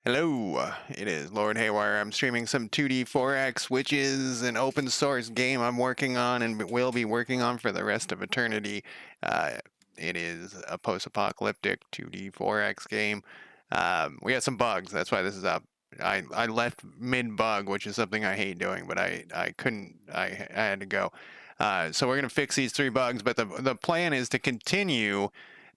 Hello, it is Lord Haywire. I'm streaming some 2D4X, which is an open source game I'm working on and will be working on for the rest of eternity. Uh, it is a post-apocalyptic 2D4X game. We got some bugs, that's why this is up. I left mid-bug, which is something I hate doing, but I couldn't, I had to go. So we're going to fix these three bugs, but the plan is to continue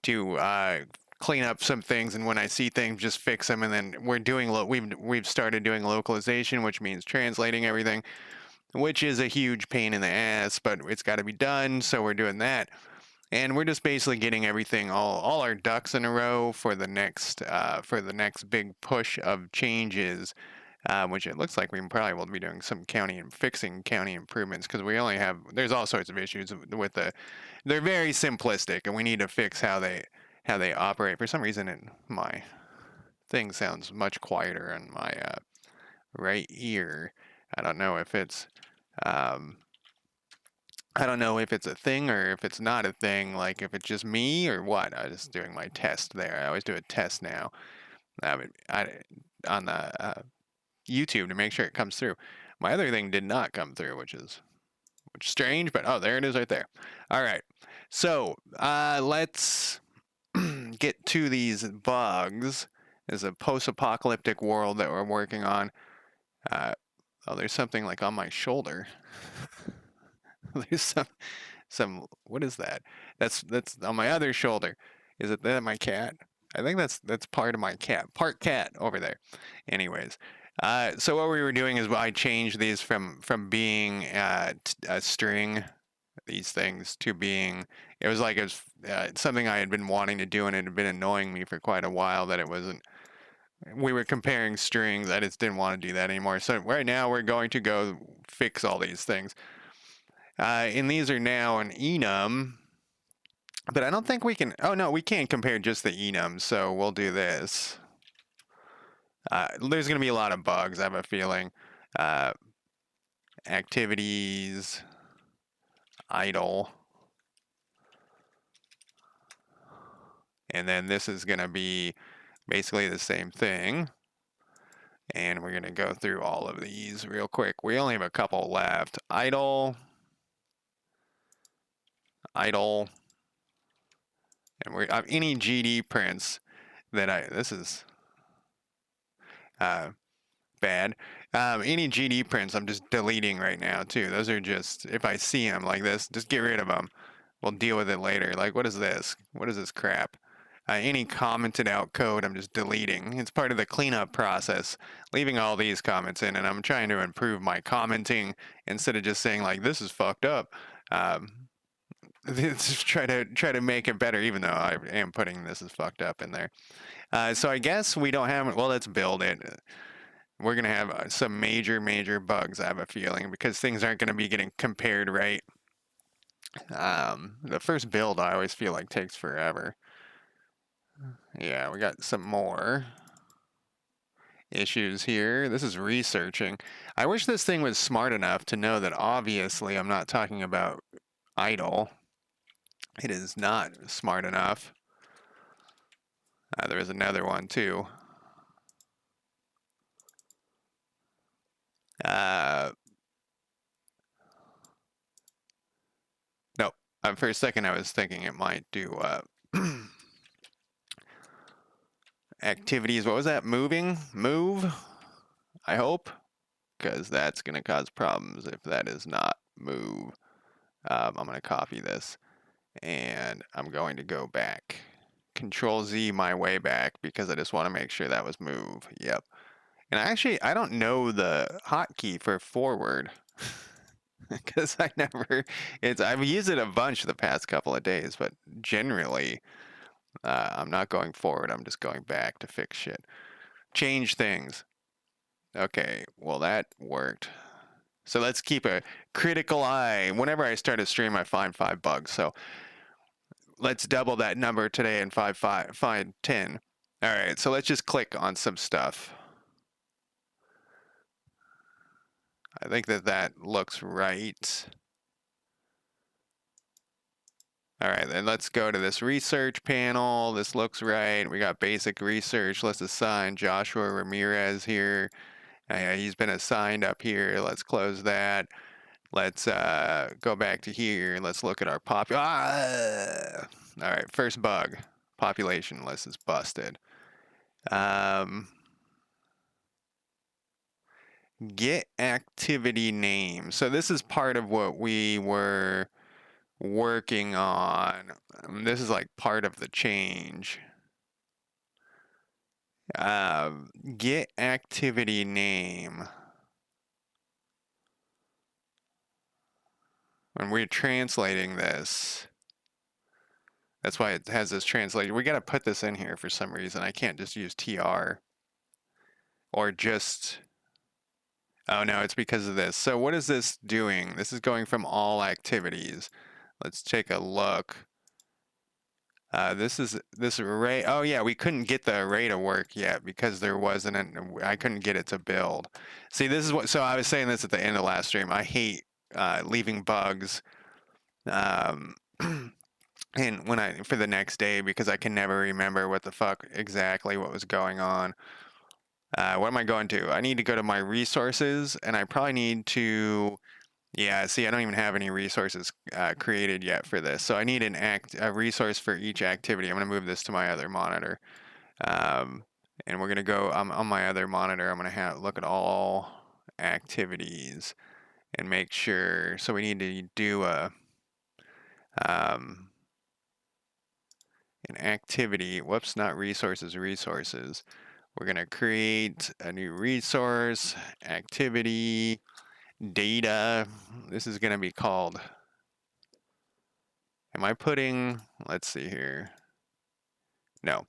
to clean up some things, and when I see things, just fix them. And then we've started doing localization, which means translating everything, which is a huge pain in the ass, but it's got to be done. So we're doing that, and we're just basically getting everything all our ducks in a row for the next big push of changes. Which it looks like we probably will be doing some fixing county improvements because there's all sorts of issues with they're very simplistic and we need to fix how they operate. For some reason, my thing sounds much quieter in my right ear. I don't know if it's um, I don't know if it's a thing or if it's not a thing. Like if it's just me or what. I was just doing my test there. I always do a test now. On the YouTube to make sure it comes through. My other thing did not come through, which is strange. But oh, there it is right there. All right. So let's get to these bugs. Is a post-apocalyptic world that we're working on. Uh, oh, there's something like on my shoulder. There's some. What is that? That's on my other shoulder. Is it that my cat? I think that's part of my cat. Part cat over there. Anyways, so what we were doing is I changed these from being a string, these things, to being. It was like it was something I had been wanting to do, and it had been annoying me for quite a while that it wasn't. We were comparing strings. I just didn't want to do that anymore. So right now we're going to go fix all these things. And these are now an enum, but I don't think we can. Oh no, we can't compare just the enums. So we'll do this. There's going to be a lot of bugs, I have a feeling. Uh, Activities, idle. And then this is going to be basically the same thing. And we're going to go through all of these real quick. We only have a couple left. Idle. Idle. And we're any GD prints that this is bad. Any GD prints I'm just deleting right now too. Those are just, if I see them like this, just get rid of them. We'll deal with it later. Like, what is this? What is this crap? Any commented out code I'm just deleting. It's part of the cleanup process, leaving all these comments in, and I'm trying to improve my commenting instead of just saying like, this is fucked up. Just try to make it better, even though I am putting this is fucked up in there. So I guess we don't have, well, let's build it. We're going to have some major bugs, I have a feeling, because things aren't going to be getting compared right. The first build I always feel like takes forever. Yeah, we got some more issues here. This is researching. I wish this thing was smart enough to know that obviously I'm not talking about idle. It is not smart enough. There is another one too. No, for a second I was thinking it might do activities. What was that? Move? I hope, because that's going to cause problems if that is not move. I'm going to copy this, and I'm going to go back. Control Z my way back, because I just want to make sure that was move. Yep. And I don't know the hotkey for forward. Because I've used it a bunch the past couple of days, but generally, I'm not going forward. I'm just going back to fix shit. Change things. Okay, well that worked. So let's keep a critical eye. Whenever I start a stream, I find 5 bugs. So let's double that number today and find 10. All right, so let's just click on some stuff. I think that looks right. All right, then let's go to this research panel. This looks right. We got basic research. Let's assign Joshua Ramirez here. He's been assigned up here. Let's close that. Let's go back to here. Let's look at our all right, first bug. Population list is busted. Get activity name. So this is part of what we were working on. This is like part of the change. Get activity name. When we're translating this, that's why it has this translation. We got to put this in here for some reason. I can't just use TR or just, oh no, it's because of this. So what is this doing? This is going from all activities. Let's take a look. This array. Oh yeah, we couldn't get the array to work yet because there wasn't I couldn't get it to build. See, this is what, so I was saying this at the end of last stream. I hate leaving bugs and for the next day because I can never remember what the fuck exactly what was going on. What am I going to? I need to go to my resources and I probably need to, yeah, see, I don't even have any resources created yet for this. So I need a resource for each activity. I'm going to move this to my other monitor. And we're going to go on my other monitor. I'm going to look at all activities and make sure. So we need to do an activity. Whoops, not resources, resources. We're going to create a new resource, activity, data. This is going to be called, am I putting, let's see here. No.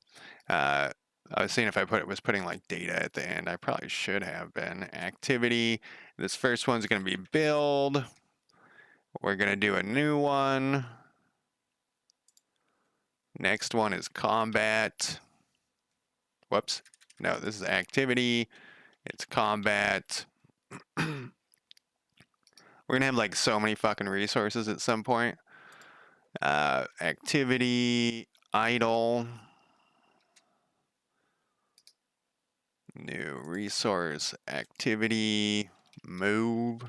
I was seeing if I was putting like data at the end. I probably should have been. Activity. This first one's going to be build. We're going to do a new one. Next one is combat. Whoops. No, this is activity. It's combat. We're going to have like so many fucking resources at some point. Activity, idle. New resource, activity, move.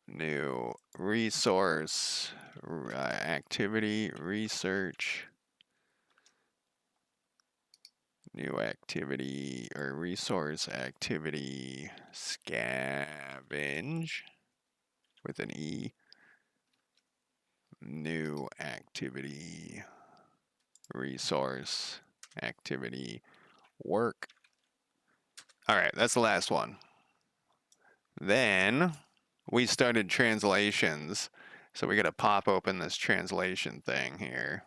New resource, activity, research. New activity or resource activity, scavenge with an E. New activity, resource, activity, work. All right, that's the last one. Then we started translations. So we got to pop open this translation thing here.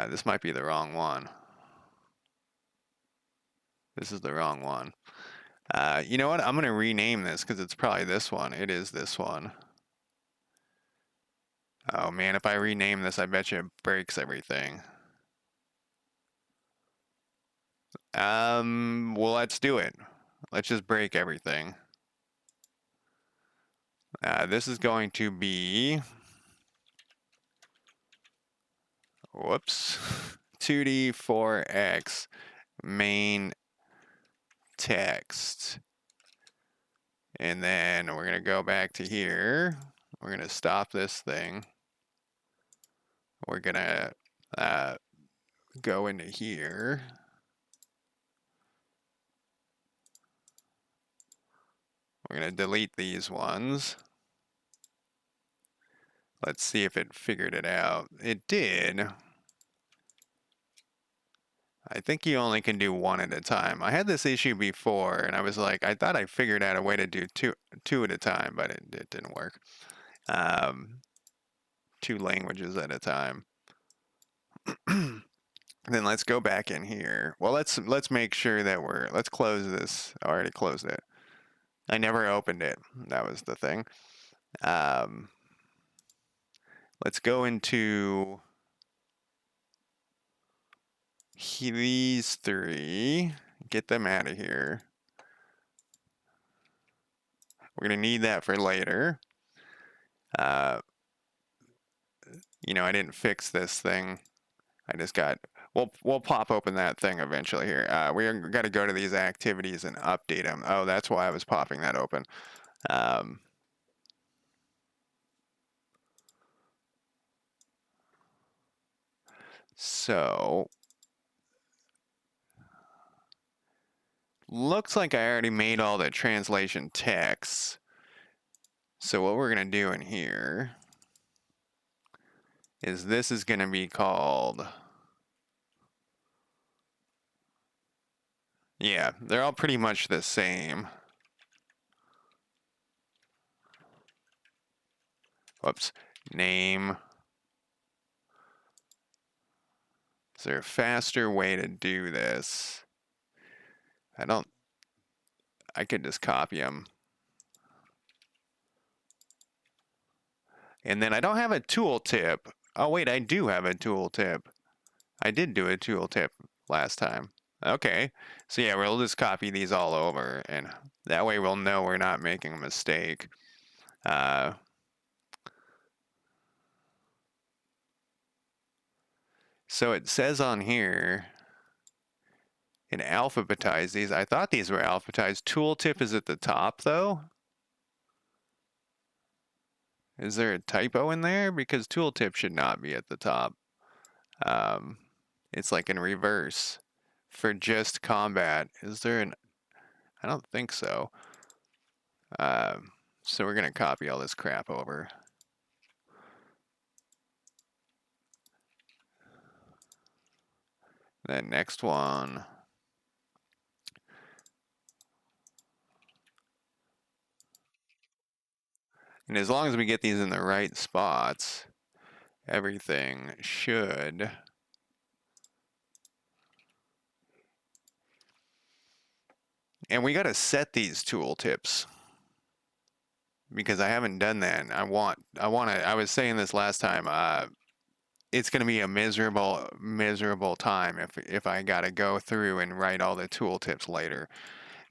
This might be the wrong one. This is the wrong one. You know what? I'm going to rename this because it's probably this one. It is this one. Oh man, if I rename this, I bet you it breaks everything. Well, let's do it. Let's just break everything. This is going to be, whoops, 2D 4X main text. And then we're going to go back to here. We're going to stop this thing. We're going to go into here. We're going to delete these ones. Let's see if it figured it out. It did. I think you only can do one at a time. I had this issue before, and I was like, I thought I figured out a way to do two at a time, but it didn't work. 2 languages at a time. Then let's go back in here. Well, let's make sure that let's close this. I already closed it. I never opened it. That was the thing. Let's go into these 3. Get them out of here. We're going to need that for later. Uh, you know, I didn't fix this thing. I just got. We'll pop open that thing eventually here. We got to go to these activities and update them. Oh, that's why I was popping that open. Um, so looks like I already made all the translation texts. So what we're gonna do in here is this is gonna be called. Yeah, they're all pretty much the same. Whoops. Name. Is there a faster way to do this? I could just copy them. And then I don't have a tooltip. Oh, wait, I do have a tooltip. I did do a tooltip last time. Okay. So yeah, we'll just copy these all over, and that way we'll know we're not making a mistake. So it says on here, and alphabetize these. I thought these were alphabetized. Tooltip is at the top, though. Is there a typo in there? Because tooltip should not be at the top. It's like in reverse. For just combat, is there an... I don't think so. So we're going to copy all this crap over. Then next one. And as long as we get these in the right spots, everything should... And we got to set these tooltips, because I haven't done that. I want to, I was saying this last time, it's going to be a miserable time if I got to go through and write all the tooltips later.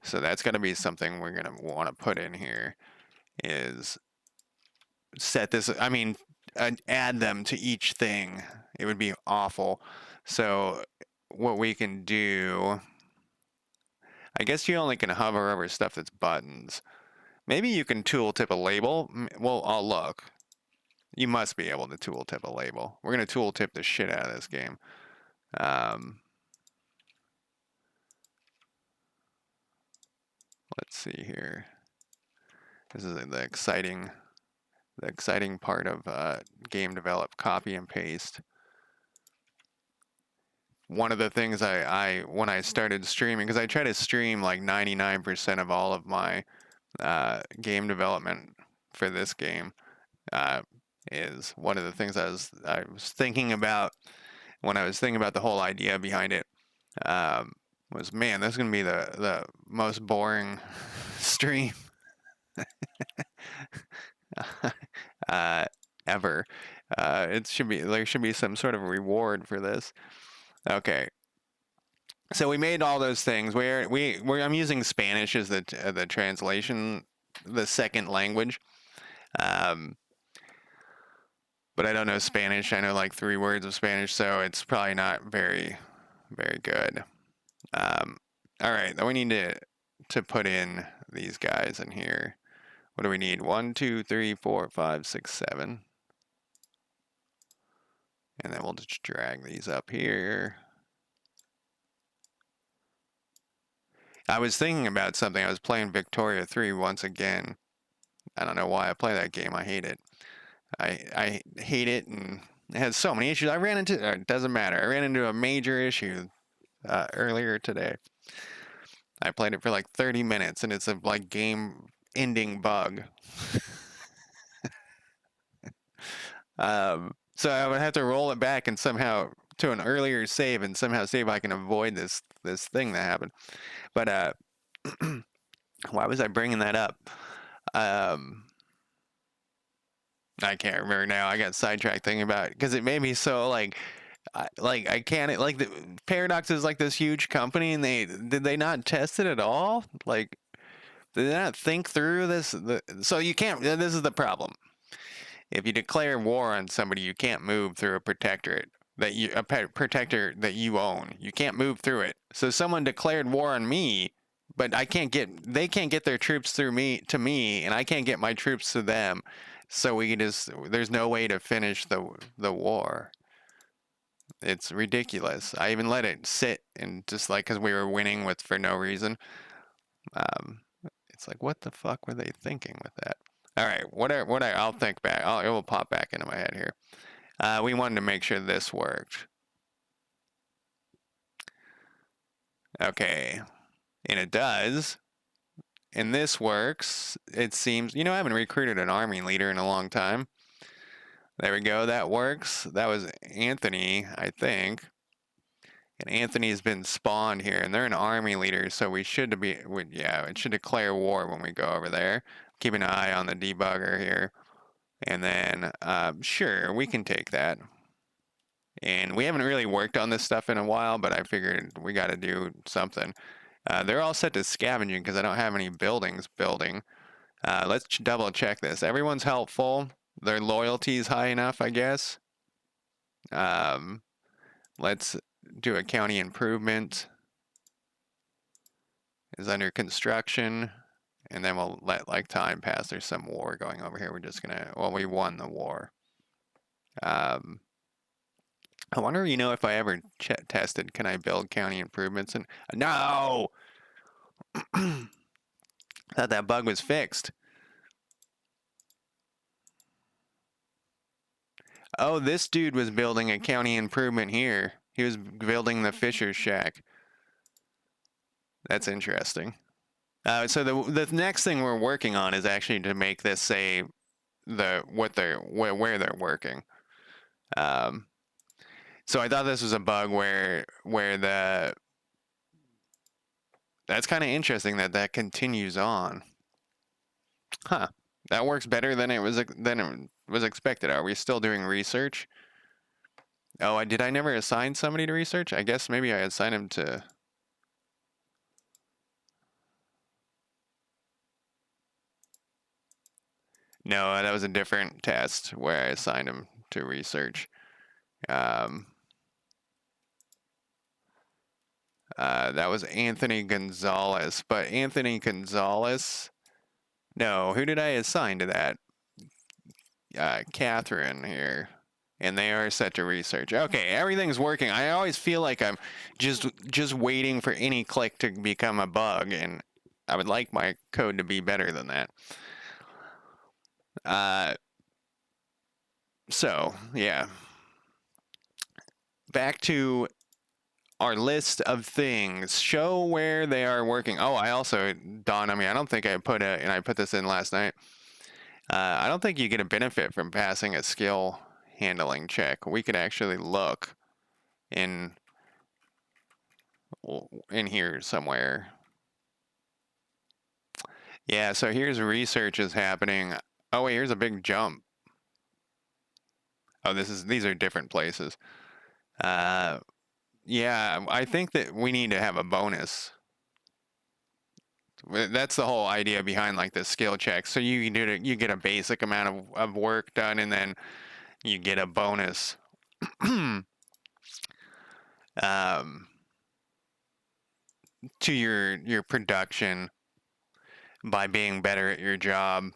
So that's going to be something we're going to want to put in here, is set this, I mean, add them to each thing. It would be awful. So what we can do, I guess you only can hover over stuff that's buttons. Maybe you can tooltip a label. Well, I'll look. You must be able to tooltip a label. We're going to tooltip the shit out of this game. Let's see here. This is the exciting part of game develop, copy and paste. One of the things when I started streaming, because I try to stream like 99% of all of my game development for this game, is one of the things I was thinking about when I was thinking about the whole idea behind it, was, man, this is gonna be the most boring stream ever. There should be some sort of reward for this. Okay. So we made all those things. I'm using Spanish as the translation, the second language. But I don't know Spanish. I know like 3 words of Spanish, so it's probably not very, very good. All right, then we need to put in these guys in here. What do we need? 1, 2, 3, 4, 5, 6, 7. And then we'll just drag these up here. I was thinking about something. I was playing Victoria 3 once again. I don't know why I play that game. I hate it. I hate it, and it has so many issues. It doesn't matter. I ran into a major issue earlier today. I played it for like 30 minutes, and it's a like game-ending bug. So I would have to roll it back and somehow to an earlier save, and somehow see if I can avoid this thing that happened. But why was I bringing that up? I can't remember now. I got sidetracked thinking about it because it made me so like I can't, like, the Paradox is like this huge company, and did they not test it at all? Like, did they not think through this? So you can't. This is the problem. If you declare war on somebody, you can't move through a protectorate protector that you own. You can't move through it. So someone declared war on me, but they can't get their troops through me to me, and I can't get my troops to them. So there's no way to finish the war. It's ridiculous. I even let it sit and just like because we were winning with for no reason. Um, it's like what the fuck were they thinking with that? All right, I'll think back. It will pop back into my head here. We wanted to make sure this worked. Okay, and it does. And this works. It seems, I haven't recruited an army leader in a long time. There we go. That works. That was Anthony, I think. And Anthony's been spawned here, and they're an army leader, so it should declare war when we go over there. Keep an eye on the debugger here. And then, sure, we can take that. And we haven't really worked on this stuff in a while, but I figured we got to do something. They're all set to scavenging because I don't have any buildings building. Let's double check this. Everyone's helpful. Their loyalty's high enough, I guess. Let's do a county improvement. Is under construction. And then we'll let time pass. There's some war going over here. We're just gonna, we won the war. I wonder, if I ever tested, can I build county improvements? And no! Thought that bug was fixed. Oh, this dude was building a county improvement here. He was building the Fisher's Shack. That's interesting. So the next thing we're working on is actually to make this say where they're working. So I thought this was a bug where that's kind of interesting that continues on. Huh. That works better than it was expected. Are we still doing research? Oh, did I never assign somebody to research? I guess maybe I assigned him to. No, that was a different test where I assigned him to research. That was Anthony Gonzalez, but Anthony Gonzalez. No, who did I assign to that? Catherine here. And they are set to research. Okay, everything's working. I always feel like I'm just waiting for any click to become a bug, and I would like my code to be better than that. So, yeah. Back to our list of things. Show where they are working. Oh, I also dawned on me. I don't think I put this in last night. I don't think you get a benefit from passing a skill handling check. We could actually look in here somewhere. Yeah, so here's research is happening. Oh wait, here's a big jump. Oh, these are different places. Yeah, I think that we need to have a bonus. That's the whole idea behind like the skill check. So you get a basic amount of work done, and then you get a bonus. To your production by being better at your job.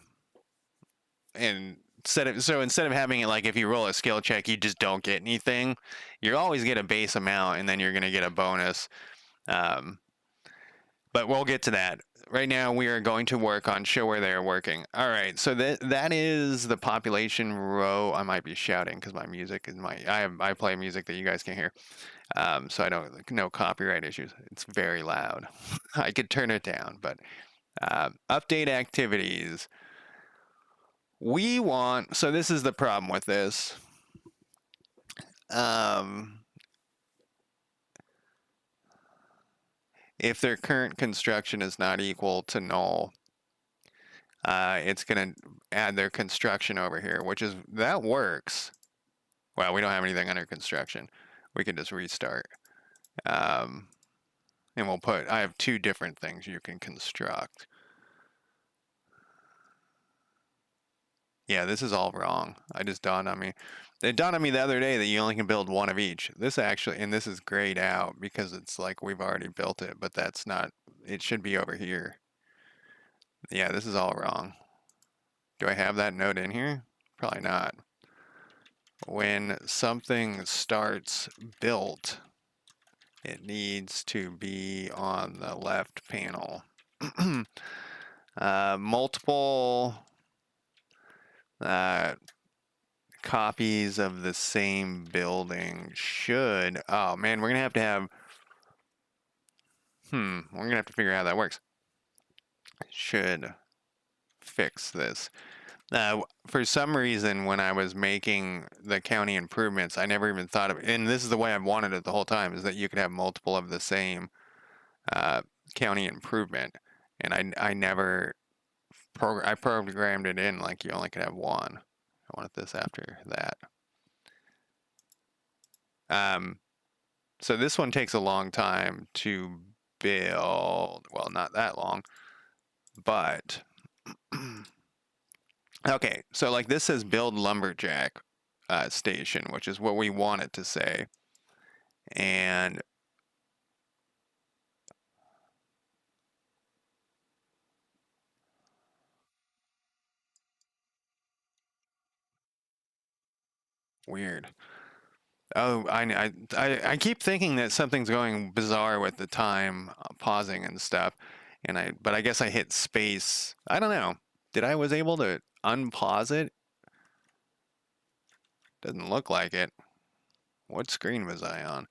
And instead of having it like if you roll a skill check you just don't get anything, you always get a base amount and then you're going to get a bonus. But we'll get to that. Right now we are going to work on show where they are working. All right, so that is the population row. I might be shouting because my music is I play music that you guys can't hear. So I don't, no copyright issues. It's very loud. I could turn it down, but update activities. So this is the problem with this. If their current construction is not equal to null, it's going to add their construction over here, that works. Well, we don't have anything under construction. We can just restart. And I have two different things you can construct. Yeah, this is all wrong. I just dawned on me. It dawned on me the other day that you only can build one of each. This actually, and this is grayed out because it's like we've already built it, but that's not, it should be over here. Yeah, this is all wrong. Do I have that note in here? Probably not. When something starts built, it needs to be on the left panel. Multiple copies of the same building should, oh man, we're gonna have, we're gonna have to figure out how that works. Should fix this. For some reason, when I was making the county improvements, I never even thought of, and this is the way I've wanted it the whole time, is that you could have multiple of the same county improvement, and I never, I programmed it in like you only could have one. I wanted this after that. So this one takes a long time to build. Well, not that long, but okay. So like this says build lumberjack station, which is what we want it to say. And weird. Oh, I keep thinking that something's going bizarre with the time pausing and stuff, but I guess I hit space. I don't know. Did I was able to unpause it? Doesn't look like it. What screen was I on?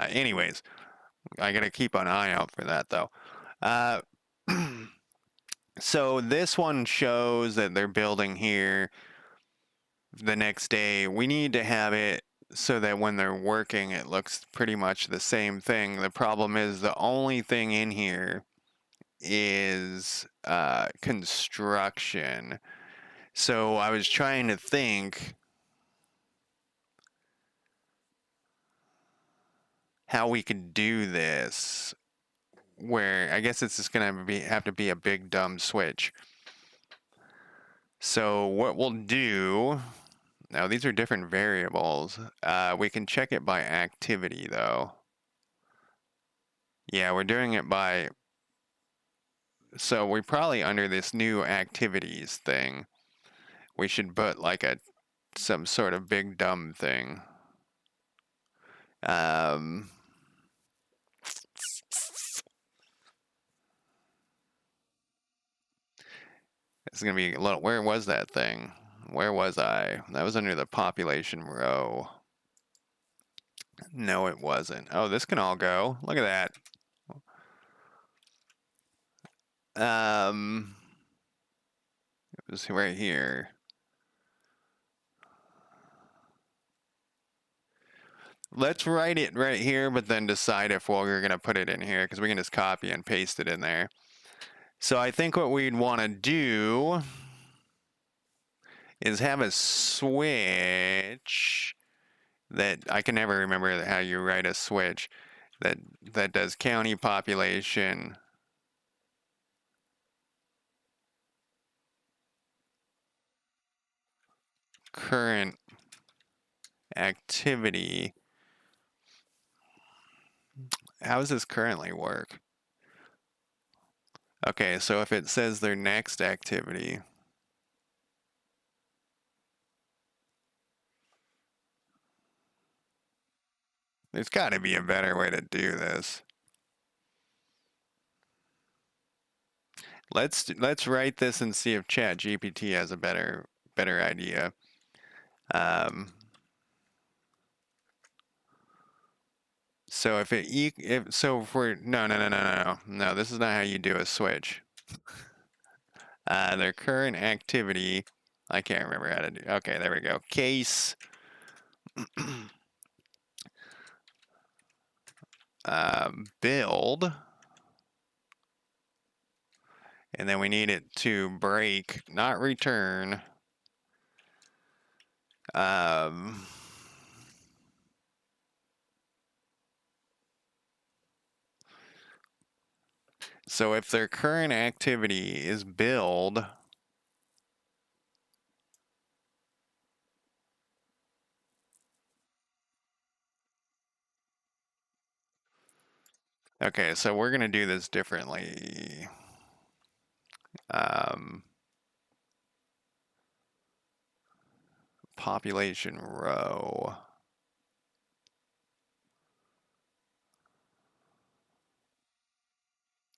Anyways, I gotta keep an eye out for that though. So this one shows that they're building here the next day. We need to have it so that when they're working, it looks pretty much the same thing. The problem is the only thing in here is construction. So I was trying to think how we could do this, where I guess it's just gonna have to be a big dumb switch. So what we'll do now, these are different variables. We can check it by activity though. Yeah, we're doing it by, so we probably under this new activities thing, we should put like some sort of big dumb thing. It's gonna be a little, where was that thing? Where was I? That was under the population row. No, it wasn't. Oh, this can all go. Look at that. It was right here. Let's write it right here, but then decide if we're going to put it in here, because we can just copy and paste it in there. So I think what we'd want to do is have a switch that, I can never remember how you write a switch, that does county population. Current activity. How does this currently work? Okay, so if it says their next activity, there's got to be a better way to do this. Let's write this and see if ChatGPT has a better idea. So if we're no, this is not how you do a switch. Their current activity, I can't remember how to do. Okay, there we go. Case build, and then we need it to break, not return. So if their current activity is build, okay, so we're going to do this differently. Population row.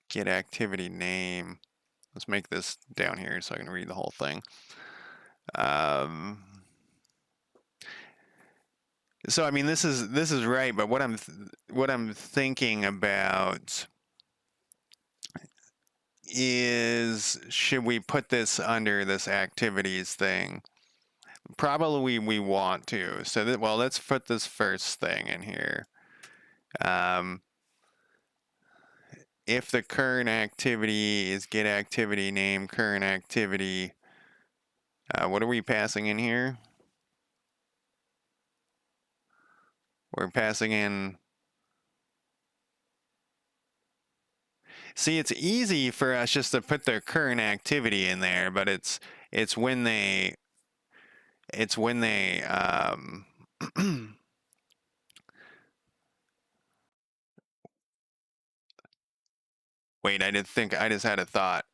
Get activity name. Let's make this down here so I can read the whole thing. So I mean, this is right, but what I'm thinking about is, should we put this under this activities thing? Probably we want to. So that, well, let's put this first thing in here. If the current activity is get activity name current activity, what are we passing in here? We're passing in. See, it's easy for us just to put their current activity in there, but it's when they wait, I didn't think, I just had a thought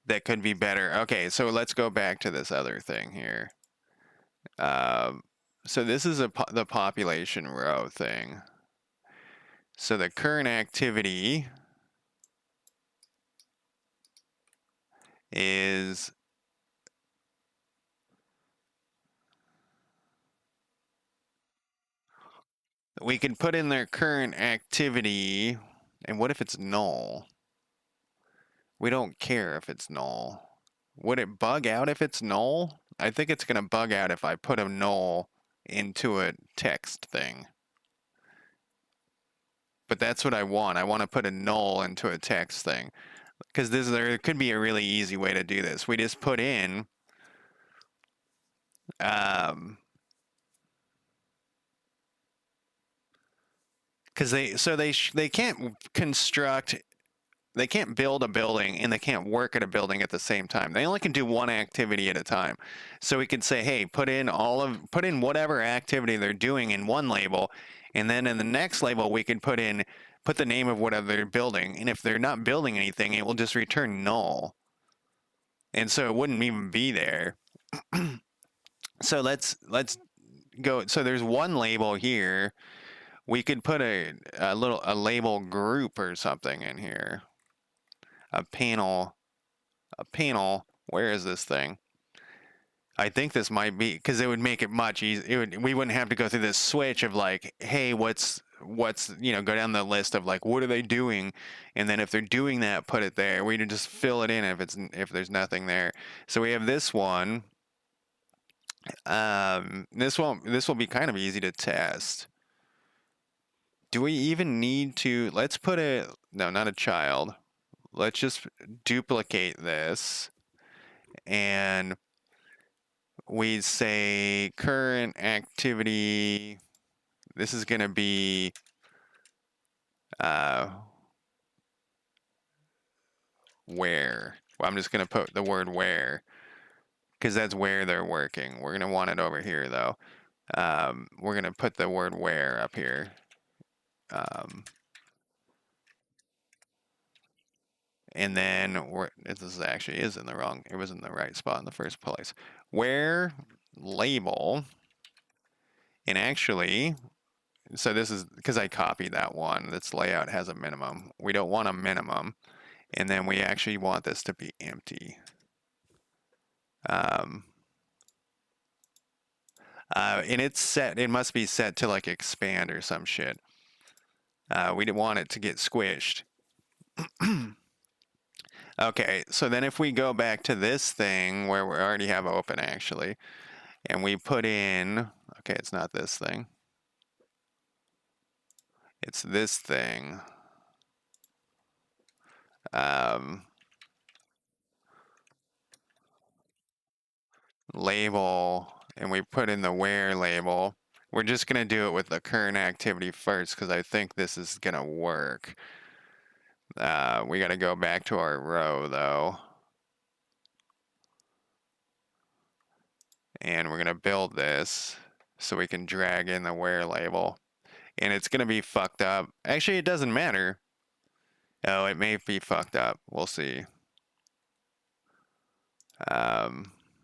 that could be better. Okay, so let's go back to this other thing here. So this is the population row thing. So the current activity is we can put in their current activity, and what if it's null? We don't care if it's null. Would it bug out if it's null? I think it's going to bug out if I put a null into a text thing. But that's what I want. I want to put a null into a text thing. Because there could be a really easy way to do this. We just put in because they can't construct, they can't build a building and they can't work at a building at the same time. They only can do one activity at a time. So we could say, hey, put in whatever activity they're doing in one label, and then in the next label we could put the name of whatever they're building, and if they're not building anything, it will just return null. And so it wouldn't even be there. So let's go. So there's one label here. We could put a label group or something in here. A panel. Where is this thing? I think this might be, because it would make it much easier. We wouldn't have to go through this switch of like, hey, what's go down the list of like, what are they doing, and then if they're doing that, put it there. We can just fill it in if there's nothing there. So we have this one. This will be kind of easy to test. Do we even need to? Let's put no, not a child. Let's just duplicate this, and we say current activity. This is going to be where. Well, I'm just going to put the word where, because that's where they're working. We're going to want it over here, though. We're going to put the word where up here. And then this actually is in the wrong, it was in the right spot in the first place. Where label, and actually, so this is because I copied that one. This layout has a minimum. We don't want a minimum. And then we actually want this to be empty. And it's set, it must be set to like expand or some shit. We didn't want it to get squished. Okay, so then if we go back to this thing where we already have open actually, and we put in, okay, it's not this thing. It's this thing. Label, and we put in the where label. We're just going to do it with the current activity first because I think this is going to work. We got to go back to our row though. And we're going to build this so we can drag in the where label. And it's going to be fucked up. Actually, it doesn't matter. Oh, it may be fucked up. We'll see.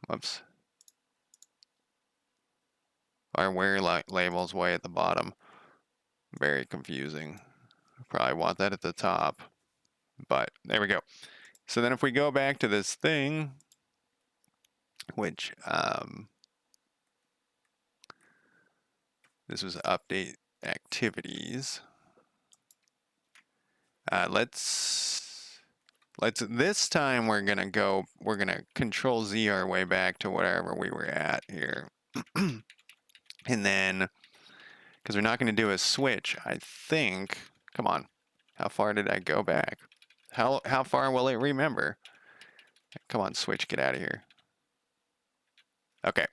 Whoops. Our where label's way at the bottom. Very confusing. Probably want that at the top. But there we go. So then if we go back to this thing, which this was update activities. Let's this time we're gonna control Z our way back to whatever we were at here. And then, because we're not gonna do a switch, I think, come on, how far did I go back? How far will it remember? Come on, switch, get out of here. Okay,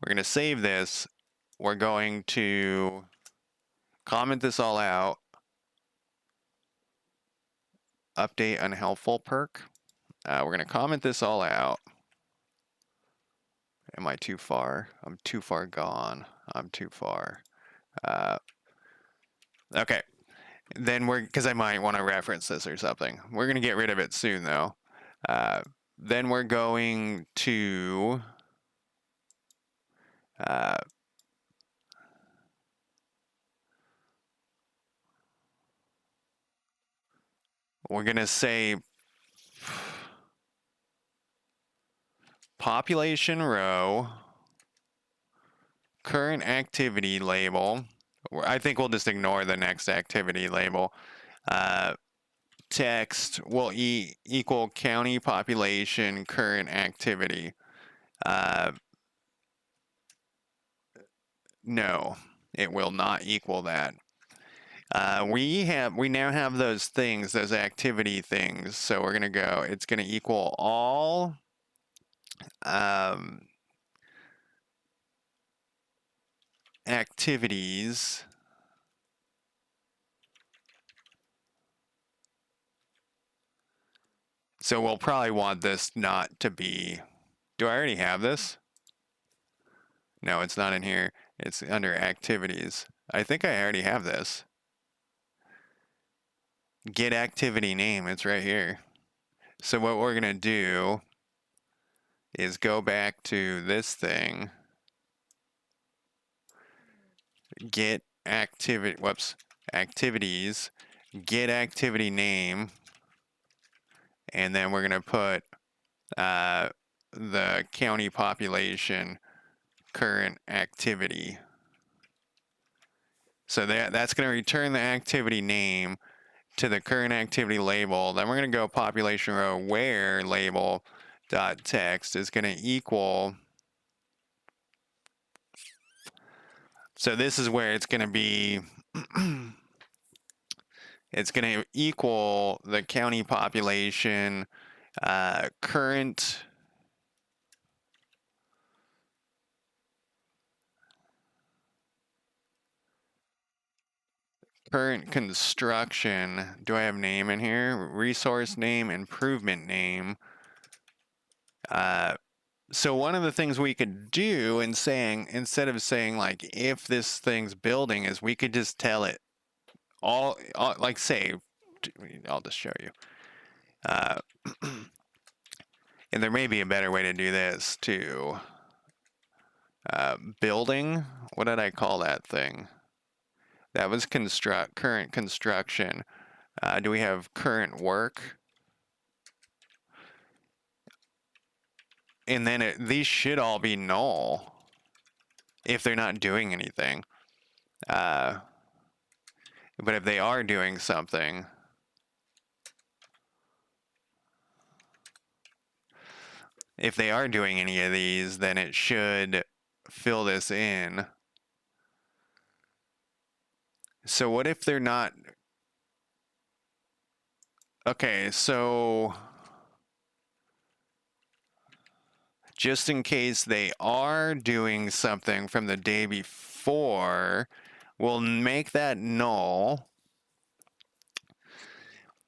we're gonna save this. We're going to comment this all out. Update unhelpful perk. We're going to comment this all out. Am I too far? I'm too far gone. I'm too far. Okay. Then because I might want to reference this or something. We're going to get rid of it soon though. Then we're going to we're going to say population row, current activity label. I think we'll just ignore the next activity label. Text will equal county population current activity. No, it will not equal that. We now have those things, those activity things. So we're gonna go. It's gonna equal all activities. So we'll probably want this not to be. Do I already have this? No, it's not in here. It's under activities. I think I already have this. Get activity name, it's right here. So what we're gonna do is go back to this thing, get activity, activities, get activity name, and then we're gonna put the county population current activity. So that's gonna return the activity name to the current activity label. Then we're gonna go population row where label dot text is gonna equal. So this is where it's gonna be. It's gonna equal the county current construction. Do I have name in here? Resource name, improvement name. So one of the things we could do instead of saying like if this thing's building is we could just tell it all like say, I'll just show you. And there may be a better way to do this too. Building, what did I call that thing? That was current construction. Do we have current work? And then these should all be null if they're not doing anything. But if they are doing something, if they are doing any of these, then it should fill this in. So what if they're not? Okay, so just in case they are doing something from the day before, we'll make that null.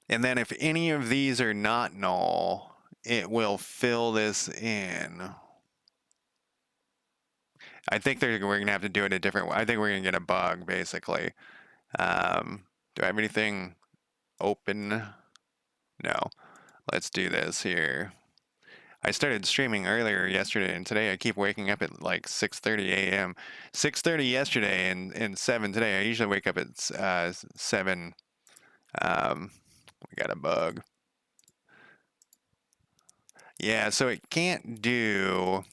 And then if any of these are not null, it will fill this in. I think we're going to have to do it a different way. I think we're going to get a bug, basically. Do I have anything open? No. Let's do this here. I started streaming earlier yesterday, and today I keep waking up at like 6:30 a.m. 6:30 yesterday and 7 today. I usually wake up at 7. We got a bug. Yeah, so it can't do...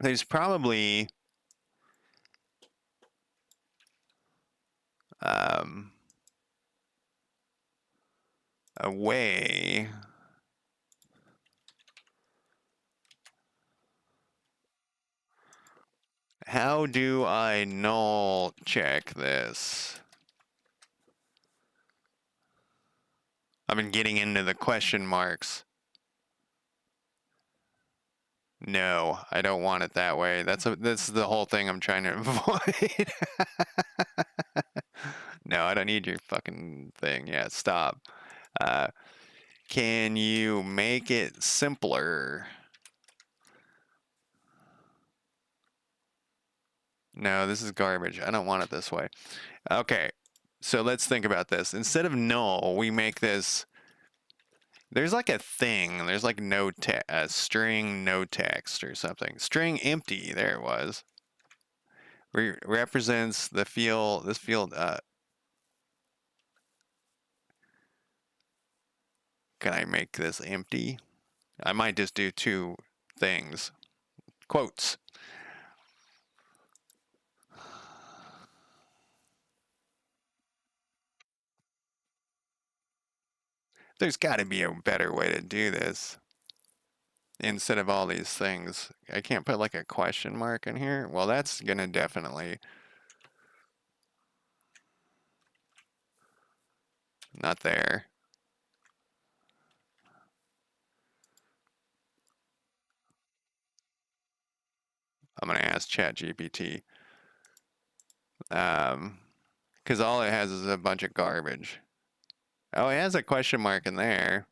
There's probably... a way... How do I null check this? I've been getting into the question marks. No, I don't want it that way. That's the whole thing I'm trying to avoid. No, I don't need your fucking thing. Yeah, stop. Can you make it simpler? No, this is garbage. I don't want it this way. Okay, so let's think about this. Instead of null, we make this... There's like a thing. There's like no string no text or something. String empty. There it was. Represents the field. This field. Can I make this empty? I might just do two things. Quotes. There's got to be a better way to do this. Instead of all these things. I can't put like a question mark in here. Well, that's gonna definitely... Not there. I'm gonna ask ChatGPT. Because all it has is a bunch of garbage. Oh, it has a question mark in there.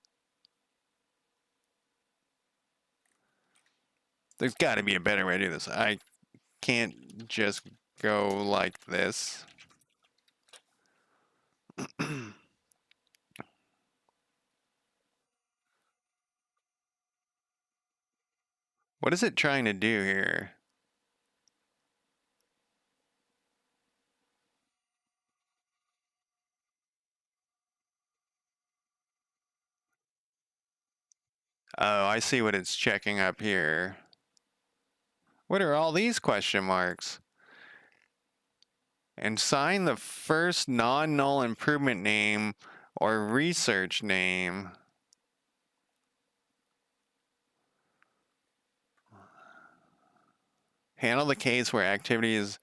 There's got to be a better way to do this. I can't just go like this. What is it trying to do here? Oh, I see what it's checking up here. What are all these question marks? And sign the first non-null improvement name or research name. Handle the case where activities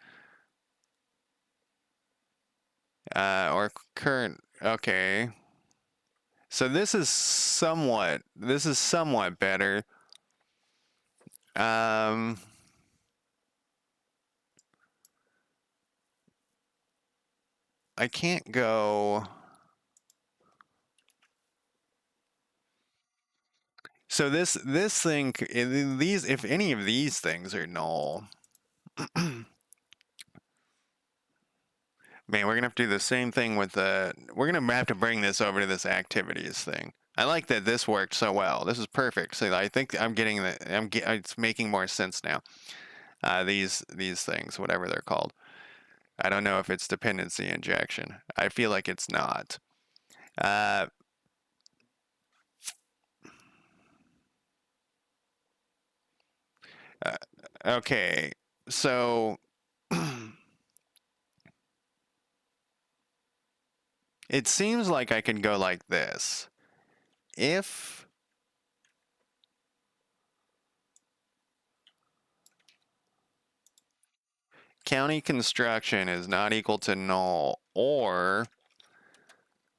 or current... Okay. So this is somewhat better. I can't go... So this thing, if any of these things are null, man, we're gonna have to do the same thing with the... We're gonna have to bring this over to this activities thing. I like that this worked so well. This is perfect. So I think I'm getting it's making more sense now. These things, whatever they're called. I don't know if it's dependency injection. I feel like it's not. Okay, so it seems like I can go like this. If county construction is not equal to null, or...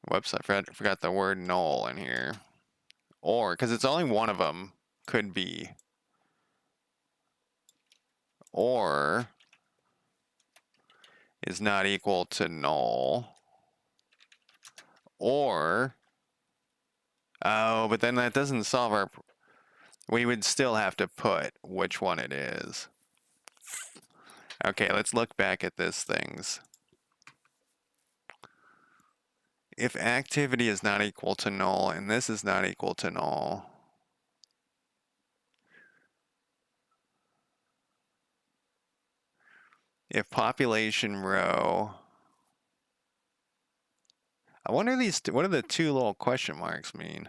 Whoops, I forgot the word null in here. Or, because it's only one of them, could be. Or is not equal to null. Or, oh, but then that doesn't solve our, we would still have to put which one it is. Okay, let's look back at this things. If activity is not equal to null and this is not equal to null, if population row, I wonder these, what do the two little question marks mean?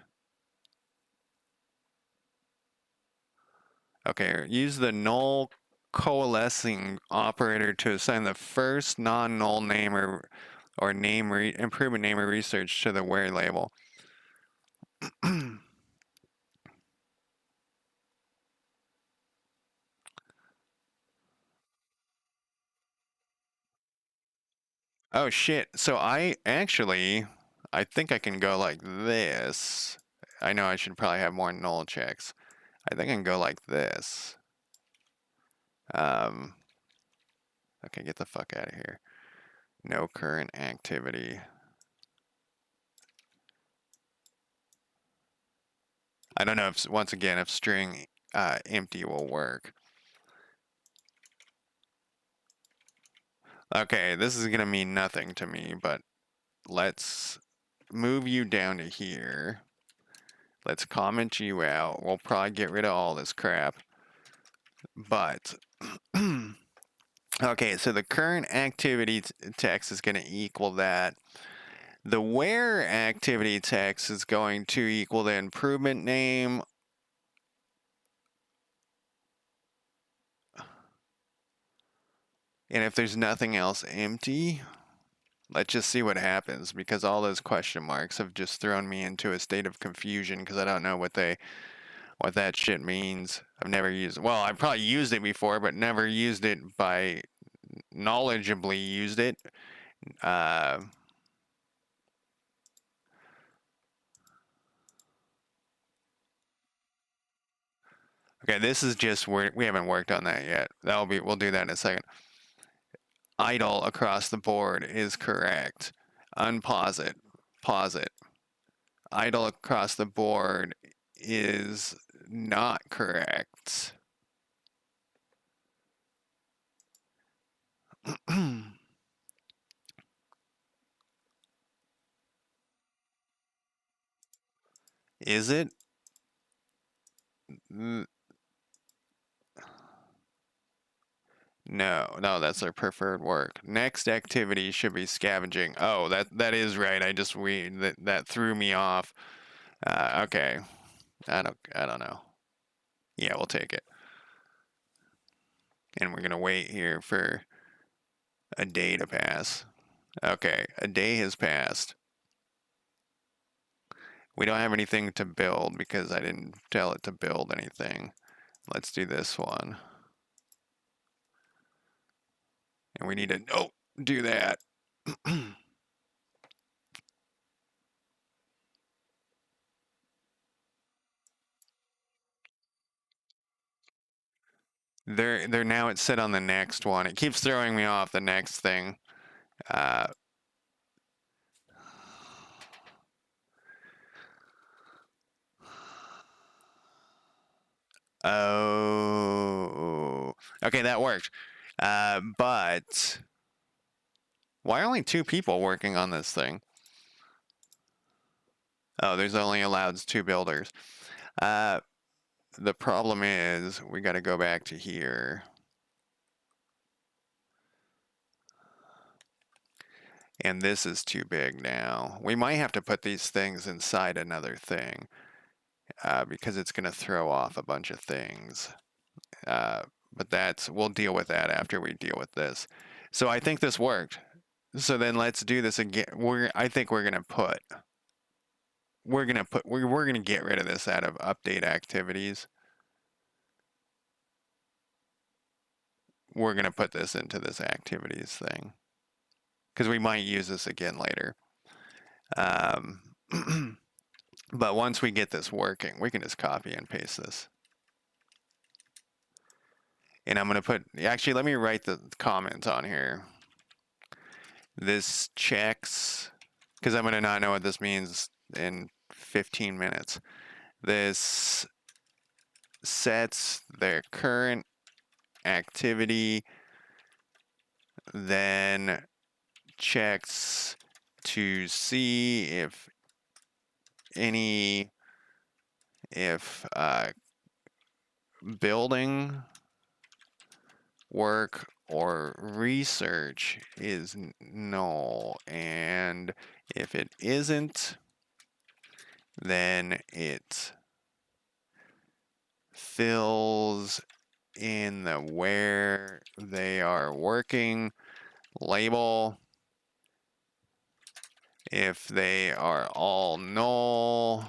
Okay, use the null coalescing operator to assign the first non-null name or name improvement name or research to the where label. Oh shit, so I think I can go like this. I know I should probably have more null checks. I think I can go like this. Okay, get the fuck out of here. No current activity. I don't know if, once again, if string empty will work. Okay, this is gonna mean nothing to me, but let's move you down to here. Let's comment you out. We'll probably get rid of all this crap. But, okay, so the current activity text is gonna equal that. The where activity text is going to equal the improvement name. And if there's nothing else empty, let's just see what happens, because all those question marks have just thrown me into a state of confusion because I don't know what that shit means. I've never used it. Well, I've probably used it before, but never used it by knowledgeably used it. Okay, this is just where we haven't worked on that yet. We'll do that in a second. Idle across the board is correct. Unpause it. Pause it. Idle across the board is not correct. Is it? No, that's our preferred work. Next activity should be scavenging. Oh, that is right. That threw me off. Okay, I don't know. Yeah, we'll take it. And we're gonna wait here for a day to pass. Okay, a day has passed. We don't have anything to build because I didn't tell it to build anything. Let's do this one. And we need to do that. They're now it's set on the next one. It keeps throwing me off the next thing. Oh, okay, that worked. But why are only 2 people working on this thing? Oh, there's only allowed 2 builders. The problem is we got to go back to here. And this is too big now. We might have to put these things inside another thing because it's going to throw off a bunch of things. But we'll deal with that after we deal with this. So I think this worked. So then let's do this again. I think we're gonna get rid of this out of update activities. We're gonna put this into this activities thing because we might use this again later. But once we get this working, we can just copy and paste this. And I'm gonna actually, let me write the comment on here. This checks because I'm going to not know what this means in 15 minutes. This sets their current activity, then checks to see if building work or research is null, and if it isn't, then it fills in the where they are working label. If they are all null,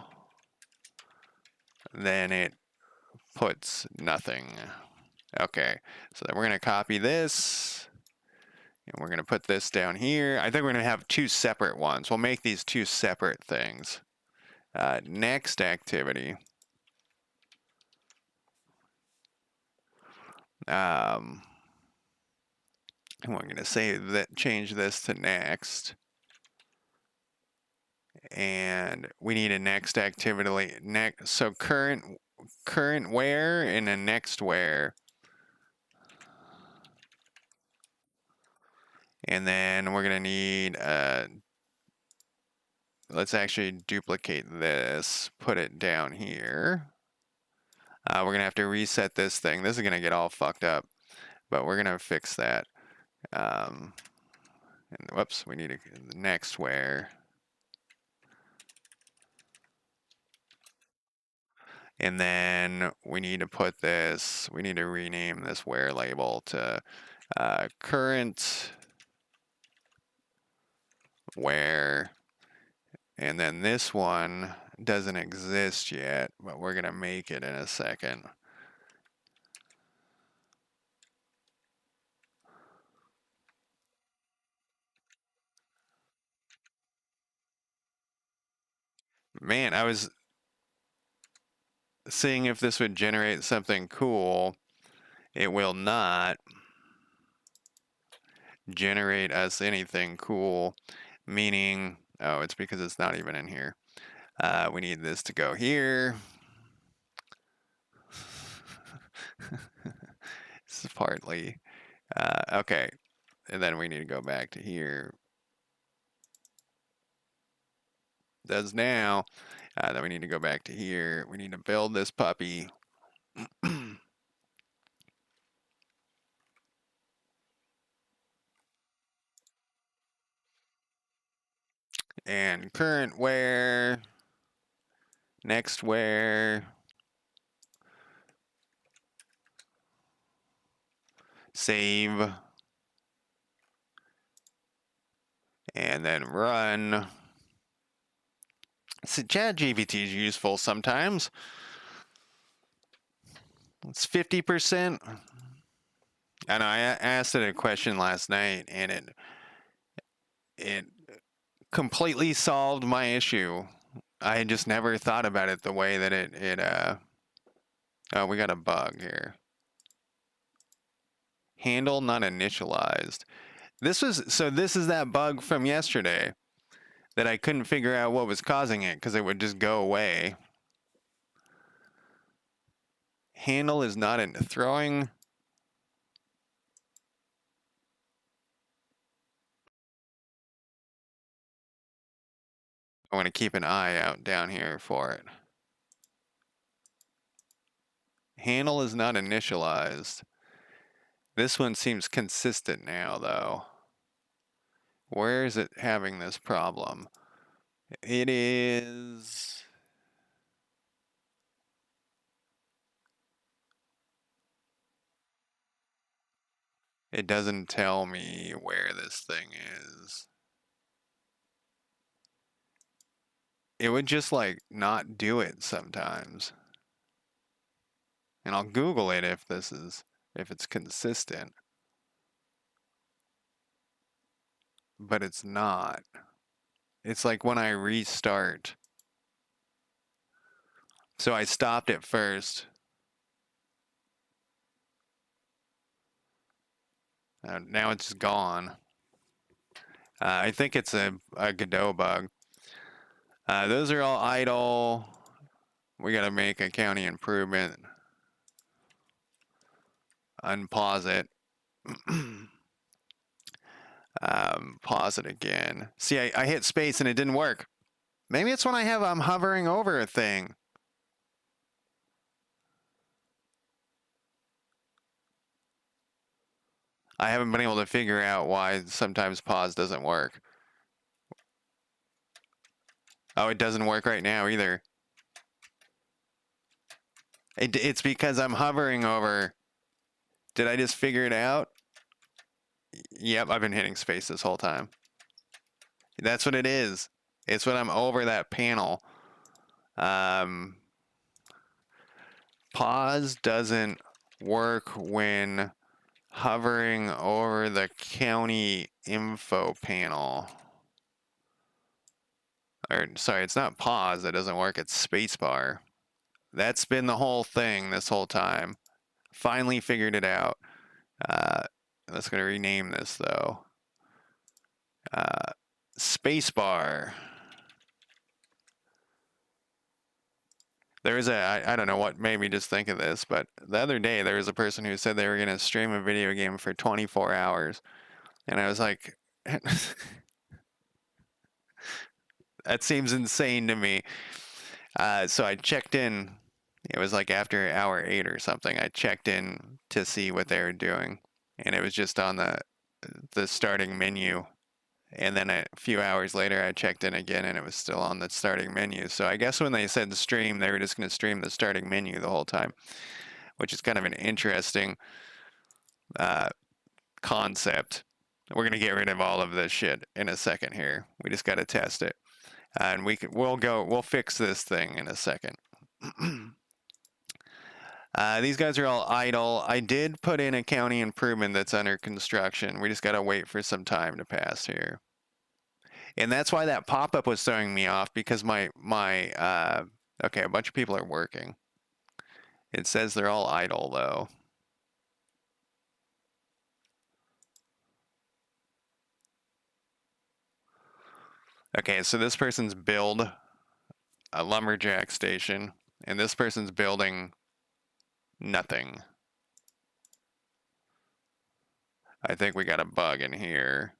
then it puts nothing. Okay, so then we're going to copy this, and we're going to put this down here. I think we're going to have two separate ones. We'll make these two separate things. Next activity. And we're going to save that, change this to next. And we need a next activity. So current where and a next where. And then we're going to need, let's actually duplicate this, put it down here. We're going to have to reset this thing. This is going to get all fucked up, but we're going to fix that. And whoops, we need a next where. And then we need to put this, we need to rename this where label to current where. And then this one doesn't exist yet, but we're going to make it in a second. Man, I was seeing if this would generate something cool. It will not generate us anything cool, meaning, oh, it's because it's not even in here. We need this to go here. This is partly, okay. And then we need to go back to here. Does now. Then we need to go back to here. We need to build this puppy. And current where, next where, save, and then run. So ChatGPT is useful sometimes. It's 50%. I know I asked it a question last night, and it completely solved my issue. I just never thought about it the way that oh, we got a bug here. Handle not initialized. This is that bug from yesterday that I couldn't figure out what was causing it because it would just go away. Handle is not into throwing. I want to keep an eye out down here for it. Handle is not initialized. This one seems consistent now, though. Where is it having this problem? It is... It doesn't tell me where this thing is. It would just like not do it sometimes. And I'll Google it if it's consistent. But it's not. It's like when I restart. So I stopped it first. Now it's gone. I think it's a Godot bug. Those are all idle. We got to make a county improvement. Unpause it. Pause it again. See, I hit space and it didn't work. Maybe it's when I'm hovering over a thing. I haven't been able to figure out why sometimes pause doesn't work. Oh, it doesn't work right now either. It's because I'm hovering over. Did I just figure it out? Yep, I've been hitting space this whole time. That's what it is. It's when I'm over that panel. Pause doesn't work when hovering over the county info panel. Or, sorry, it's not pause that doesn't work, it's spacebar. That's been the whole thing this whole time. Finally figured it out. Let's going to rename this, though. Spacebar. There was I don't know what made me just think of this, but the other day there was a person who said they were going to stream a video game for 24 hours. And I was like, that seems insane to me. So I checked in. It was like after hour 8 or something. I checked in to see what they were doing. And it was just on the starting menu. And then a few hours later, I checked in again, and it was still on the starting menu. So I guess when they said stream, they were just going to stream the starting menu the whole time, which is kind of an interesting concept. We're going to get rid of all of this shit in a second here. We just got to test it, and we'll fix this thing in a second. These guys are all idle. I did put in a county improvement that's under construction. We just got to wait for some time to pass here. And that's why that pop-up was throwing me off, because okay, a bunch of people are working. It says they're all idle, though. Okay, so this person's build a lumberjack station, and this person's building nothing. I think we got a bug in here.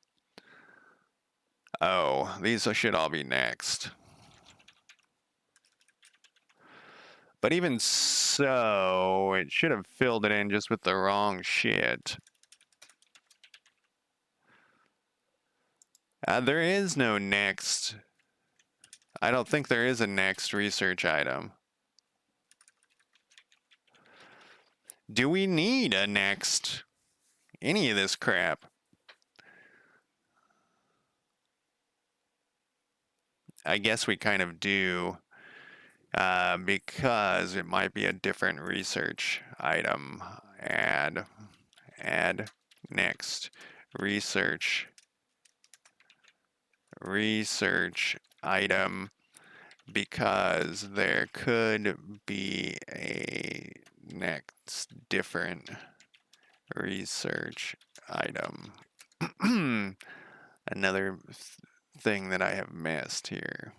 Oh, these should all be next. But even so, it should have filled it in just with the wrong shit. There is no next. I don't think there is a next research item. Do we need a next? Any of this crap? I guess we kind of do, because it might be a different research item. Add next research item, because there could be a next different research item. Another thing that I have missed here.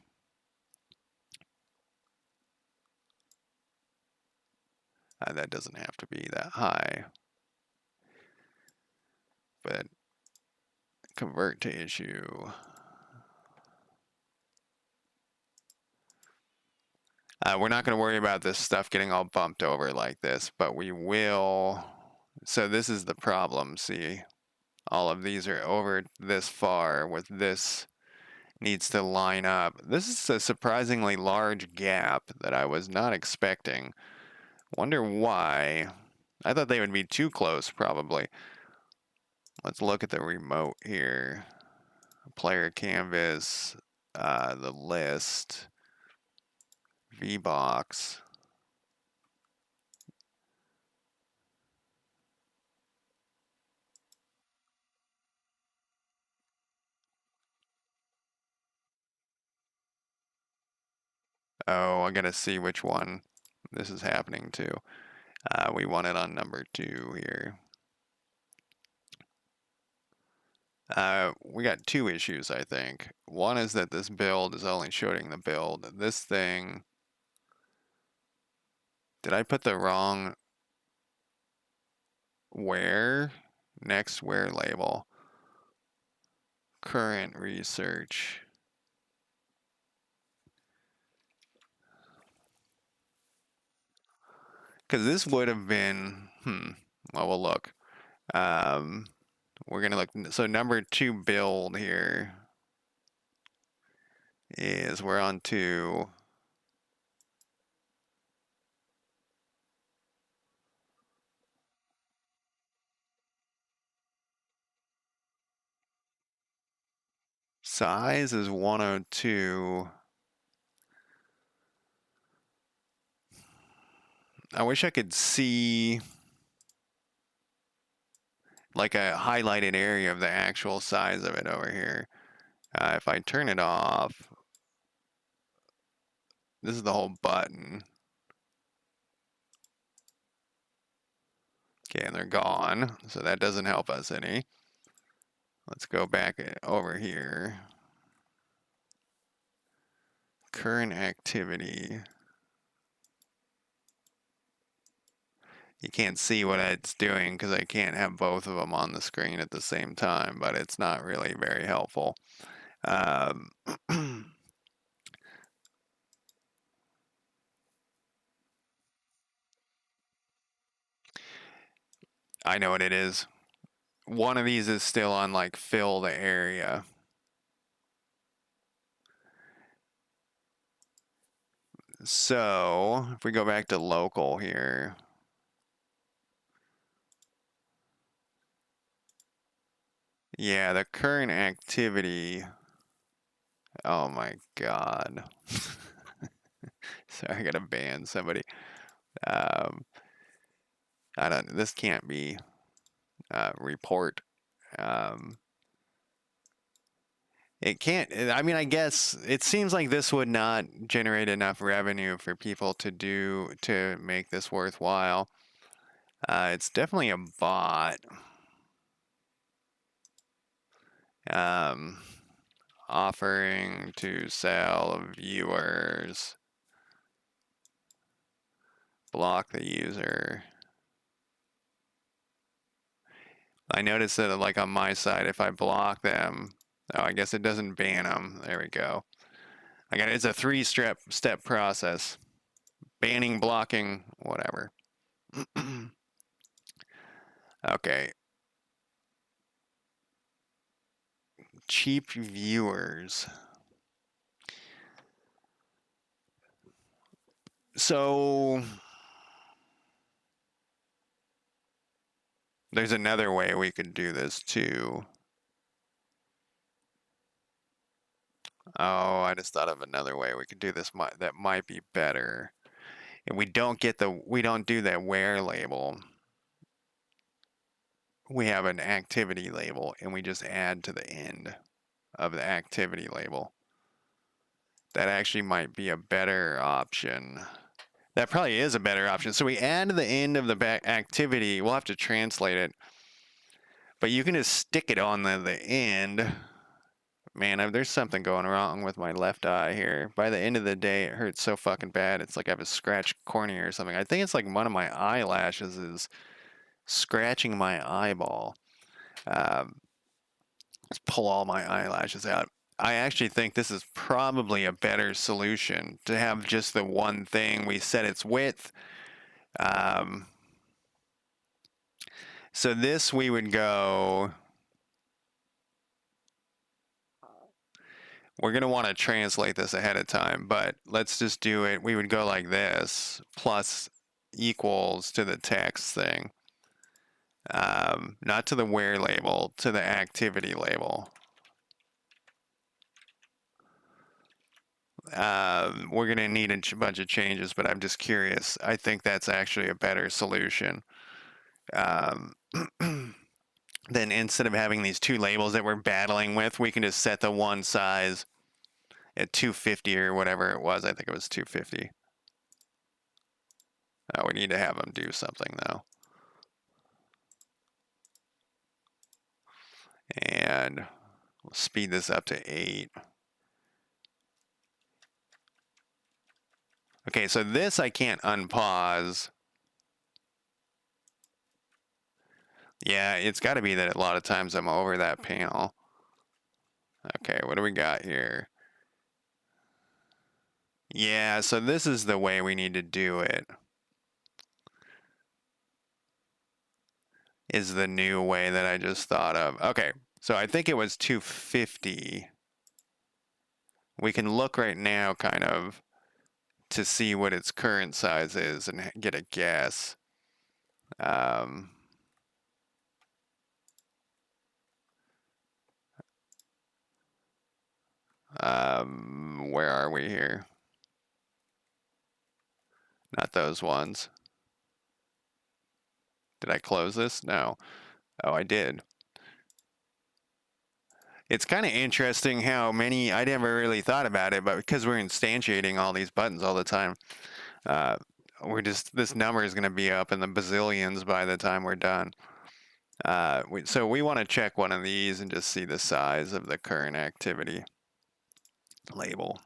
That doesn't have to be that high, but convert to issue. We're not going to worry about this stuff getting all bumped over like this, but we will. So this is the problem. See, all of these are over this far, with this needs to line up. This is a surprisingly large gap that I was not expecting. Wonder why. I thought they would be too close, probably. Let's look at the remote here. Player canvas, the list, VBox. Oh, I gotta see which one this is happening to. We want it on number 2 here. We got two issues, I think. One is that this build is only showing the build. This thing, did I put the wrong where? Next where label. Current research. Because this would have been, well, we'll look. Um, we're going to look, so number 2 build here is we're on to size is 102. I wish I could see like a highlighted area of the actual size of it over here. If I turn it off, this is the whole button. Okay, and they're gone, so that doesn't help us any. Let's go back over here. Current activity. You can't see what it's doing because I can't have both of them on the screen at the same time, but it's not really very helpful. I know what it is. One of these is still on like fill the area. So if we go back to local here, yeah, the current activity. Oh my God. Sorry, I gotta ban somebody. Um, I don't. This can't be report. Um, it can't. I mean, I guess it seems like this would not generate enough revenue for people to make this worthwhile. It's definitely a bot. Um, offering to sell viewers. Block the user. I noticed that like on my side, if I block them, oh, I guess it doesn't ban them. There we go. It's a 3-step process. Banning, blocking, whatever. Okay. Cheap viewers. So there's another way we could do this too. Oh, I just thought of another way we could do this that might be better. And we don't do that where label. We have an activity label and we just add to the end of the activity label. That actually might be a better option. That probably is a better option. So we add to the end of the activity. We'll have to translate it. But you can just stick it on the end. Man, there's something going wrong with my left eye here. By the end of the day, it hurts so fucking bad. It's like I have a scratched cornea or something. I think it's like one of my eyelashes is scratching my eyeball. Let's pull all my eyelashes out. I actually think this is probably a better solution to have just the one thing. We set its width. So this we would go. We're going to want to translate this ahead of time, but let's just do it. We would go like this, plus equals to the text thing. Not to the where label, to the activity label. We're going to need a bunch of changes, but I'm just curious. I think that's actually a better solution. Then instead of having these two labels that we're battling with, we can just set the one size at 250 or whatever it was. I think it was 250. We need to have them do something though. And we'll speed this up to 8. Okay, so this I can't unpause. Yeah, it's got to be that a lot of times I'm over that panel. Okay, what do we got here? Yeah, so this is the way we need to do it. Is the new way that I just thought of. Okay, so I think it was 250. We can look right now kind of to see what its current size is and get a guess. Where are we here? Not those ones. Did I close this? No. Oh, I did. It's kind of interesting how many, I never really thought about it, but because we're instantiating all these buttons all the time, this number is going to be up in the bazillions by the time we're done. So we want to check one of these and just see the size of the current activity label.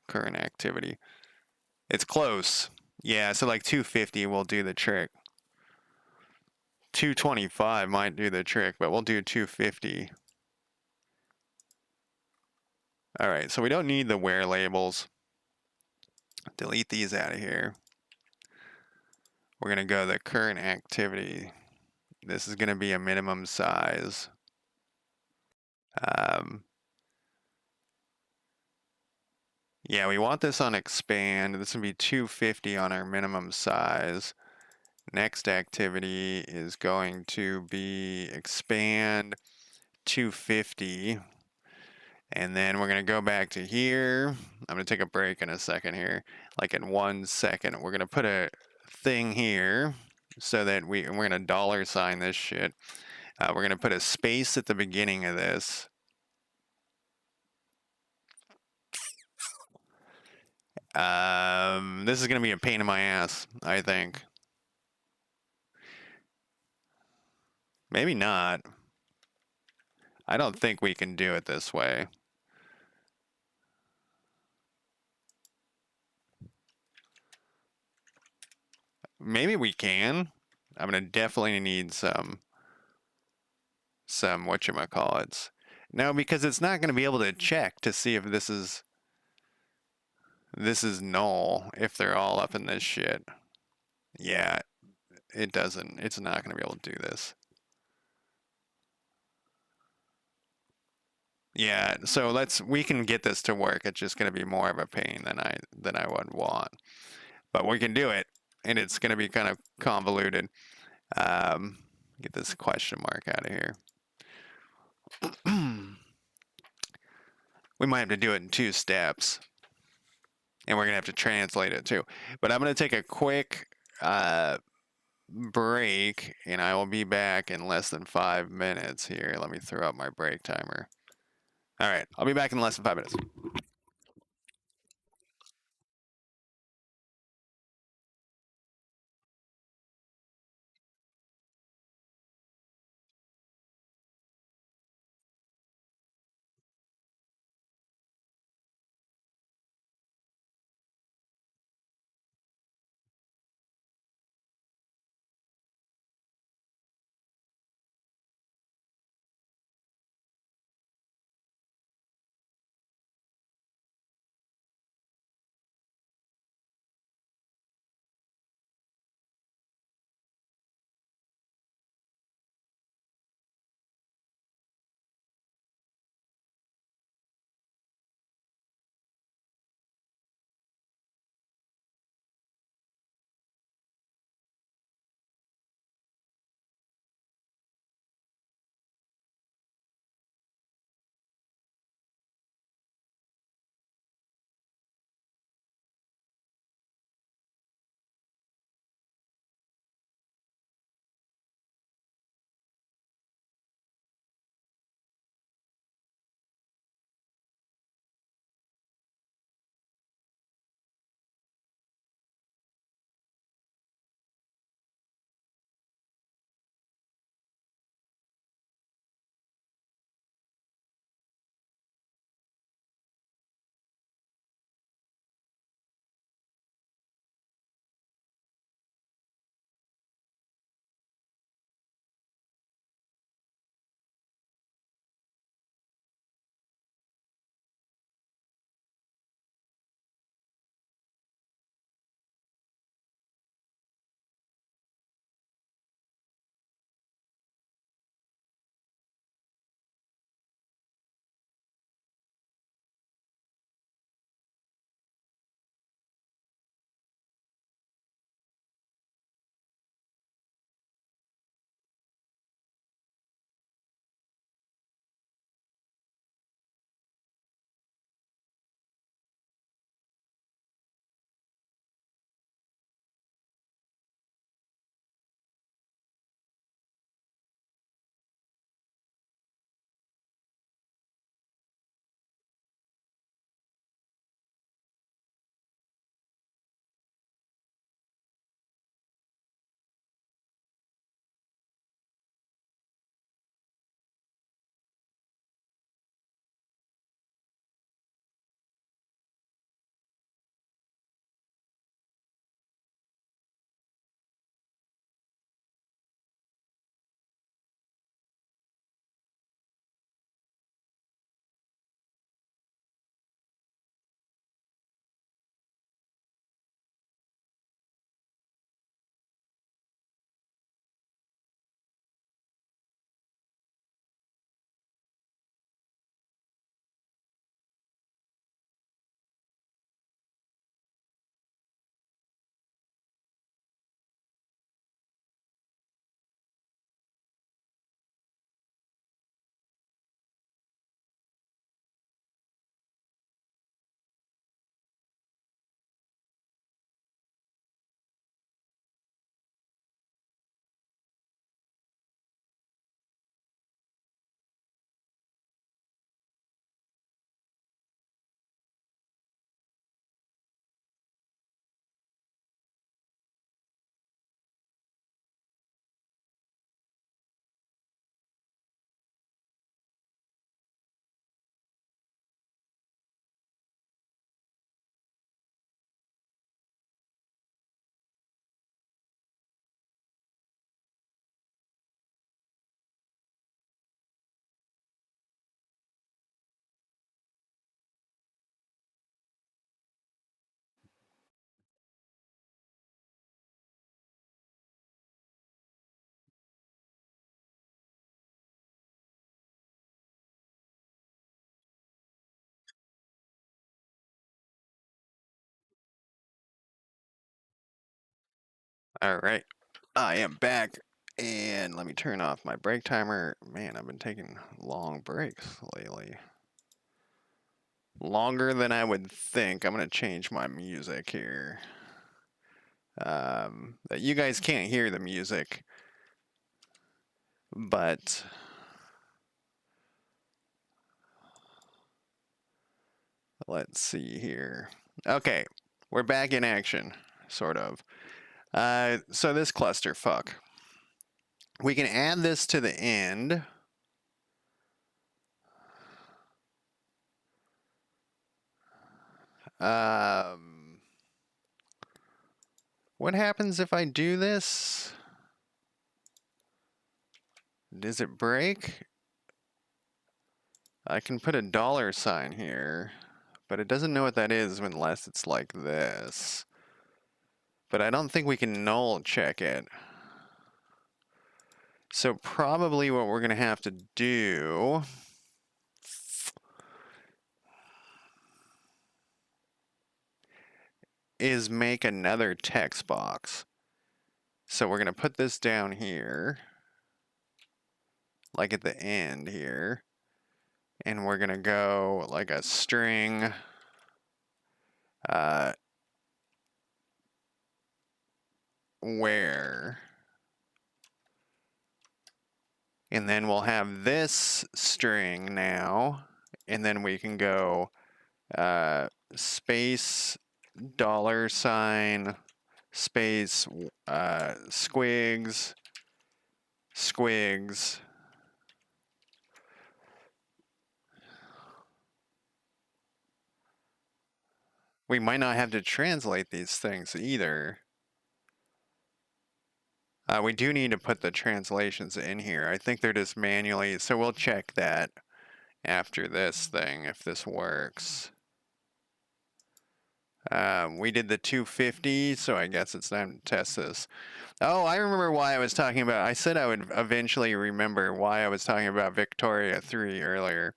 Current activity. It's close. Yeah, so like 250 will do the trick. 225 might do the trick, but we'll do 250. All right, so we don't need the where labels. Delete these out of here. We're going to go the current activity. This is going to be a minimum size. Yeah, we want this on expand. This will be 250 on our minimum size. Next activity is going to be expand 250. And then we're going to go back to here. I'm going to take a break in a second here. Like in 1 second, we're going to put a thing here so that we're going to $ this shit. We're going to put a space at the beginning of this. This is going to be a pain in my ass, I think. Maybe not. I don't think we can do it this way. Maybe we can. I'm going to definitely need some whatchamacallits. No, because it's not going to be able to check to see if this is null if they're all up in this shit. Yeah, it doesn't. It's not going to be able to do this. Yeah, so we can get this to work. It's just going to be more of a pain than I would want. But we can do it, and it's going to be kind of convoluted. Get this question mark out of here. We might have to do it in 2 steps. And we're going to have to translate it too. But I'm going to take a quick break, and I will be back in less than 5 minutes here. Let me throw up my break timer. All right, I'll be back in less than 5 minutes. All right, I am back, and let me turn off my break timer. Man, I've been taking long breaks lately. Longer than I would think. I'm gonna change my music here. You guys can't hear the music, but let's see here. Okay, we're back in action, sort of. So this clusterfuck. We can add this to the end. What happens if I do this? Does it break? I can put a $sign here, but it doesn't know what that is unless it's like this. But I don't think we can null check it. So probably what we're going to have to do is make another text box. So we're going to put this down here, like at the end here, and we're going to go like a string where, and then we'll have this string now, and then we can go space $, space squigs, squigs. We might not have to translate these things either. We do need to put the translations in here. I think they're just manually, so we'll check that after this thing, if this works. We did the 250, so I guess it's time to test this. Oh, I remember why I was talking about, I said I would eventually remember why I was talking about Victoria 3 earlier.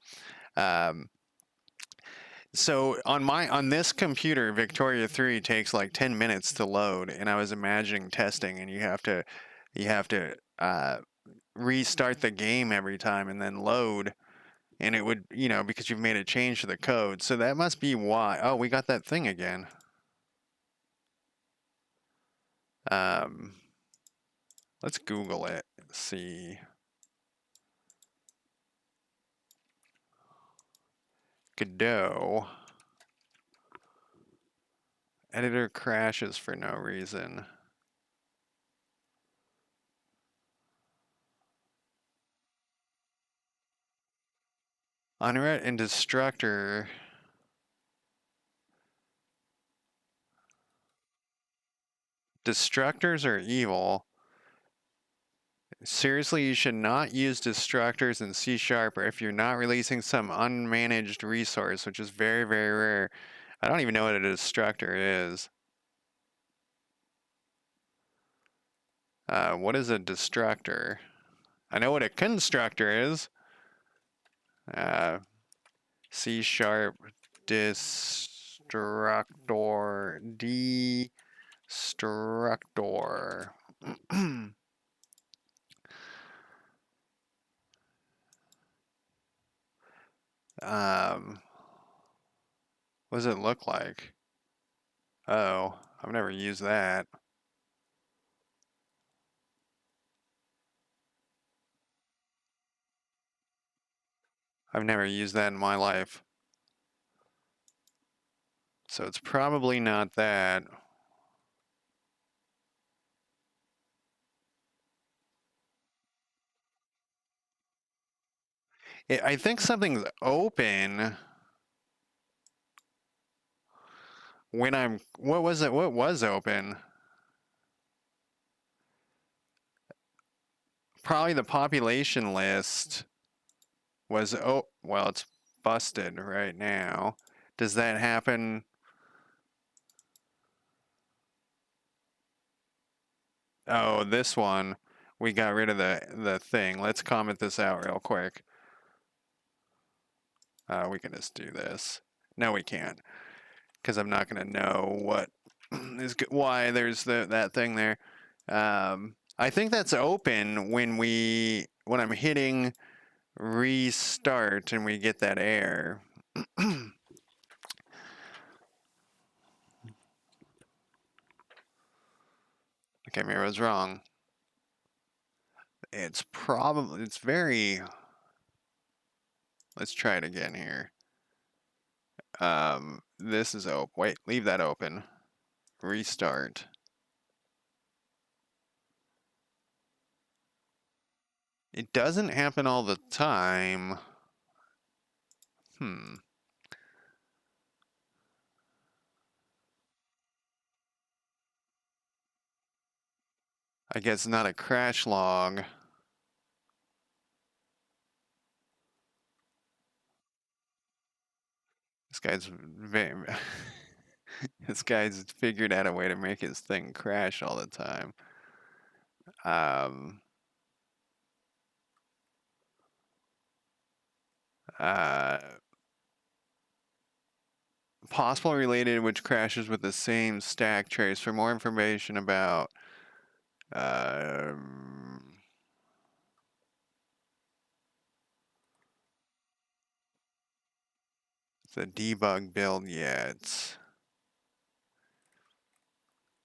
So on this computer, Victoria 3 takes like 10 minutes to load, and I was imagining testing, and you have to restart the game every time and then load, and it would, because you've made a change to the code. So that must be why. Oh, we got that thing again. Let's Google it. See. Godot. Editor crashes for no reason. Unret and Destructor. Destructors are evil. Seriously, you should not use destructors in C# or if you're not releasing some unmanaged resource, which is very, very rare. I don't even know what a destructor is. What is a destructor? I know what a constructor is. C# destructor. Destructor. What does it look like? Oh, I've never used that. I've never used that in my life. So it's probably not that. I think something's open when I'm, what was it? What was open? Probably the population list was, oh, well, it's busted right now. Does that happen? Oh, this one, we got rid of the thing. Let's comment this out real quick. We can just do this. No, we can't, because I'm not going to know what is why there's that thing there. I think that's open when I'm hitting restart and we get that error. Okay, maybe I was wrong. It's probably, it's very, let's try it again here. This is open. Wait, leave that open. Restart. It doesn't happen all the time. I guess not a crash log. This guy's very, this guy's figured out a way to make his thing crash all the time. Um, uh, Possible related which crashes with the same stack trace. For more information about the debug build yet.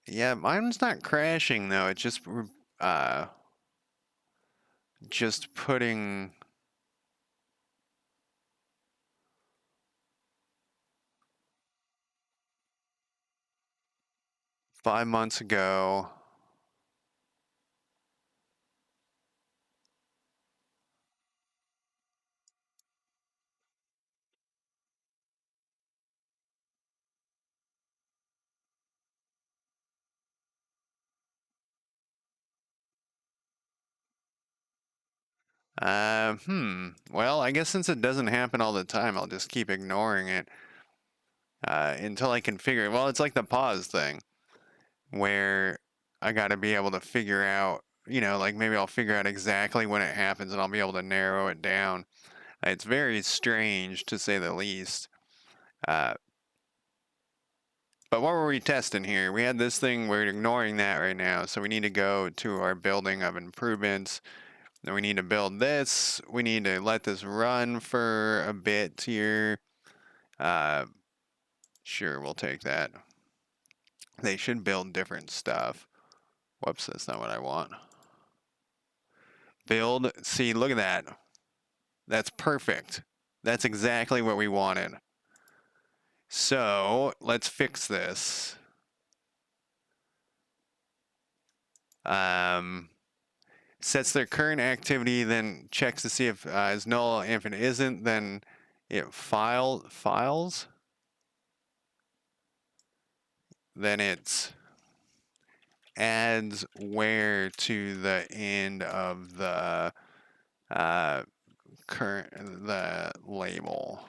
Yeah, mine's not crashing though. It's just putting 5 months ago. Well, I guess since it doesn't happen all the time, I'll just keep ignoring it until I can figure it. Well, it's like the pause thing, where I got to be able to figure out, like maybe I'll figure out exactly when it happens and I'll be able to narrow it down. It's very strange to say the least. Uh, but what were we testing here? We had this thing, we're ignoring that right now, so we need to go to our building of improvements. Then we need to build this. We need to let this run for a bit here. Sure, we'll take that. They should build different stuff. Whoops, that's not what I want. Build, see, look at that. That's perfect. That's exactly what we wanted. So let's fix this. Sets their current activity, then checks to see if it's null. If it isn't, then it files. Then it adds where to the end of the the label.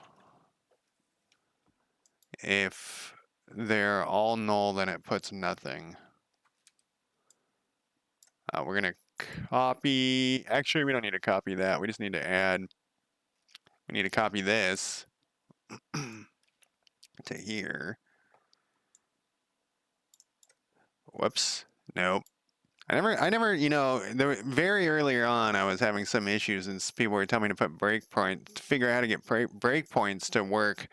If they're all null, then it puts nothing. We're gonna copy. Actually, we don't need to copy that. We just need to add. We need to copy this to here. Whoops. Nope. I never, very earlier on, I was having some issues, and people were telling me to put breakpoint to figure out how to get breakpoints to work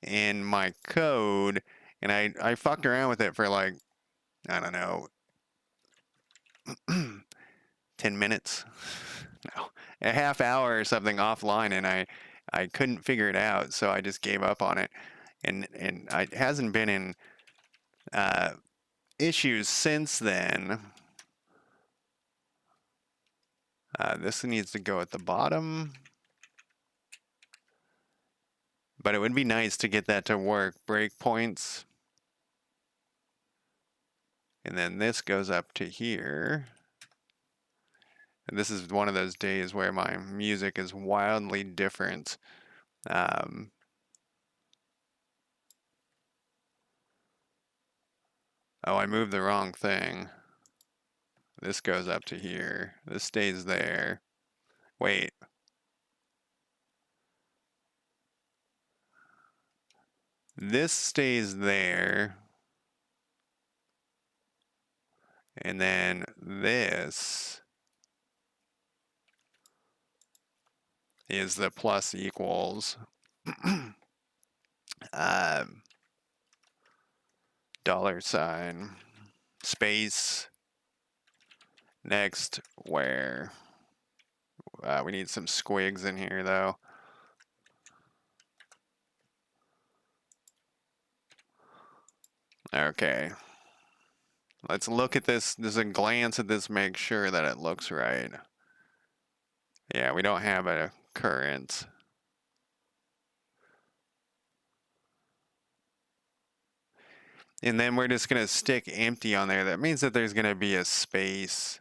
in my code, and I fucked around with it for like, I don't know, 10 minutes, no, a half hour or something offline, and I couldn't figure it out, so I just gave up on it, and it hasn't been in issues since then. This needs to go at the bottom. But it would be nice to get that to work. Breakpoints. And then this goes up to here. And this is one of those days where my music is wildly different. Oh, I moved the wrong thing. This goes up to here. This stays there. Wait. This stays there. And then this is the plus equals um, $, space, next, where. We need some squigs in here, though. Okay. Let's look at this. Just a glance at this, make sure that it looks right. Yeah, we don't have a current. And then we're just going to stick empty on there. That means that there's going to be a space.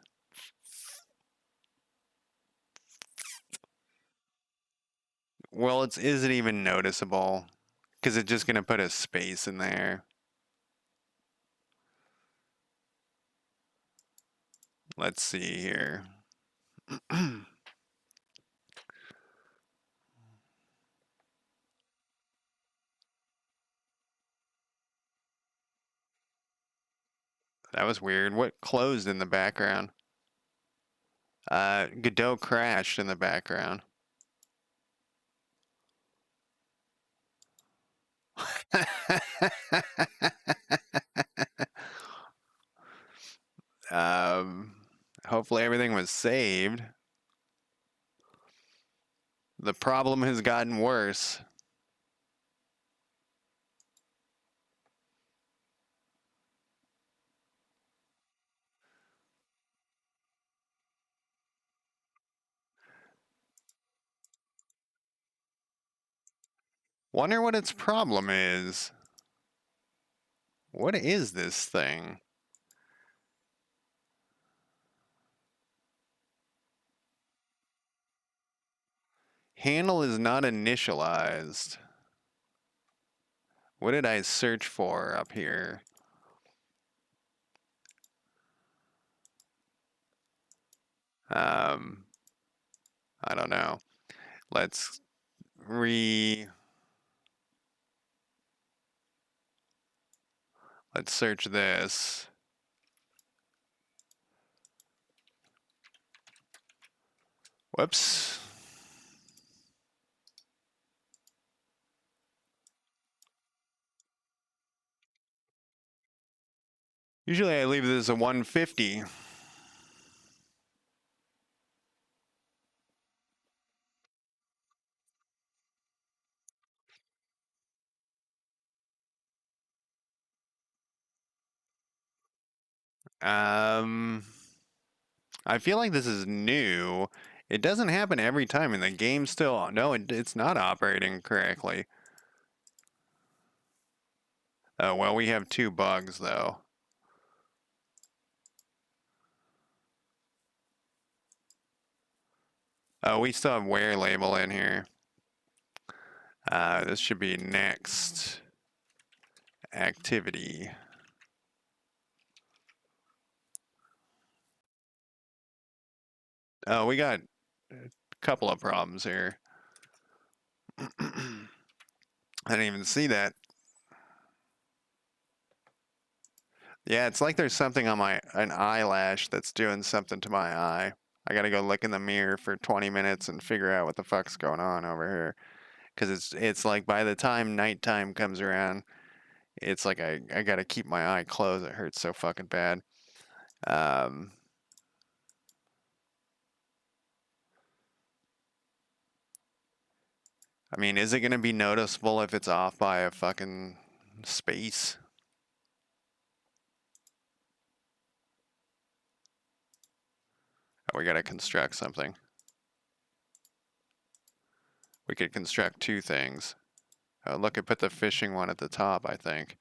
Well, is it even noticeable? Because it's just going to put a space in there. Let's see here. That was weird. What closed in the background? Godot crashed in the background. Hopefully everything was saved. The problem has gotten worse. Wonder what its problem is. What is this thing? Handle is not initialized. What did I search for up here? I don't know. Let's let's search this. Whoops. Usually I leave this a 150. I feel like this is new. It doesn't happen every time, and the game still, no, it's not operating correctly. Oh, well, we have 2 bugs, though. Oh, we still have where label in here. This should be next activity. Oh, we got a couple of problems here. I didn't even see that. Yeah, it's like there's something on an eyelash that's doing something to my eye. I gotta go look in the mirror for 20 minutes and figure out what the fuck's going on over here. Because it's like by the time nighttime comes around, it's like I gotta keep my eye closed. It hurts so fucking bad. Um, I mean, is it gonna be noticeable if it's off by a fucking space? Oh, we gotta construct something. We could construct 2 things. Oh, look, I put the fishing one at the top, I think.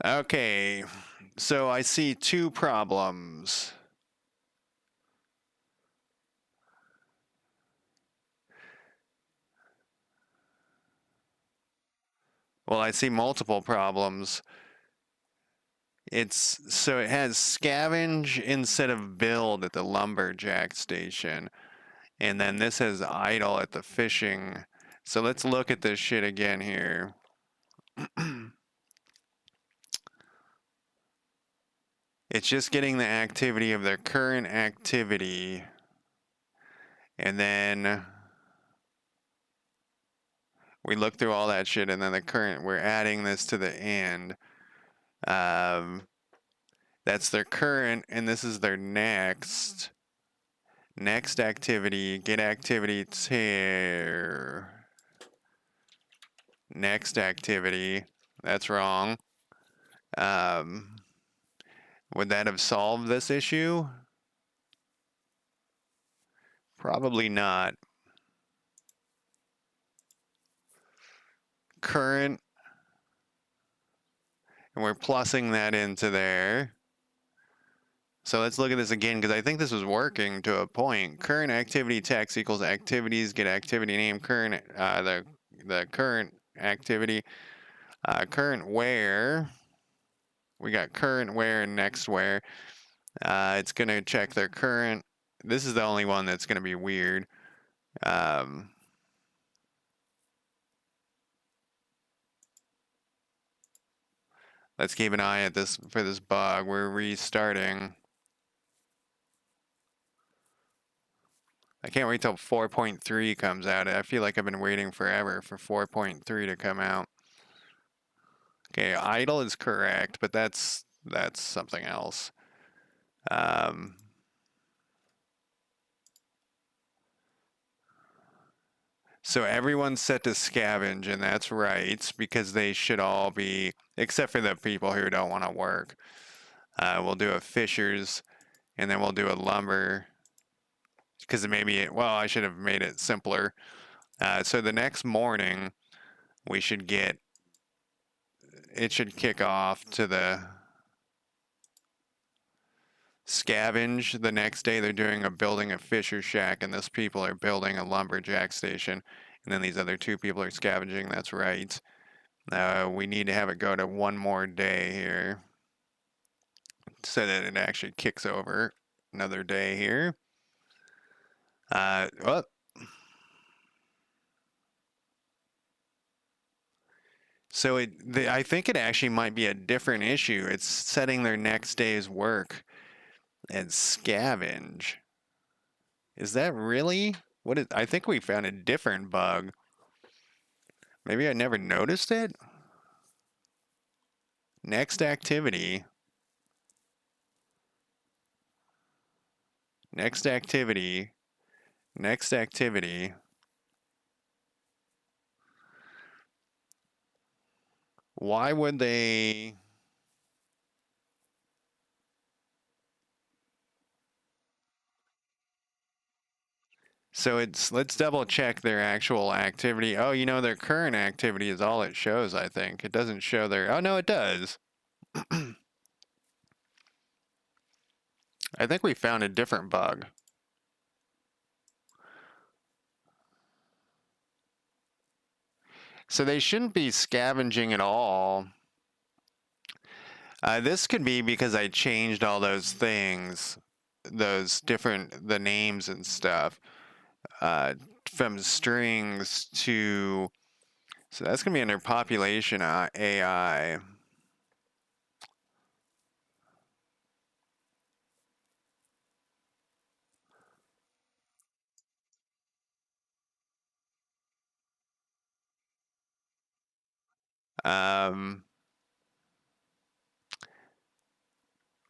Okay, so I see 2 problems. Well, I see multiple problems. So it has scavenge instead of build at the lumberjack station. And then this has idle at the fishing. So let's look at this shit again here. It's just getting the activity of their current activity. And then we look through all that shit, and then the current, we're adding this to the end. That's their current, and this is their next. Next activity, get activity tear. Next activity. That's wrong. Would that have solved this issue? Probably not. Current, and we're plussing that into there. So let's look at this again, because I think this was working to a point. Current activity text equals activities, get activity name, current, the current activity, current where. We got current where and next where. It's going to check their current. This is the only one that's going to be weird. Let's keep an eye at this for this bug. We're restarting. I can't wait till 4.3 comes out. I feel like I've been waiting forever for 4.3 to come out. Okay, idle is correct, but that's something else. So everyone's set to scavenge, and that's right, because they should all be, except for the people who don't want to work. We'll do a fishers, and then we'll do a lumber, because maybe, well, I should have made it simpler. So the next morning, we should get, it should kick off to the scavenge. The next day, they're doing building a fisher shack, and this people are building a lumberjack station, and then these other two people are scavenging. That's right. We need to have it go to one more day here so that it actually kicks over another day here. Well, so I think it actually might be a different issue. It's setting their next day's work and scavenge. Is that really what it? I think we found a different bug. Maybe I never noticed it. Next activity. Next activity. Next activity. Why would they? So let's double check their actual activity. Oh, you know, their current activity is all it shows, I think. It doesn't show their, oh no, it does. I think we found a different bug. So they shouldn't be scavenging at all. This could be because I changed all those things, the names and stuff, from strings to, so that's going to be under population AI.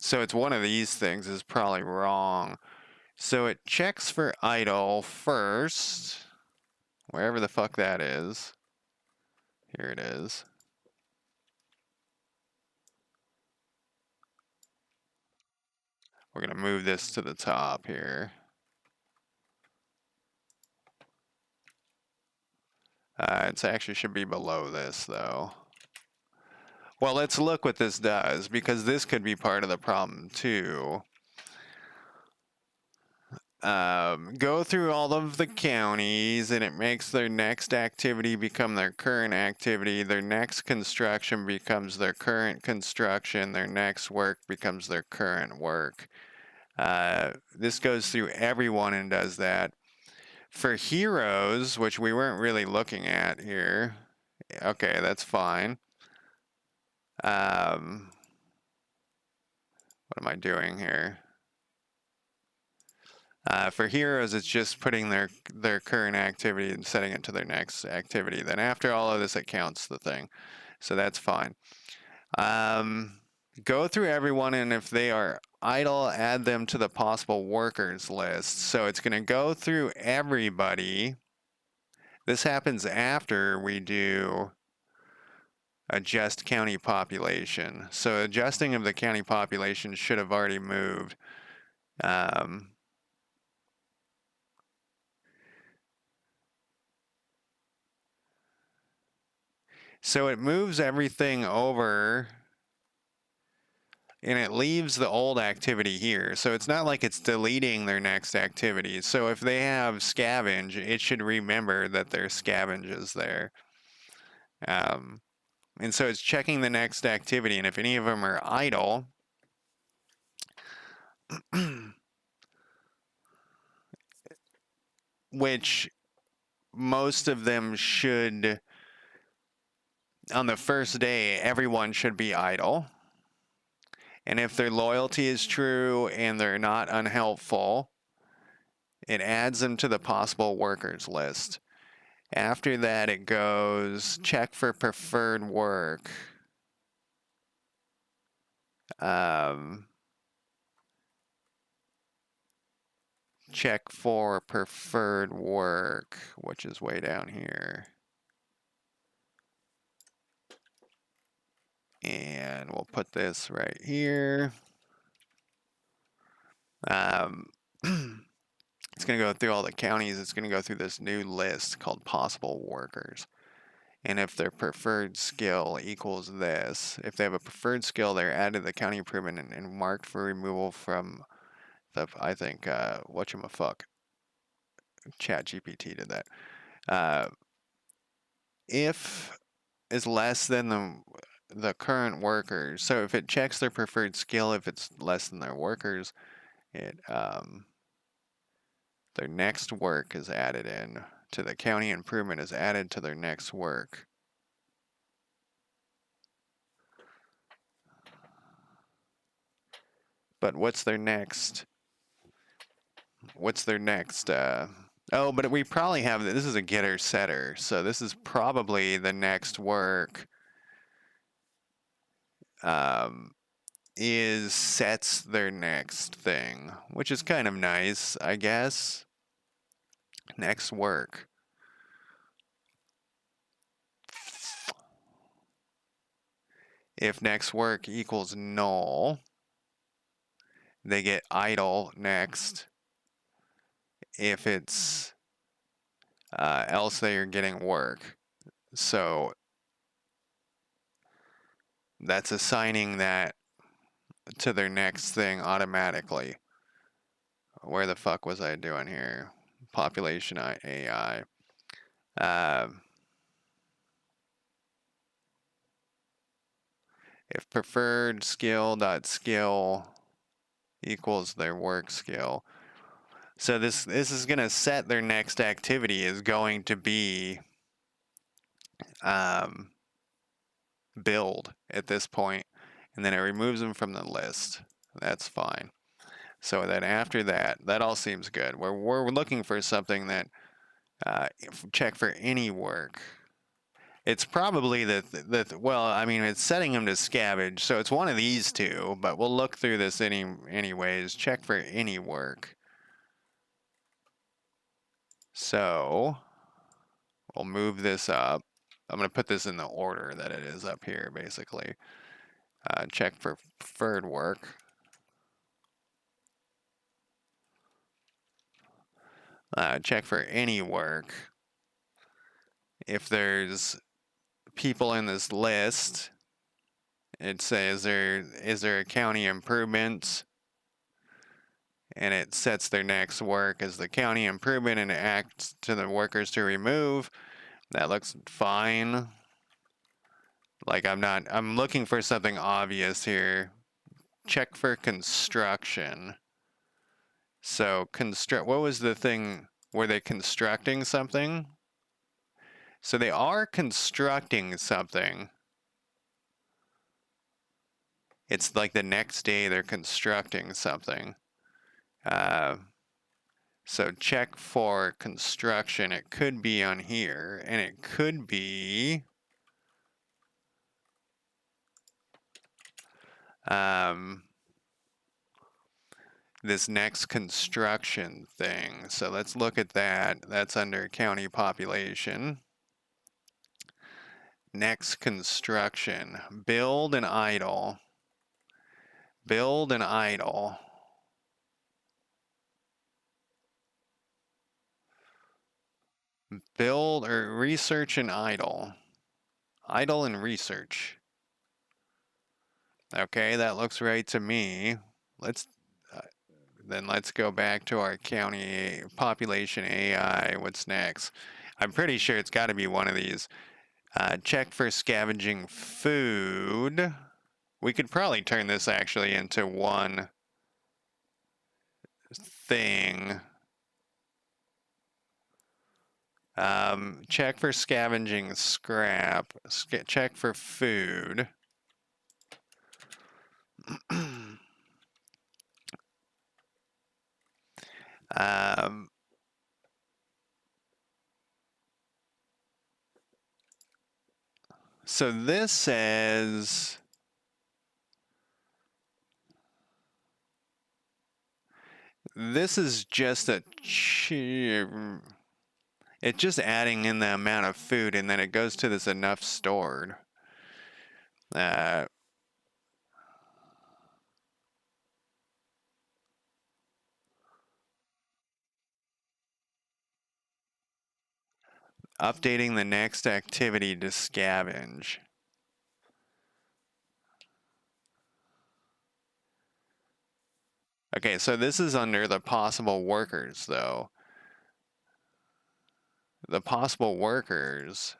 So it's one of these things is probably wrong. So it checks for idle first, wherever the fuck that is. Here it is. We're going to move this to the top here. It actually should be below this, though. Well, let's look what this does, because this could be part of the problem, too. Go through all of the counties, and it makes their next activity become their current activity. Their next construction becomes their current construction. Their next work becomes their current work. This goes through everyone and does that. For heroes, which we weren't really looking at here, okay, that's fine. What am I doing here? For heroes, it's just putting their current activity and setting it to their next activity. Then after all of this, it counts the thing. So that's fine. Go through everyone, and if they are idle, add them to the possible workers list. So it's going to go through everybody. This happens after we do adjust county population. So adjusting of the county population should have already moved. So it moves everything over and it leaves the old activity here. So it's not like it's deleting their next activity. So if they have scavenge, it should remember that their scavenge is there. And so it's checking the next activity, and if any of them are idle, which most of them should, on the first day, everyone should be idle. And if their loyalty is true and they're not unhelpful, it adds them to the possible workers list. After that, it goes check for preferred work. Check for preferred work, which is way down here. And we'll put this right here. It's going to go through all the counties. It's going to go through this new list called possible workers. And if their preferred skill equals this, if they have a preferred skill, they're added to the county improvement and marked for removal from the, I think, whatchamaffuck, ChatGPT did that. If is less than the current workers, so if it checks their preferred skill, if it's less than their workers, it their next work is added in to the county improvement is added to their next work. But what's their next? Oh, but we probably have, this is a getter setter, so this is probably the next work is sets their next thing, which is kind of nice, I guess. Next work. If next work equals null, they get idle next. If it's else, they are getting work. So that's assigning that to their next thing automatically. Where the fuck was I doing here? Population AI. If preferred skill equals their work skill. So this is going to set their next activity is going to be build at this point, and then it removes them from the list. That's fine. So then after that, that all seems good. We're looking for something that check for any work. It's probably well, I mean, it's setting them to scavenge, so it's one of these two, but we'll look through this anyways. Check for any work. So we'll move this up. I'm going to put this in the order that it is up here, basically. Check for preferred work. Check for any work. If there's people in this list, it says is there a county improvements, and it sets their next work as the county improvement and it acts to the workers to remove. That looks fine. Like I'm looking for something obvious here. Check for construction. So what was the thing? Were they constructing something? So they are constructing something. It's like the next day they're constructing something. So check for construction. It could be on here, and it could be this next construction thing. So let's look at that. That's under county population. Next construction. Build and idle. Build and idle. Build or research and idle. Idle and research. Okay, that looks right to me. Then let's go back to our county population AI. What's next? I'm pretty sure it's got to be one of these. Check for scavenging food. We could probably turn this actually into one thing. Check for scavenging scrap. Check for food. So this says this is just it's just adding in the amount of food, and then it goes to this enough stored. Updating the next activity to scavenge. Okay, so this is under the possible workers, though. The possible workers,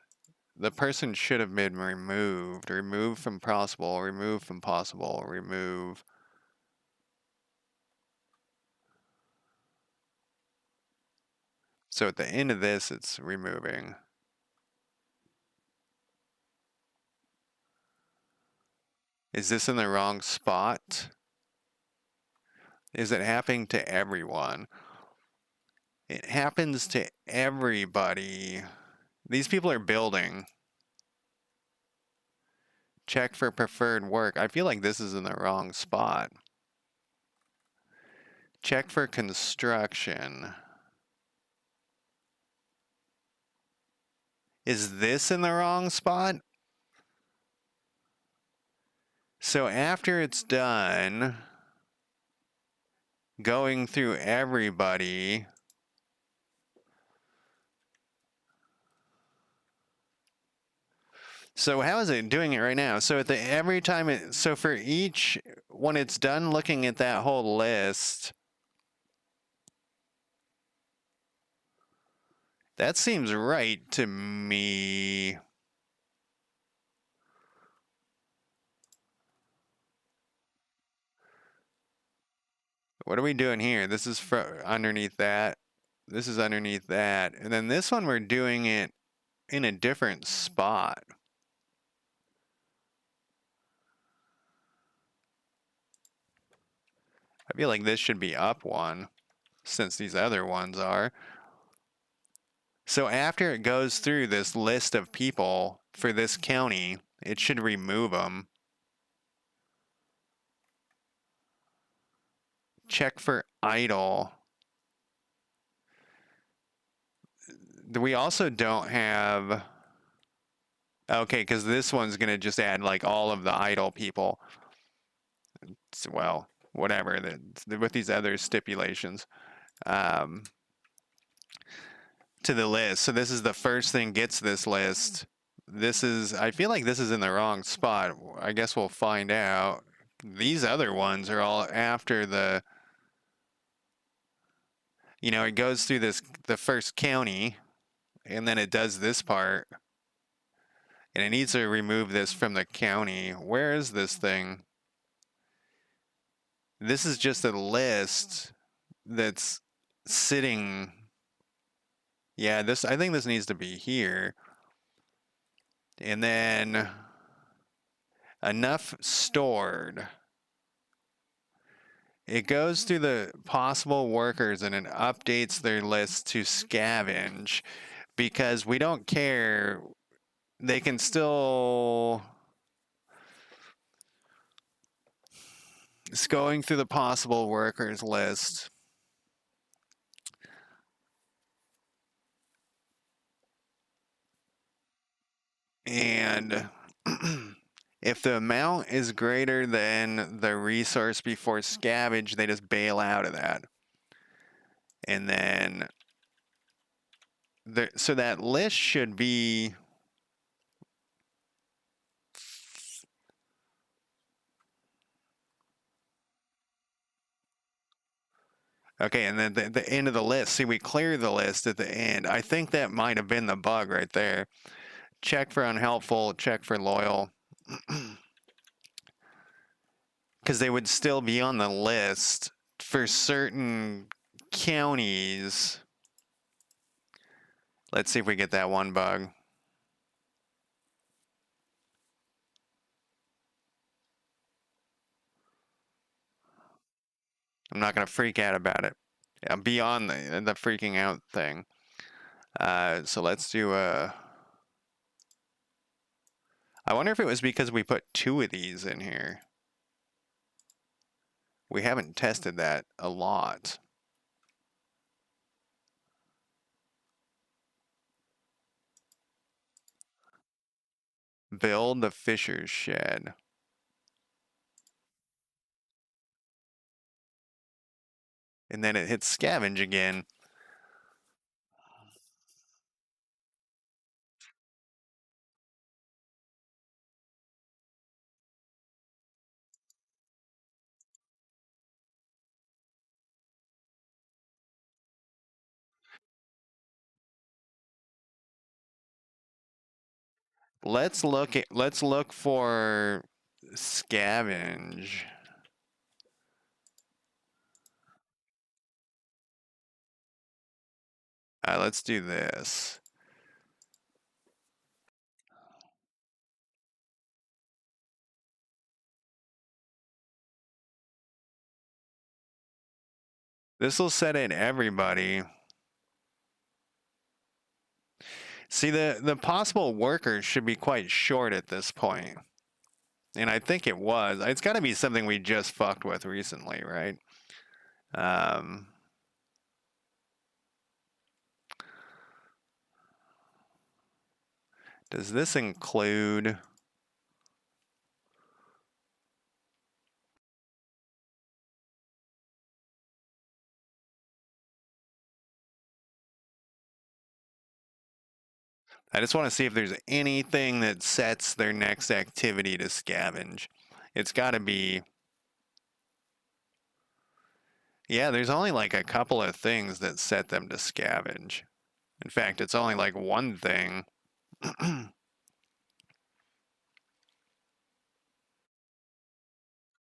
the person should have been removed. Removed from possible, removed from possible, remove. So at the end of this, it's removing. Is this in the wrong spot? Is it happening to everyone? It happens to everybody. These people are building. Check for preferred work. I feel like this is in the wrong spot. Check for construction. Is this in the wrong spot? So after it's done, going through everybody, so how is it doing it right now? So at the every time it, so for each, when it's done looking at that whole list, that seems right to me. What are we doing here? This is for underneath that. This is underneath that. And then this one, we're doing it in a different spot. I feel like this should be up one, since these other ones are. So after it goes through this list of people for this county, it should remove them. Check for idle. We also don't have... Okay, because this one's going to just add like all of the idle people. Well, whatever, with these other stipulations. To the list. So this is the first thing gets this list. This is, I feel like this is in the wrong spot. I guess we'll find out. These other ones are all after the, you know, it goes through this, the first county, and then it does this part. And it needs to remove this from the county. Where is this thing? This is just a list that's sitting. Yeah, this, I think this needs to be here. And then enough stored. It goes through the possible workers and it updates their list to scavenge because we don't care. They can still. It's going through the possible workers list. And if the amount is greater than the resource before scavenge, they just bail out of that. And then, so that list should be. Okay, and then the end of the list. See, we clear the list at the end. I think that might have been the bug right there. Check for unhelpful, check for loyal. Because they would still be on the list for certain counties. Let's see if we get that one bug. I'm not going to freak out about it. I'm beyond the freaking out thing. So let's do a. I wonder if it was because we put 2 of these in here. We haven't tested that a lot. Build the fisher's shed. And then it hits scavenge again. Let's look for scavenge. Let's do this. This will set in everybody. See, the possible workers should be quite short at this point. And I think it was. It's got to be something we just fucked with recently, right? Does this include... I just want to see if there's anything that sets their next activity to scavenge. It's got to be... Yeah, there's only like a couple of things that set them to scavenge. In fact, it's only like one thing.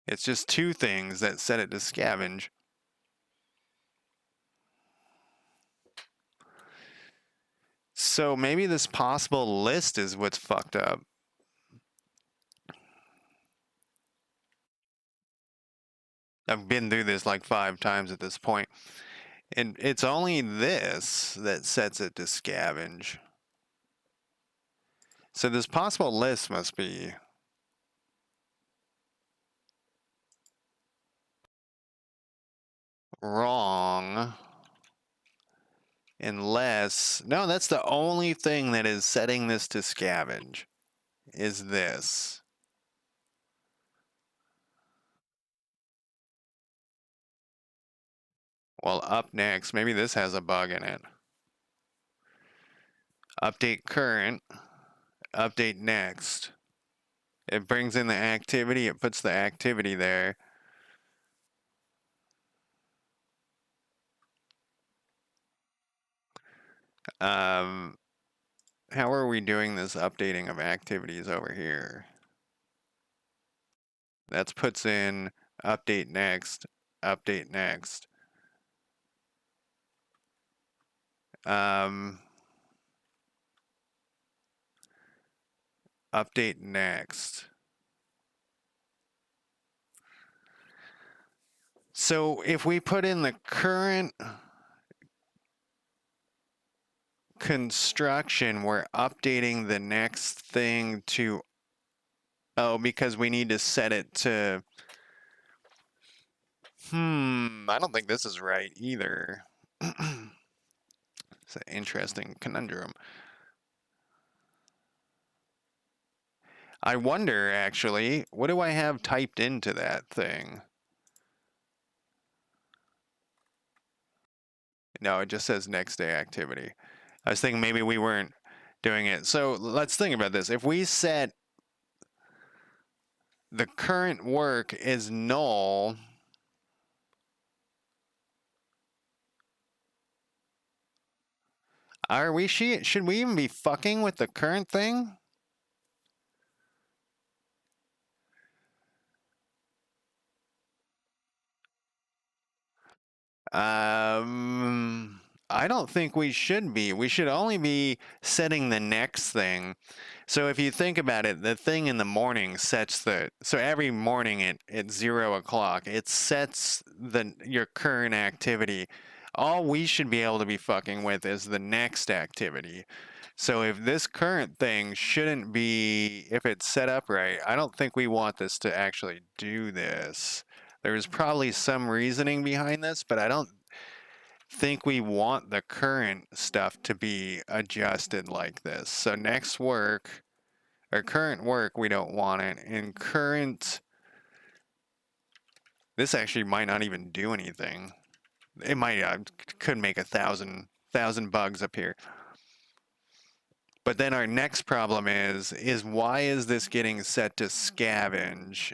It's just 2 things that set it to scavenge. So maybe this possible list is what's fucked up. I've been through this like 5 times at this point. And it's only this that sets it to scavenge. So this possible list must be wrong. Unless... No, that's the only thing that is setting this to scavenge. Is this. Well, up next, maybe this has a bug in it. Update current. Update next. It brings in the activity. It puts the activity there. How are we doing this updating of activities over here? That puts in update next, update next. Update next. So if we put in the current construction, we're updating the next thing to, oh, because we need to set it to, I don't think this is right either. It's an interesting conundrum. I wonder, actually, what do I have typed into that thing? No, it just says next day activity. I was thinking maybe we weren't doing it. So let's think about this. If we set the current work is null, are we, should we even be fucking with the current thing? I don't think we should be. We should only be setting the next thing. So if you think about it, the thing in the morning sets the, so every morning at 0 o'clock, it sets your current activity. All we should be able to be fucking with is the next activity. So if this current thing shouldn't be, if it's set up right, I don't think we want this to actually do this. There's probably some reasoning behind this, but I don't think we want the current stuff to be adjusted like this. So next work, or current work, we don't want it. And current, this actually might not even do anything. It might, could make 1,000 bugs up here. But then our next problem is why is this getting set to scavenge?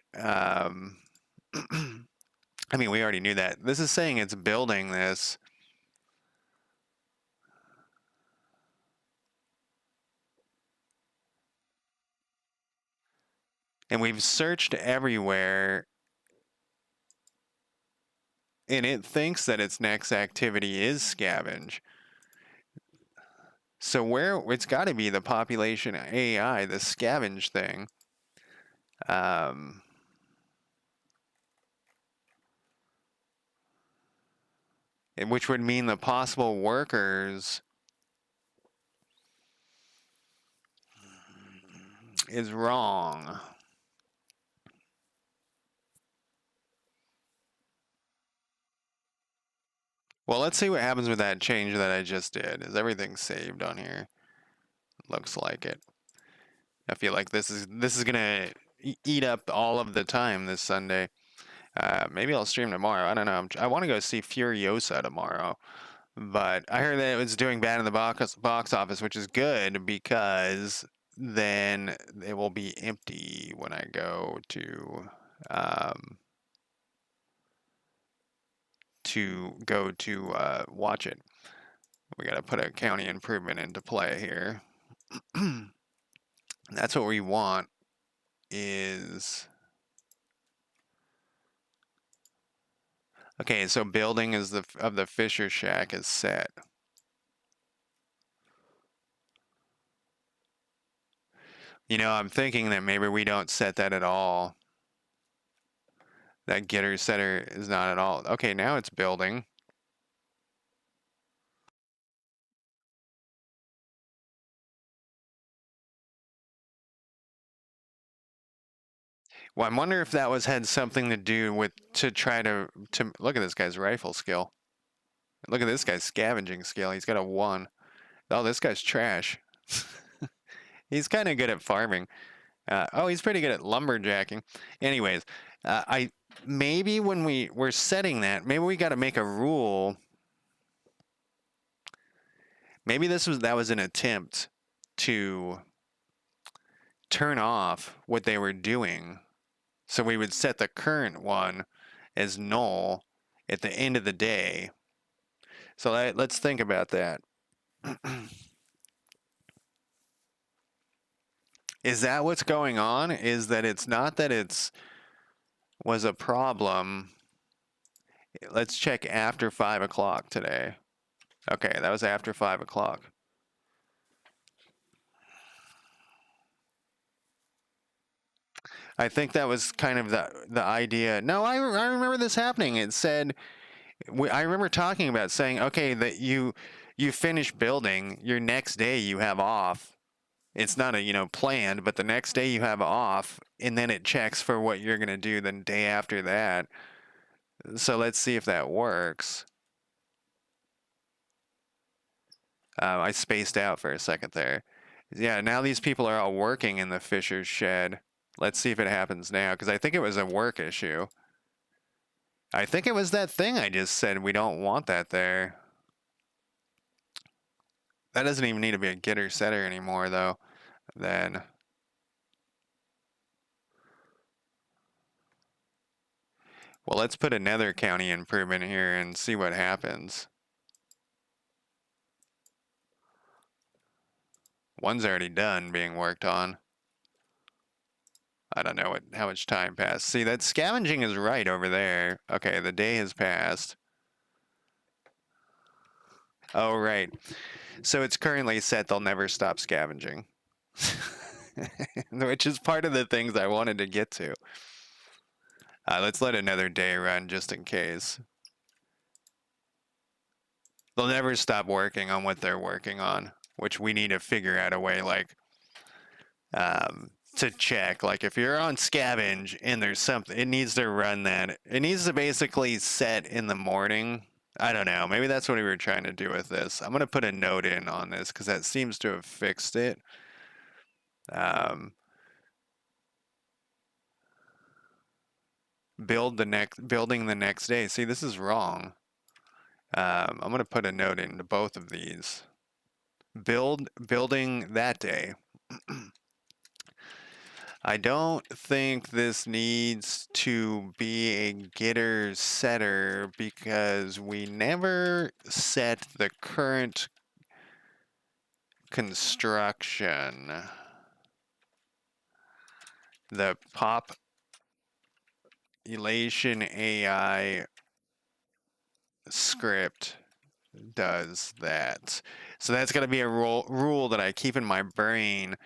I mean, we already knew that. This is saying it's building this. And we've searched everywhere. And it thinks that its next activity is scavenge. So where, it's got to be the population AI, the scavenge thing. Which would mean the possible workers is wrong. Well, let's see what happens with that change that I just did. Is everything saved on here? Looks like it. I feel like this is gonna eat up all of the time this Sunday. Maybe I'll stream tomorrow. I don't know. I want to go see Furiosa tomorrow, but I heard that it was doing bad in the box office, which is good because then it will be empty when I go to watch it. We got to put a county improvement into play here. That's what we want. Is okay. So building is of the Fisher Shack is set. You know, I'm thinking that maybe we don't set that at all. That getter setter is not at all. Okay, now it's building. Well, I wonder if that had something to do with to try to look at this guy's rifle skill. Look at this guy's scavenging skill. He's got a 1. Oh, this guy's trash. He's kind of good at farming. Oh, he's pretty good at lumberjacking. Anyways, I maybe when we're setting that, maybe we got to make a rule. Maybe that was an attempt to turn off what they were doing. So we would set the current one as null at the end of the day. So let's think about that. Is that what's going on? Is that it's not that it's was a problem. Let's check after 5 o'clock today. Okay, that was after 5 o'clock. I think that was kind of the idea. No, I remember this happening. It said I remember talking about saying, okay, that you finish building, your next day you have off. It's not a planned, but the next day you have off, and then it checks for what you're gonna do the day after that. So let's see if that works. I spaced out for a second there. Yeah, now these people are all working in the Fisher's shed. Let's see if it happens now, because I think it was a work issue. I think it was that thing I just said we don't want that there. That doesn't even need to be a getter setter anymore, though. Then. Well, let's put another county improvement here and see what happens. One's already done being worked on. I don't know how much time passed. See, that scavenging is right over there. Okay, the day has passed. Oh, right. So it's currently set they'll never stop scavenging. Which is part of the things I wanted to get to. Let's let another day run just in case. They'll never stop working on what they're working on, which we need to figure out a way like to check. Like if you're on scavenge and there's something, it needs to run that. It needs to basically set in the morning. I don't know. Maybe that's what we were trying to do with this. I'm going to put a note in on this because that seems to have fixed it. Building the next day. See, this is wrong. I'm going to put a note into both of these. Building that day. I don't think this needs to be a getter setter because we never set the current construction. The population AI script does that. So that's going to be a rule that I keep in my brain,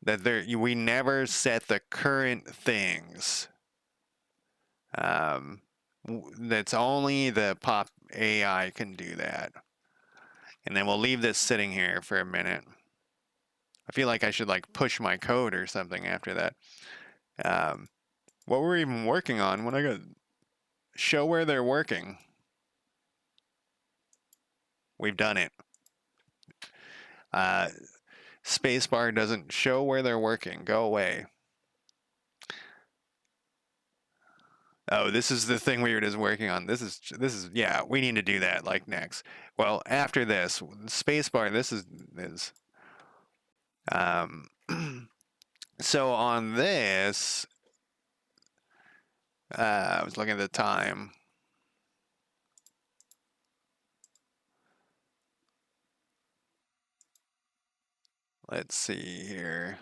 that we never set the current things. That's only the pop AI can do that. And then we'll leave this sitting here for a minute. I feel like I should like push my code or something after that. What we're even working on when I go show where they're working. We've done it. Spacebar doesn't show where they're working. Go away. Oh, this is the thing we were just working on. This is yeah, we need to do that like next. Well, after this, spacebar, this is so on this, I was looking at the time. Let's see here.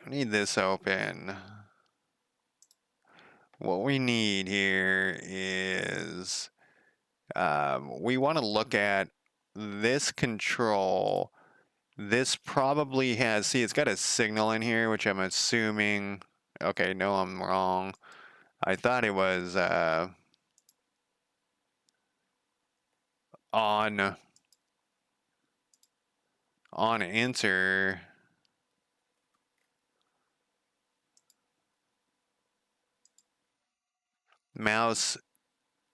We need this open. What we need here is we want to look at this control. This probably has, see, it's got a signal in here, which I'm assuming, okay, no, I'm wrong. I thought it was on enter. Mouse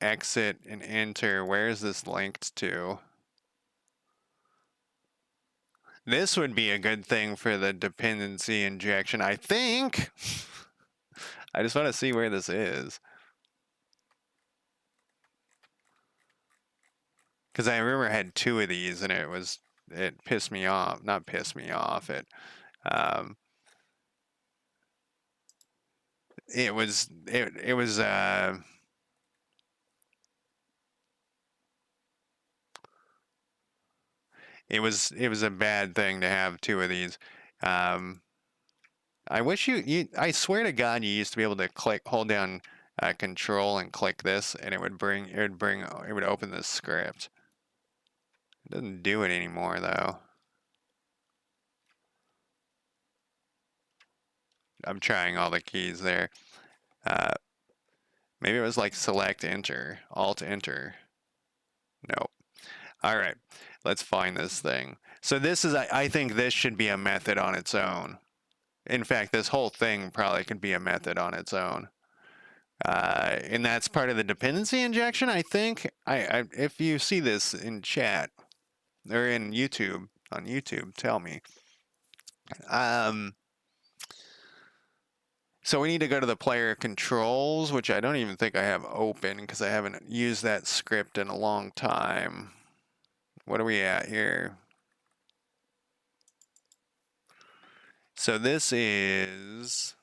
exit and enter. Where is this linked to? This would be a good thing for the dependency injection, I think. I just want to see where this is. Because I remember I had two of these and it pissed me off. Not pissed me off. It was a bad thing to have two of these. I wish I swear to God, you used to be able to hold down control and click this, and it would open this script. It doesn't do it anymore though. I'm trying all the keys there. Uh, maybe it was like select enter, alt enter. No. All right, let's find this thing. So this is, I think this should be a method on its own. In fact, this whole thing probably could be a method on its own. And that's part of the dependency injection, I think. If you see this in chat or in YouTube, on YouTube, tell me. So we need to go to the player controls, which I don't even think I have open because I haven't used that script in a long time. What are we at here? So this is...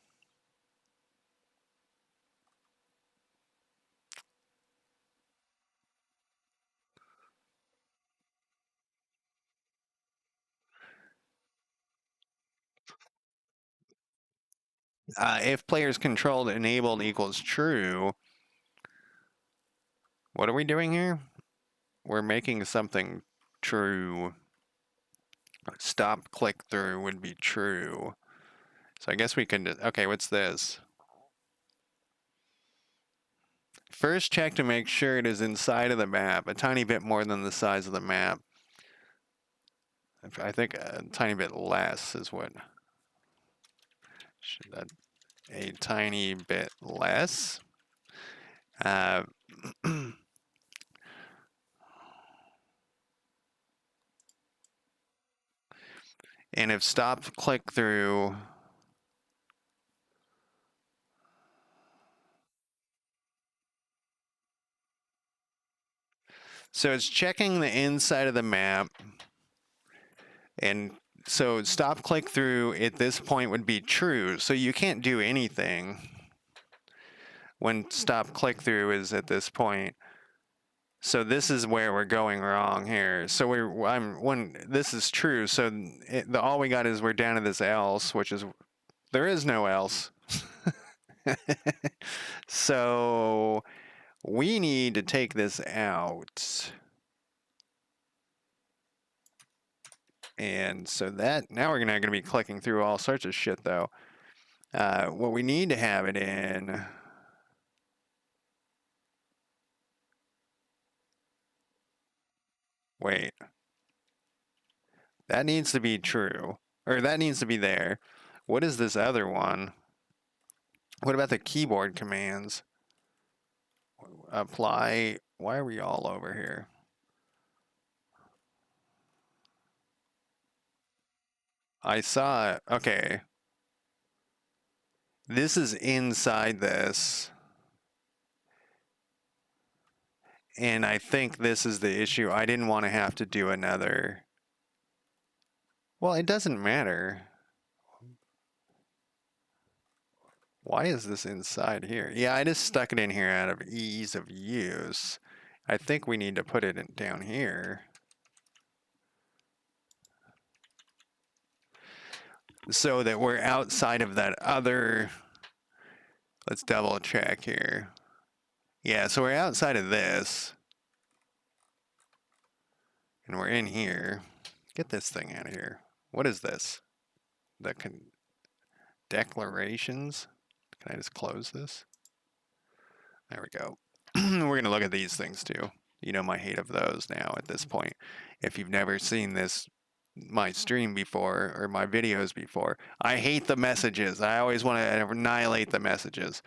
if players controlled enabled equals true, what are we doing here? We're making something true. Stop click through would be true. So I guess we can, okay, what's this? First check to make sure it is inside of the map, a tiny bit more than the size of the map. I think a tiny bit less is what, should that, a tiny bit less. And if stop click through, so it's checking the inside of the map, and so stop click through at this point would be true. So you can't do anything when stop click through is at this point. So this is where we're going wrong here. So when this is true, so all we got is we're down to this else, which is, there is no else. So we need to take this out. And so that, now we're not going to be clicking through all sorts of shit though. What we need to have it in, wait, that needs to be true, or that needs to be there. What is this other one? What about the keyboard commands? Apply, why are we all over here? I saw it, okay. This is inside this. And I think this is the issue. I didn't want to have to do another. Well, it doesn't matter. Why is this inside here? Yeah, I just stuck it in here out of ease of use. I think we need to put it down here. So that we're outside of that other, let's double check here. Yeah, so we're outside of this. And we're in here. Get this thing out of here. What is this? The declarations? Can I just close this? There we go. We're going to look at these things too. You know my hate of those now at this point. If you've never seen this, my stream before, or my videos before, I hate the messages. I always want to annihilate the messages.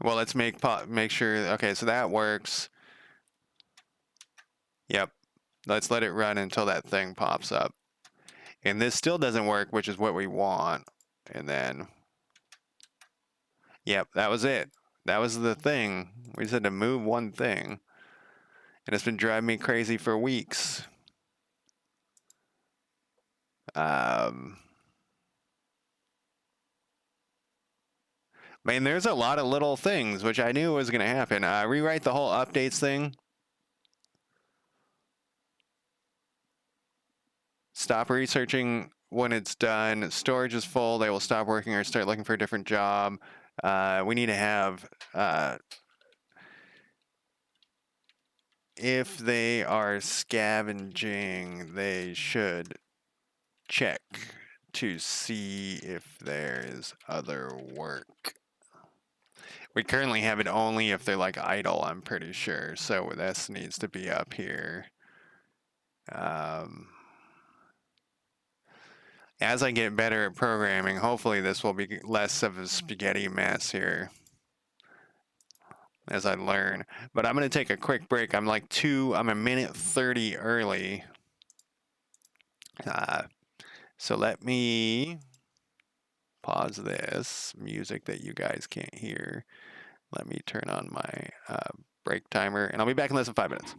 Well, let's make sure, okay, so that works. Yep. Let's let it run until that thing pops up. And this still doesn't work, which is what we want. And then, yep, that was it. That was the thing. We just had to move one thing. And it's been driving me crazy for weeks. Man, there's a lot of little things, which I knew was going to happen. Rewrite the whole updates thing. Stop researching when it's done. Storage is full. They will stop working or start looking for a different job. We need to have if they are scavenging, they should check to see if there is other work. We currently have it only if they're like idle, I'm pretty sure. So this needs to be up here. As I get better at programming, hopefully this will be less of a spaghetti mess here as I learn. But I'm going to take a quick break. I'm a minute 30 early. So let me pause this music that you guys can't hear. Let me turn on my break timer, and I'll be back in less than 5 minutes.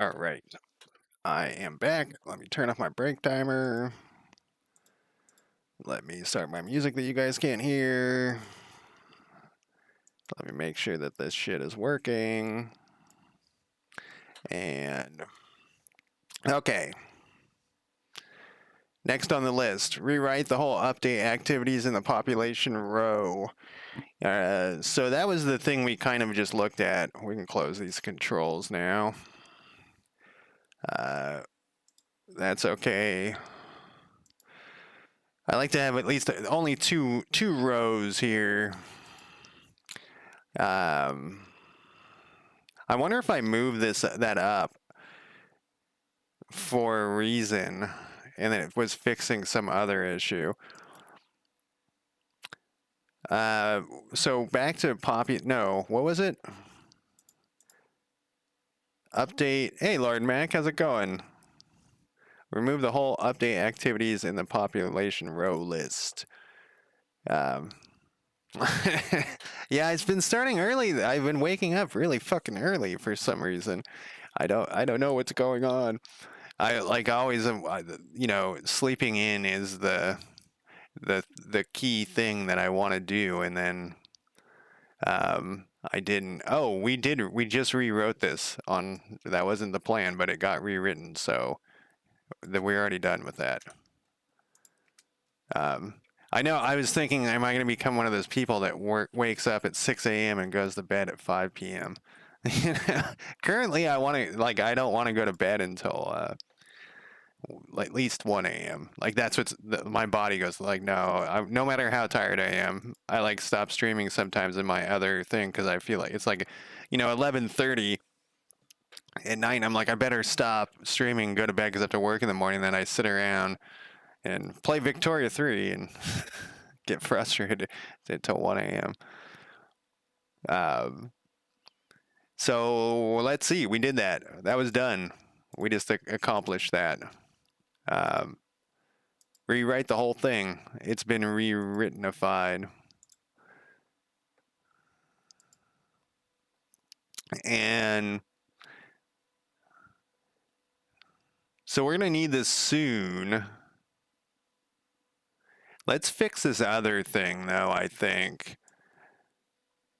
All right. I am back. Let me turn off my break timer. Let me start my music that you guys can't hear. Let me make sure that this shit is working. And okay. Next on the list, rewrite the whole update activities in the population row. So that was the thing we kind of just looked at. We can close these controls now. That's okay. I like to have at least only two rows here. I wonder if I move that up for a reason, and then it was fixing some other issue. So back to Poppy. No, what was it? Update. Hey, Lord Mac, how's it going? Remove the whole update activities in the population row list. Yeah, it's been starting early. I've been waking up really fucking early for some reason. I don't know what's going on. I like always, sleeping in is the key thing that I want to do, and then I didn't. Oh, we did. We just rewrote this on. That wasn't the plan, but it got rewritten, so that we're already done with that. I know. I was thinking, am I going to become one of those people that wakes up at 6 a.m. and goes to bed at 5 p.m.? Currently, I don't want to go to bed until at least 1 a.m. Like that's my body goes like, no, no matter how tired I am, I like stop streaming sometimes in my other thing because I feel like it's like, 11:30 at night. I'm like, I better stop streaming and go to bed because I have to work in the morning. Then I sit around and play Victoria 3 and get frustrated until 1 a.m. So let's see. We did that. That was done. We just accomplished that. Rewrite the whole thing. It's been rewrittenified. And so we're going to need this soon. Let's fix this other thing, though, I think.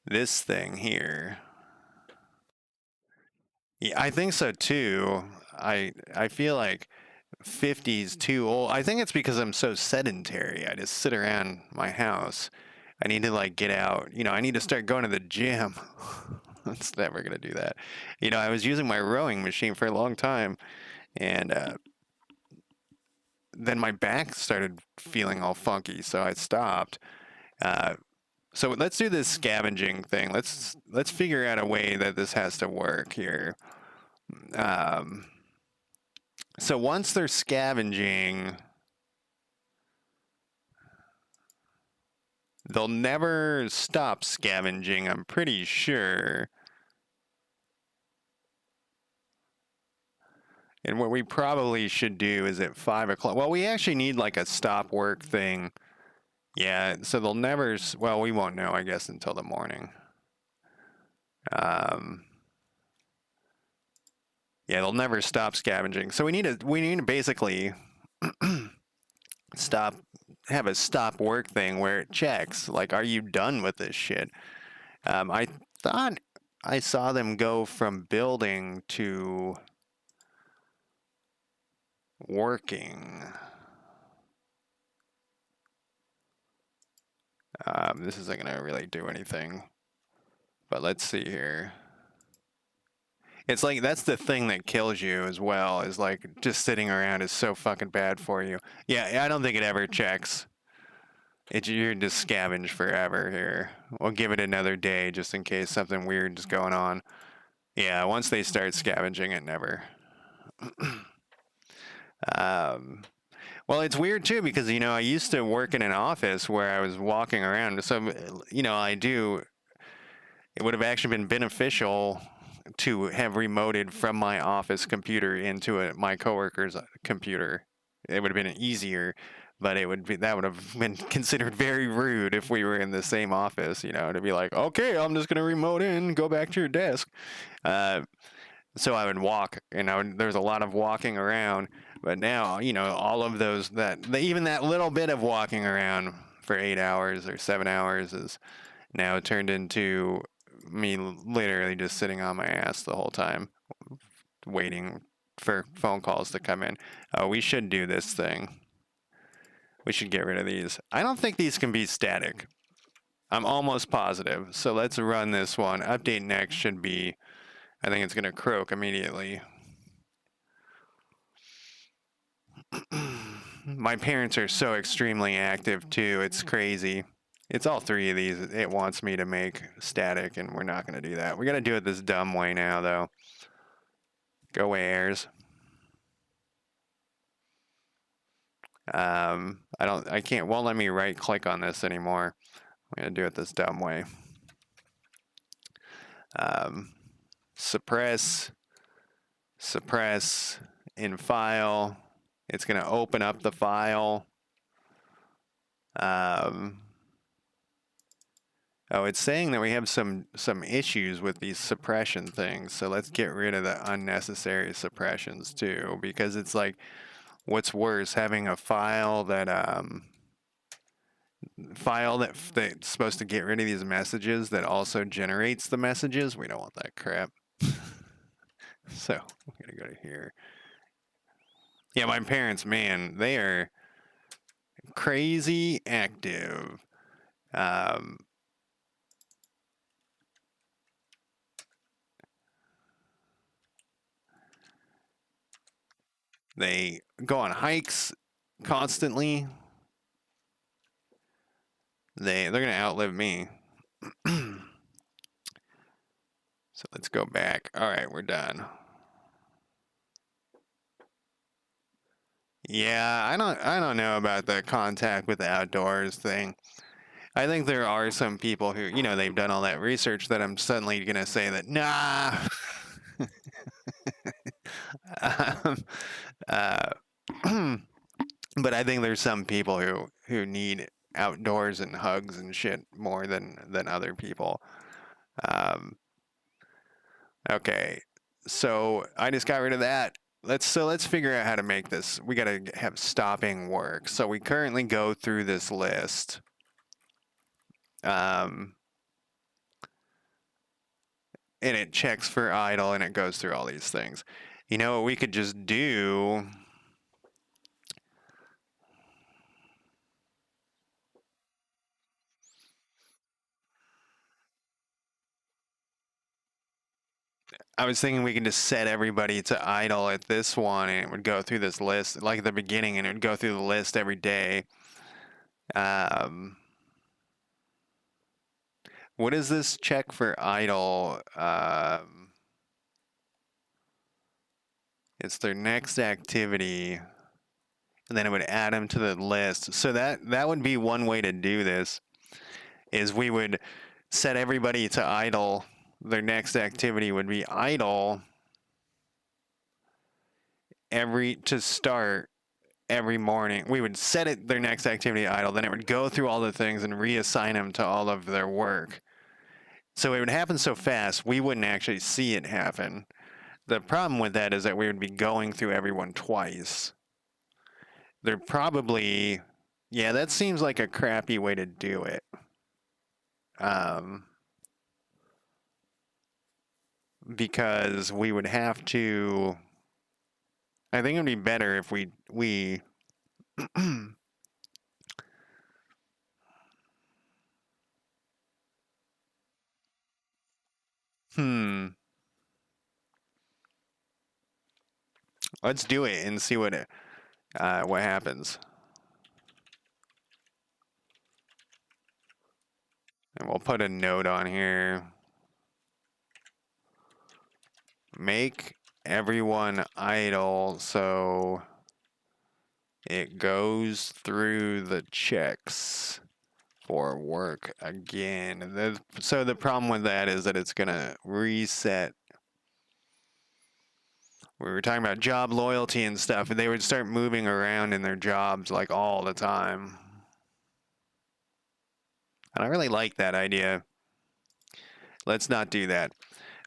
This thing here. Yeah, I think so, too. I feel like 50 is too old. I think it's because I'm so sedentary. I just sit around my house. I need to, get out. I need to start going to the gym. It's never going to do that. I was using my rowing machine for a long time, and then my back started feeling all funky, so I stopped. So let's do this scavenging thing. Let's figure out a way that this has to work here. So once they're scavenging, they'll never stop scavenging, I'm pretty sure. And what we probably should do is at 5 o'clock. Well, we actually need a stop work thing. Yeah, so they'll never. Well, we won't know, I guess, until the morning. Yeah, they'll never stop scavenging. So we need to basically have a stop work thing where it checks. Are you done with this shit? I thought I saw them go from building to working. This isn't going to really do anything. But let's see here. It's that's the thing that kills you as well, is just sitting around is so fucking bad for you. Yeah, I don't think it ever checks. You're just scavenge forever here. We'll give it another day just in case something weird is going on. Yeah, once they start scavenging, it never. Well, it's weird too because, I used to work in an office where I was walking around. So, it would have actually been beneficial to have remoted from my office computer into my coworker's computer. It would have been easier, but that would have been considered very rude if we were in the same office, to be like, okay, I'm just going to remote in, go back to your desk. So I would walk, there's a lot of walking around, but now, all of even that little bit of walking around for 8 hours or 7 hours is now turned into me literally just sitting on my ass the whole time, waiting for phone calls to come in. We should do this thing. We should get rid of these. I don't think these can be static. I'm almost positive. So let's run this one. Update next should be, I think it's going to croak immediately. My parents are so extremely active too. It's crazy. It's all three of these. It wants me to make static, and we're not going to do that. We got to do it this dumb way now, though. Go away, airs. I can't, won't let me right click on this anymore. I'm going to do it this dumb way. Suppress, in file. It's going to open up the file. Oh, it's saying that we have some issues with these suppression things. So let's get rid of the unnecessary suppressions too, because it's like, what's worse, having a file that that's supposed to get rid of these messages that also generates the messages? We don't want that crap. So I'm gonna go to here. Yeah, my parents, man, they are crazy active. They go on hikes constantly. They're gonna outlive me. So let's go back. All right, we're done. Yeah, I don't know about the contact with the outdoors thing. I think there are some people who, you know, they've done all that research that I'm suddenly gonna say that nah. uh, but I think there's some people who need outdoors and hugs and shit more than other people. Okay, so I just got rid of that. Let's figure out how to make this. We got to have stopping work. So we currently go through this list. And it checks for idle and it goes through all these things. You know what we could just do? I was thinking we can just set everybody to idle at this one and it would go through this list like at the beginning and it would go through the list every day. What is this check for idle? It's their next activity, and then it would add them to the list. So that would be one way to do this, is we would set everybody to idle. Their next activity would be idle to start every morning. We would set it their next activity idle, then it would go through all the things and reassign them to all of their work. So it would happen so fast, we wouldn't actually see it happen. The problem with that is that we would be going through everyone twice. They're probably, yeah, that seems like a crappy way to do it. Because we would have to, I think it would be better if we let's do it and see what happens. And we'll put a note on here. Make everyone idle so it goes through the checks for work again. So the problem with that is that it's gonna reset. We were talking about job loyalty and stuff, and they would start moving around in their jobs like all the time. And I really like that idea. Let's not do that.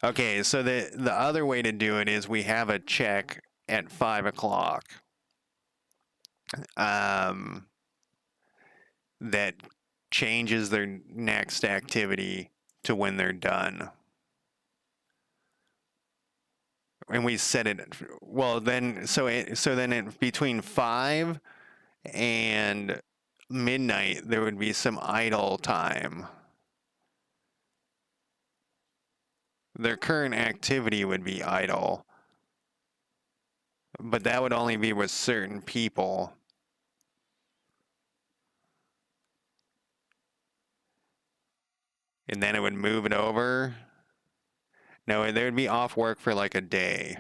Okay, so the other way to do it is we have a check at 5 o'clock that changes their next activity to when they're done. And we set it, well, then, between 5 and midnight, there would be some idle time. Their current activity would be idle, but that would only be with certain people. and then it would move it over. No, they would be off work for like a day.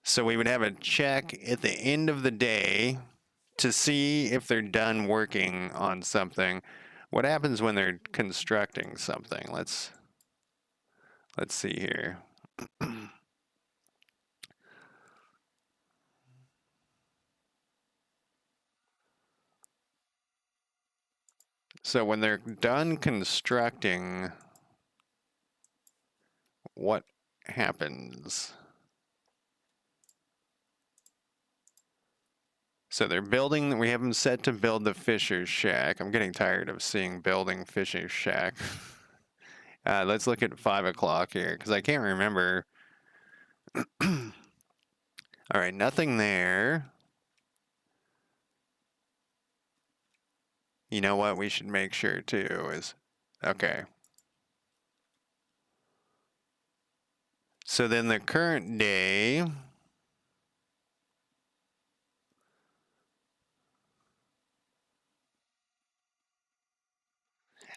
So we would have a check at the end of the day to see if they're done working on something. What happens when they're constructing something? Let's see here. So when they're done constructing, what happens? So they're building, we have them set to build the Fisher's Shack. I'm getting tired of seeing building Fisher's Shack. Let's look at 5 o'clock here, because I can't remember. All right, nothing there. You know what we should make sure too is, okay. So then the current day,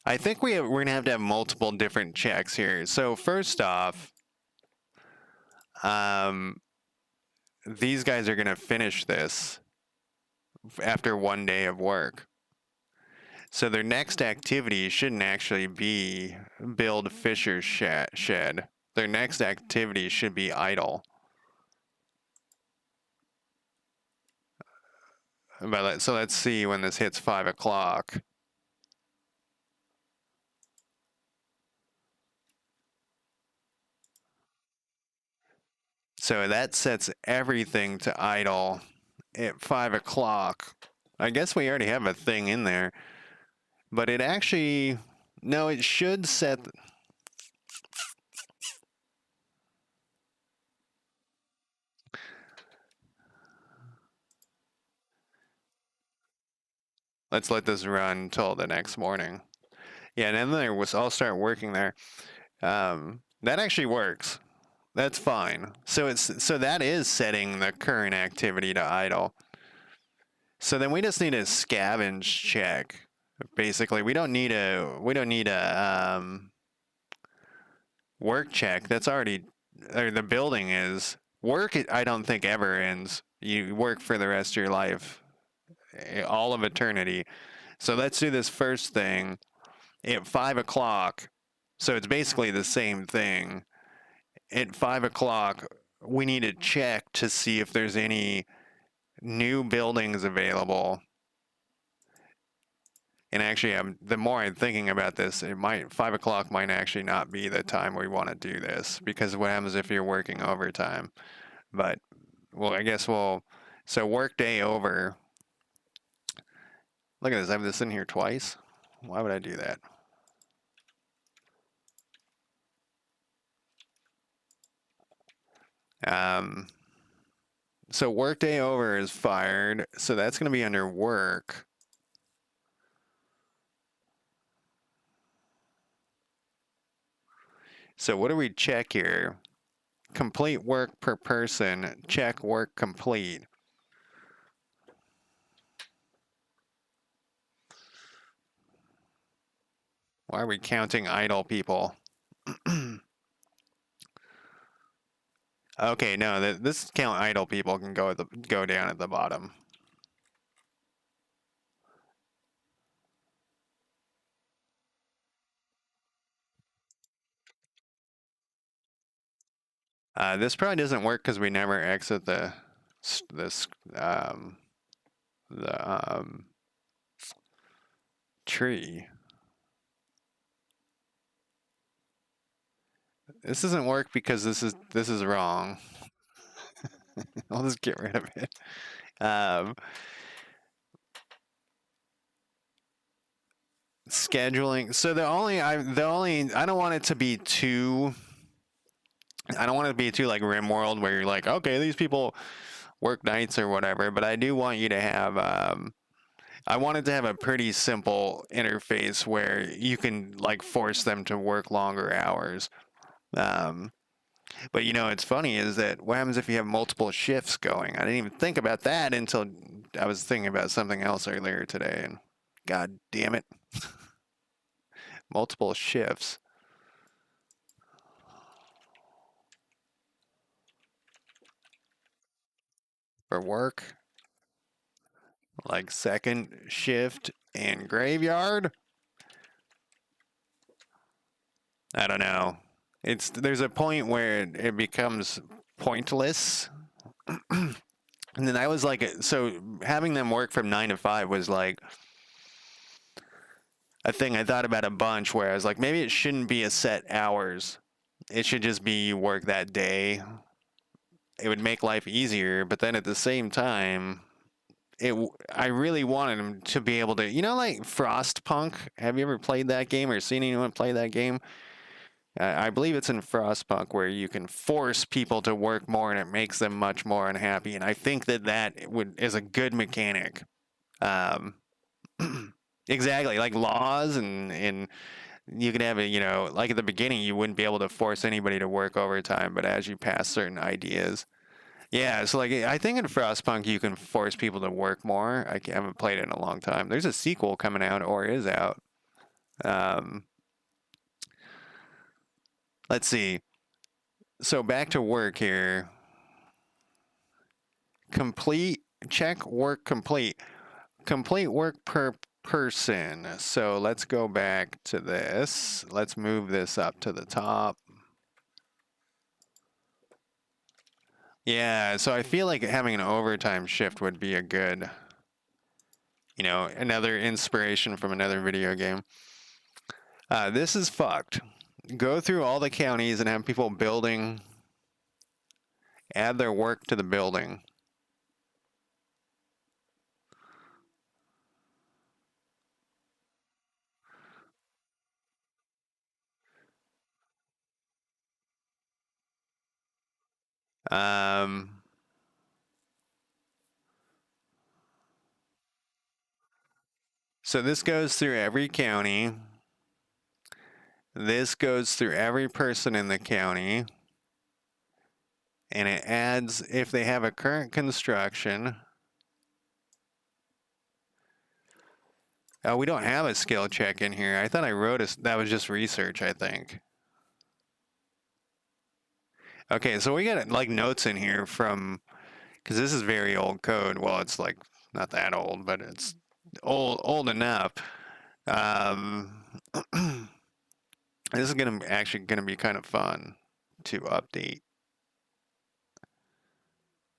I think we're going to have multiple different checks here. So first off, these guys are going to finish this after 1 day of work. So their next activity shouldn't actually be build Fisher's shed. Their next activity should be idle. So let's see when this hits 5 o'clock. So that sets everything to idle at 5 o'clock. I guess we already have a thing in there, but it actually, no, it should set. Let's let this run until the next morning. Yeah, and then I'll start working there. That actually works. That's fine. So that is setting the current activity to idle. So then we just need a scavenge check. Basically, we don't need a work check. That's already, or the building is work. I don't think ever ends. You work for the rest of your life, all of eternity. So let's do this first thing at 5 o'clock. So it's basically the same thing. At 5 o'clock, we need to check to see if there's any new buildings available. And actually, the more I'm thinking about this, 5 o'clock might actually not be the time we want to do this, because what happens if you're working overtime? But, well, I guess so work day over. Look at this, I have this in here twice. Why would I do that? So work day over is fired, so that's going to be under work. So what do we check here? Complete work per person, check work complete. Why are we counting idle people? Okay, no, this count idle people can go down at the bottom. This probably doesn't work because we never exit the tree. This doesn't work because this is wrong. I'll just get rid of it. Scheduling. So I don't want it to be too. I don't want it to be too like RimWorld where you're like, okay, these people work nights or whatever, but I do want you to have. I wanted to have a pretty simple interface where you can like force them to work longer hours. But it's funny is that what happens if you have multiple shifts going? I didn't even think about that until I was thinking about something else earlier today, and God damn it. multiple shifts. For work, like second shift and graveyard. I don't know. There's a point where it becomes pointless. And then I was like, so having them work from 9 to 5 was like a thing I thought about a bunch, where I was like, maybe it shouldn't be a set hours. It should just be you work that day. It would make life easier, but then at the same time, I really wanted them to be able to, like Frostpunk. Have you ever played that game or seen anyone play that game? I believe it's in Frostpunk, where you can force people to work more and it makes them much more unhappy. And I think that is a good mechanic. Um, exactly, like laws, and you can have it, like at the beginning, you wouldn't be able to force anybody to work overtime, but as you pass certain ideas. Yeah, so like I think in Frostpunk you can force people to work more. I haven't played it in a long time. There's a sequel coming out or is out. Um, let's see. So back to work here. Complete check work complete. Complete work per person. So let's go back to this. Let's move this up to the top. Yeah, so I feel like having an overtime shift would be a good, another inspiration from another video game. This is fucked. Go through all the counties and have people building, add their work to the building. Um, so this goes through every county. This goes through every person in the county. And it adds if they have a current construction. Oh, we don't have a skill check in here. I thought I wrote that was just research, I think. Okay, so we got like notes in here from, because this is very old code. Well, it's like not that old, but it's old enough. This is actually gonna be kind of fun to update.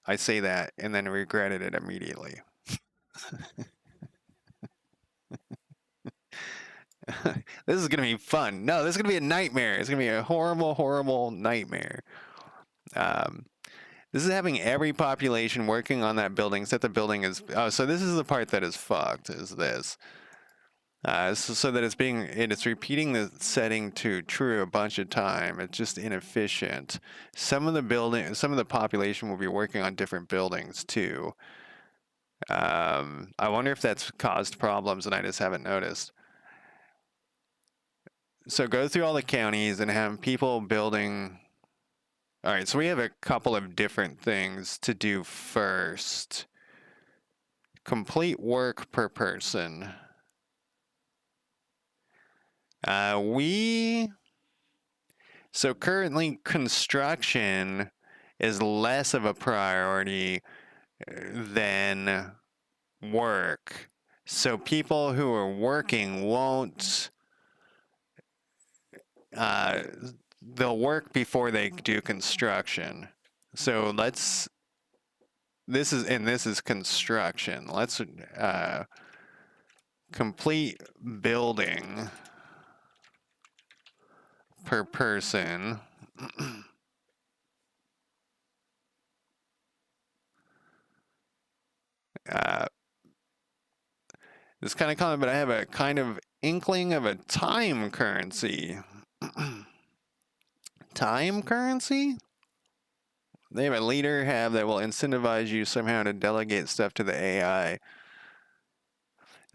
I say that and then regretted it immediately. This is gonna be fun. No, this is gonna be a nightmare. It's gonna be a horrible, horrible nightmare. Um, this is having every population working on that building, except the building is. Oh, so this is the part that is fucked. Is this? So that it's repeating the setting to true a bunch of time. It's just inefficient. Some of the population will be working on different buildings too. I wonder if that's caused problems and I just haven't noticed. So go through all the counties and have people building. All right, so we have a couple of different things to do first. Complete work per person. So currently construction is less of a priority than work. So people who are working won't, they'll work before they do construction. So this is construction. Let's complete building per person. It's kind of common, but I have a kind of inkling of a time currency. Time currency? They have a leader that will incentivize you somehow to delegate stuff to the AI.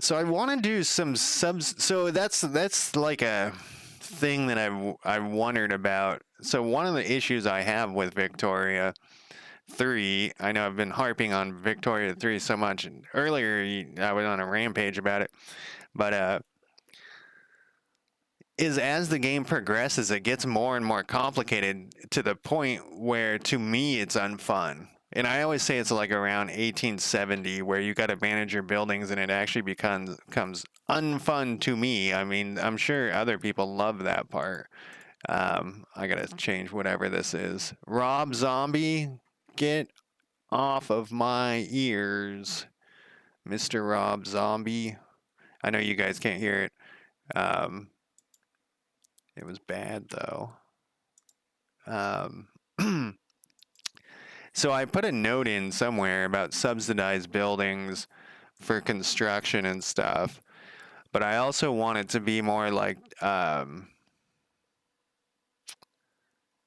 So I want to do some subs. So that's like a thing that I've wondered about. So one of the issues I have with Victoria 3, I know I've been harping on Victoria 3 so much, and earlier I was on a rampage about it, but is as the game progresses, it gets more and more complicated to the point where, to me, it's unfun. And I always say it's like around 1870 where you got to manage your buildings, and it actually becomes unfun to me. I mean, I'm sure other people love that part. I gotta change whatever this is. Rob Zombie, get off of my ears, Mr. Rob Zombie. I know you guys can't hear it. Um, it was bad though. Um, so I put a note in somewhere about subsidized buildings for construction and stuff, but I also want it to be more like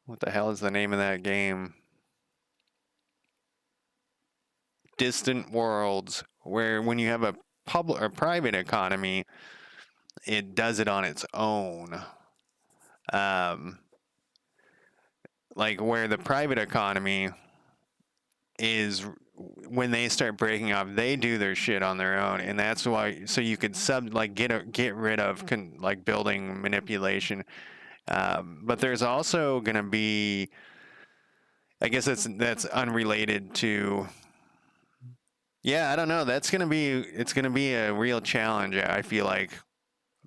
what the hell is the name of that game? Distant Worlds, where when you have a public or private economy, it does it on its own. Um, like where the private economy is, when they start breaking off, they do their shit on their own, and that's why. So you could get rid of like building manipulation. But there's also gonna be, I guess that's unrelated to. Yeah, I don't know. It's gonna be a real challenge. I feel like,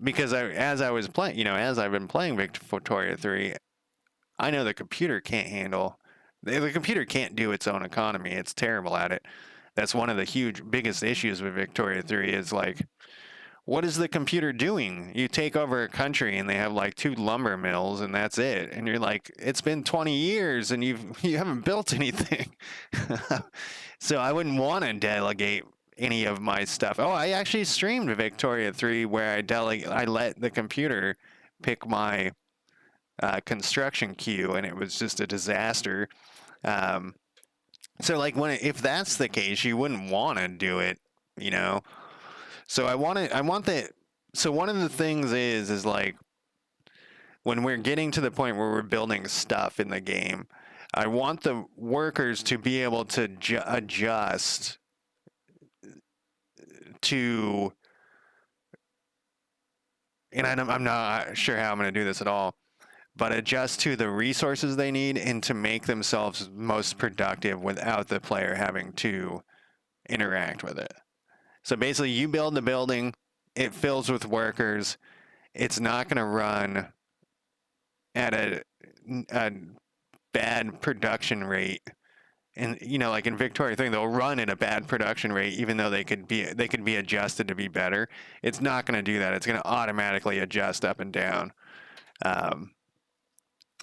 because as I was playing, as I've been playing Victoria 3, I know the computer can't handle. The computer can't do its own economy. It's terrible at it. That's one of the biggest issues with Victoria 3 is like, what is the computer doing? You take over a country and they have like 2 lumber mills and that's it. And you're like, it's been 20 years and you haven't built anything. So I wouldn't want to delegate any of my stuff. Oh, I actually streamed Victoria 3 where I let the computer pick my construction queue, and it was just a disaster. Um, so like if that's the case, you wouldn't want to do it, you know. So I want that. So one of the things is like when we're getting to the point where we're building stuff in the game, I want the workers to be able to adjust to, and I'm not sure how I'm going to do this at all, but adjust to the resources they need and to make themselves most productive without the player having to interact with it. So basically, you build the building, it fills with workers. It's not going to run at a bad production rate. And like in Victoria thing, they'll run at a bad production rate, even though they could be adjusted to be better. It's not going to do that. It's going to automatically adjust up and down.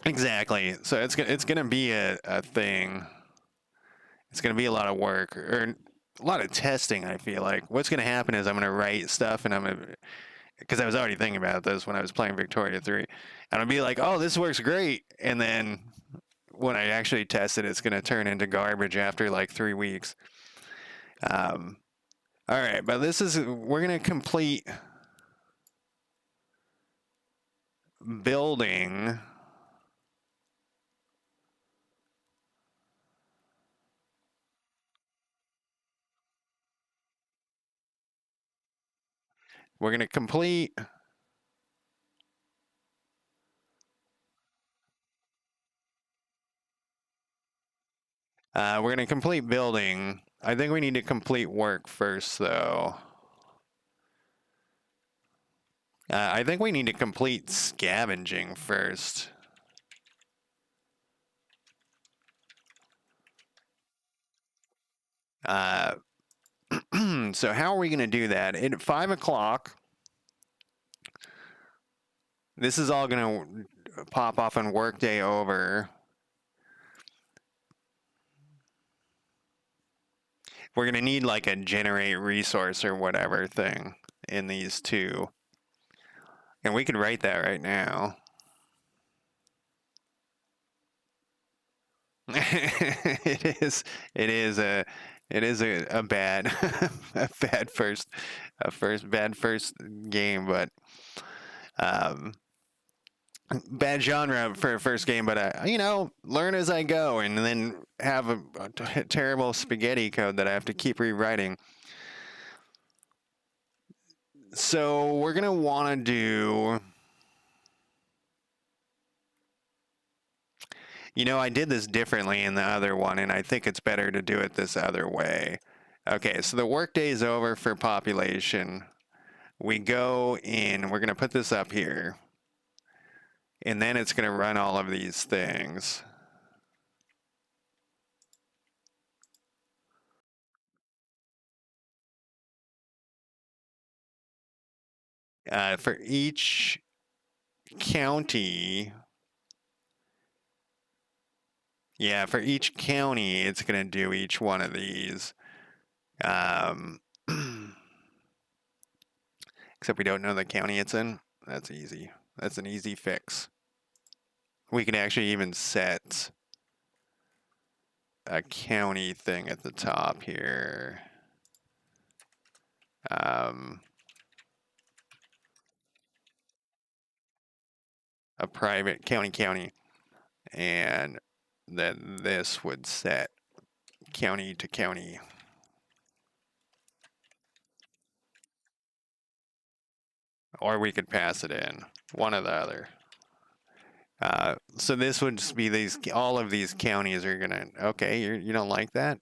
Exactly. So it's gonna be a thing. It's gonna be a lot of work or a lot of testing. I feel like what's gonna happen is I'm gonna write stuff and because I was already thinking about this when I was playing Victoria 3, and I'll be like, oh, this works great, and then when I actually test it, it's gonna turn into garbage after like 3 weeks. All right, but we're gonna complete building. We're gonna complete. We're going to complete building. I think we need to complete work first, though. I think we need to complete scavenging first. So how are we going to do that? At 5 o'clock, this is all going to pop off on workday over. We're going to need like a generate resource or whatever thing in these two. And we could write that right now. It is a bad a bad first game, but bad genre for a first game, but learn as I go, and then have a terrible spaghetti code that I have to keep rewriting. So we're gonna want to do You know, I did this differently in the other one, and I think it's better to do it this other way. Okay, so the workday is over for population. We go in, we're going to put this up here, and then it's going to run all of these things. For each county, yeah, for each county, it's going to do each one of these. Except we don't know the county it's in. That's easy. That's an easy fix. We can actually even set a county thing at the top here. A private county, and then this would set county to county. Or we could pass it in, one or the other. So this would just be these, all of these counties are gonna, okay, you don't like that?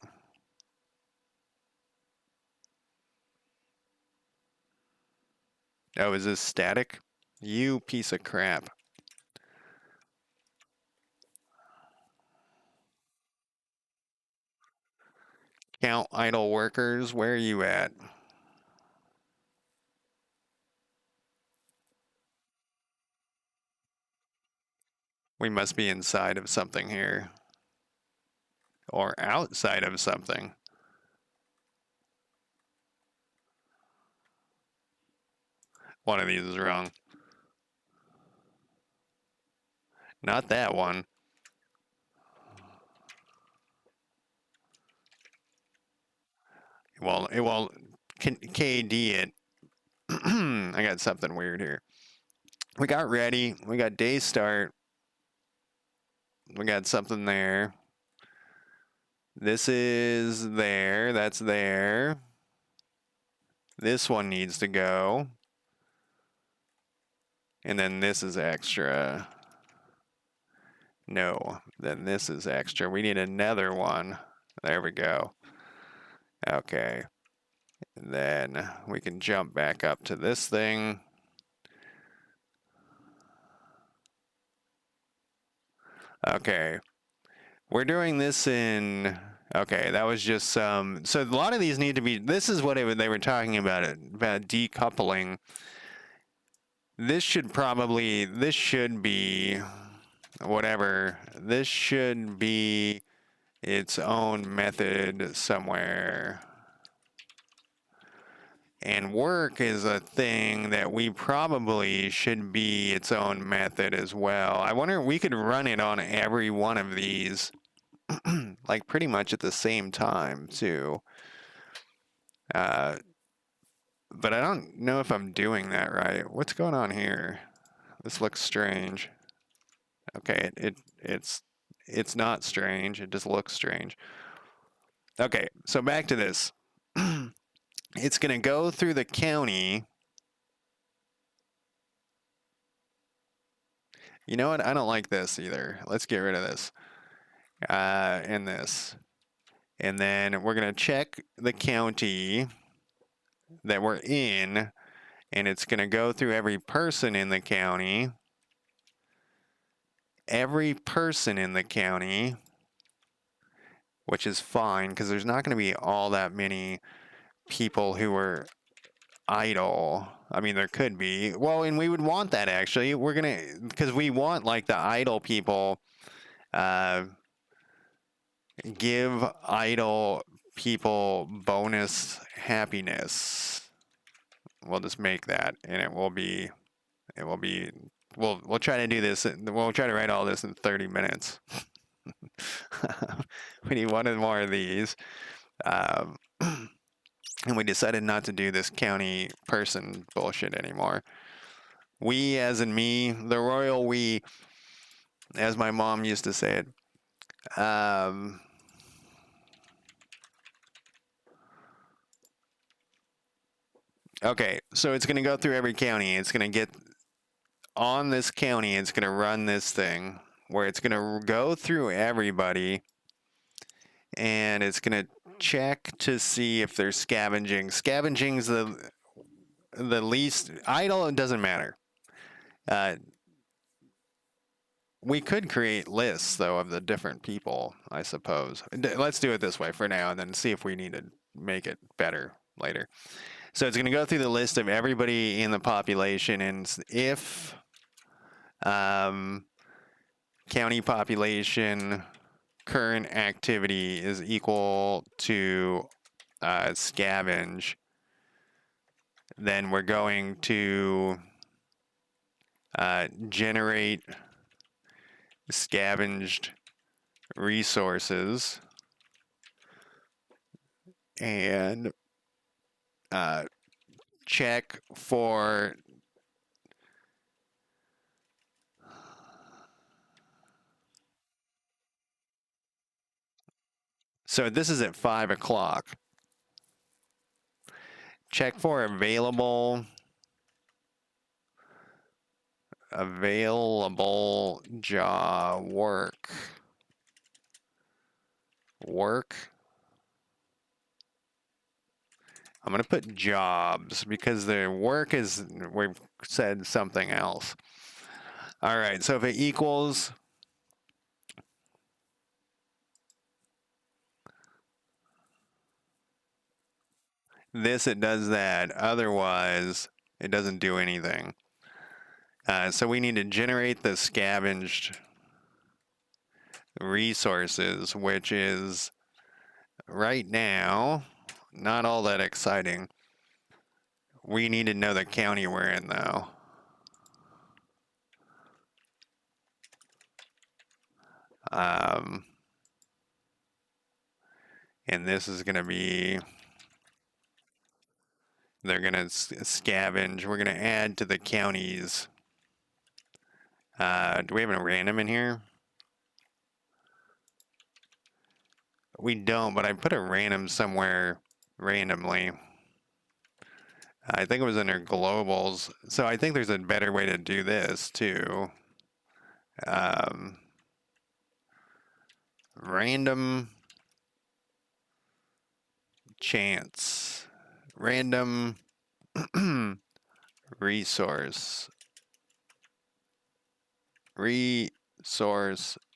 Oh, is this static? You piece of crap. Count idle workers, where are you at? We must be inside of something here. Or outside of something. One of these is wrong. Not that one. Well, it will KD it. I got something weird here. We got ready. We got day start. We got something there. This is there. That's there. This one needs to go. And then this is extra. No, then this is extra. We need another one. There we go. Okay. And then we can jump back up to this thing. Okay. We're doing this in, okay, that was just some, so a lot of these need to be, this is what they were talking about decoupling. This should be, whatever, this should be its own method somewhere. And work is a thing that we probably should be its own method as well. I wonder if we could run it on every one of these, like pretty much at the same time too. But I don't know if I'm doing that right. What's going on here? This looks strange. Okay, it's not strange. It just looks strange. Okay, so back to this. It's going to go through the county. You know what? I don't like this either. Let's get rid of this. And this. And then we're going to check the county that we're in. And it's going to go through every person in the county. Every person in the county. Which is fine, because there's not going to be all that many people who are idle. I mean, there could be. Well, and we would want that, actually. We're going to, because we want, like, the idle people, give idle people bonus happiness. We'll just make that, and we'll try to do this, we'll try to write all this in 30 minutes. We need one or more of these. And we decided not to do this county person bullshit anymore. We, as in me, the royal we, as my mom used to say it. Okay, so it's going to go through every county. It's going to get on this county. It's going to run this thing. where it's going to go through everybody and it's going to check to see if there's scavenging. Scavenging's the least idle. It doesn't matter. We could create lists though of the different people, I suppose. Let's do it this way for now and then see if we need to make it better later. So it's going to go through the list of everybody in the population, and if county population current activity is equal to scavenge, then we're going to generate scavenged resources and check for so this is at 5 o'clock. Check for available job work. I'm going to put jobs because the work is, we've said something else. All right, so if it equals this, it does that. Otherwise, it doesn't do anything. So we need to generate the scavenged resources, which is right now not all that exciting. We need to know the county we're in, though. And this is going to be, they're going to scavenge. We're going to add to the counties. Do we have a random in here? We don't, but I put a random somewhere randomly. I think it was under globals. So I think there's a better way to do this too. Random chance. Random resource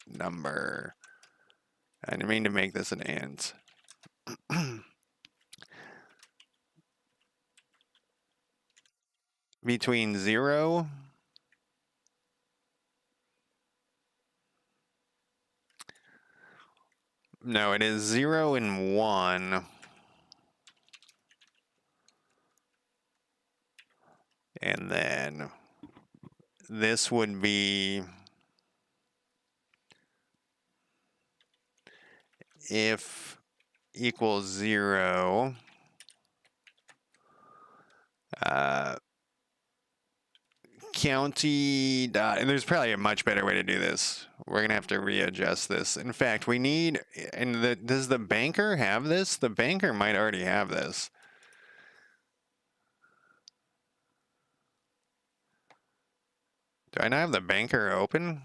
number. I didn't mean to make this an int. Between 0 no, it is 0 and 1. And then this would be if equals 0, county dot, and there's probably a much better way to do this. We're gonna have to readjust this. In fact, we need, and does the banker have this? The banker might already have this. Do I not have the banker open?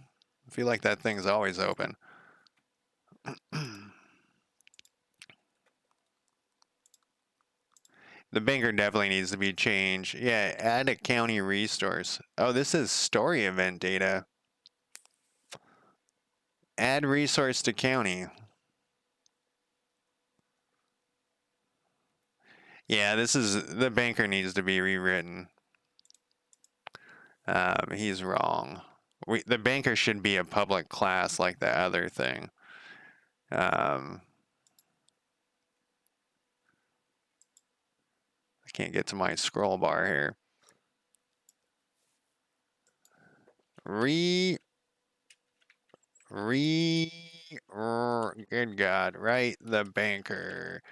I feel like that thing's always open. The banker definitely needs to be changed. Yeah, add a county resource. Oh, this is story event data. Add resource to county. Yeah, this is, the banker needs to be rewritten. He's wrong. The banker should be a public class like the other thing. I can't get to my scroll bar here. Good God, write the banker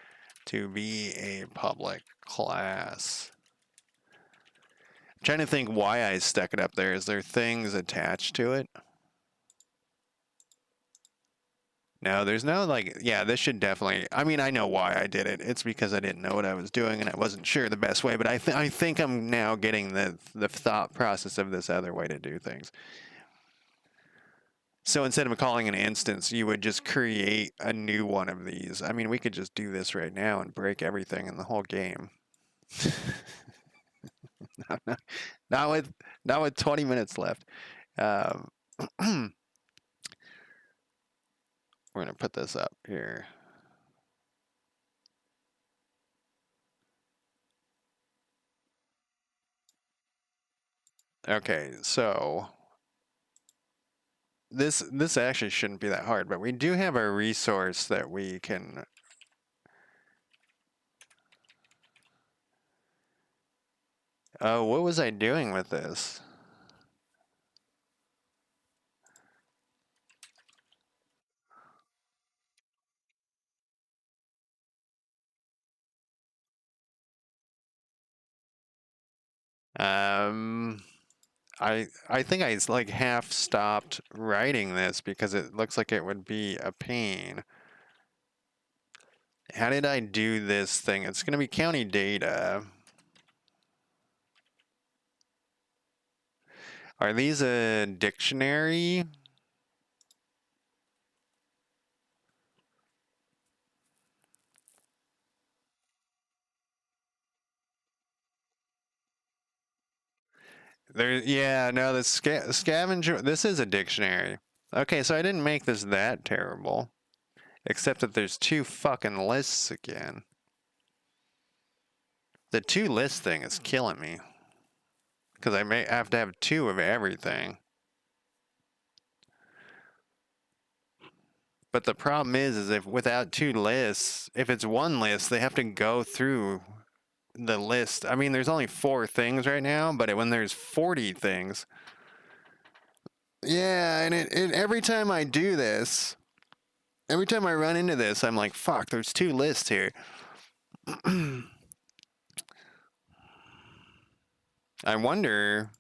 to be a public class. I'm trying to think why I stuck it up there. Is there things attached to it? No, there's no like, yeah, this should definitely, I mean, I know why I did it. It's because I didn't know what I was doing and I wasn't sure the best way, but I think I'm now getting the thought process of this other way to do things. So instead of calling an instance, you would just create a new one of these. I mean, we could just do this right now and break everything in the whole game. not with not with 20 minutes left. Um, we're gonna put this up here. Okay, so this actually shouldn't be that hard, but we do have a resource that we can. Oh, what was I doing with this? Um, I think I like half stopped writing this because it looks like it would be a pain. How did I do this thing? It's going to be county data. Are these a dictionary? There, yeah, no, the scavenger. This is a dictionary. Okay, so I didn't make this that terrible, except that there's two fucking lists again. The two list thing is killing me because I may have to have two of everything. But the problem is if without two lists, if it's one list, they have to go through the list. I mean, there's only 4 things right now, but when there's 40 things, yeah, and every time I do this, every time I run into this, I'm like, fuck, there's 2 lists here. I wonder.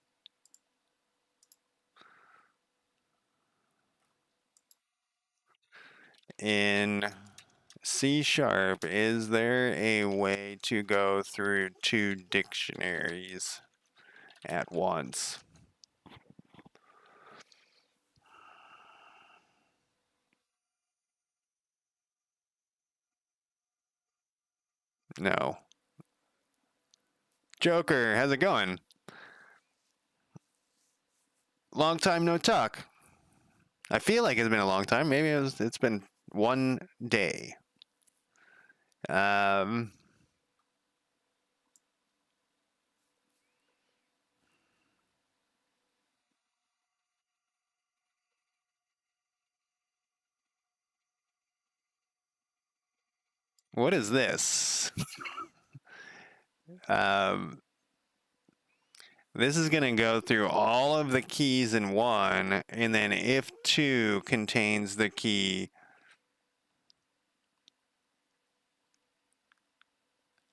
In C#, is there a way to go through 2 dictionaries at once? No. Joker, how's it going? Long time no talk. I feel like it's been a long time. Maybe it's been 1 day. Um, what is this? Um, this is going to go through all of the keys in one, and then if 2 contains the key.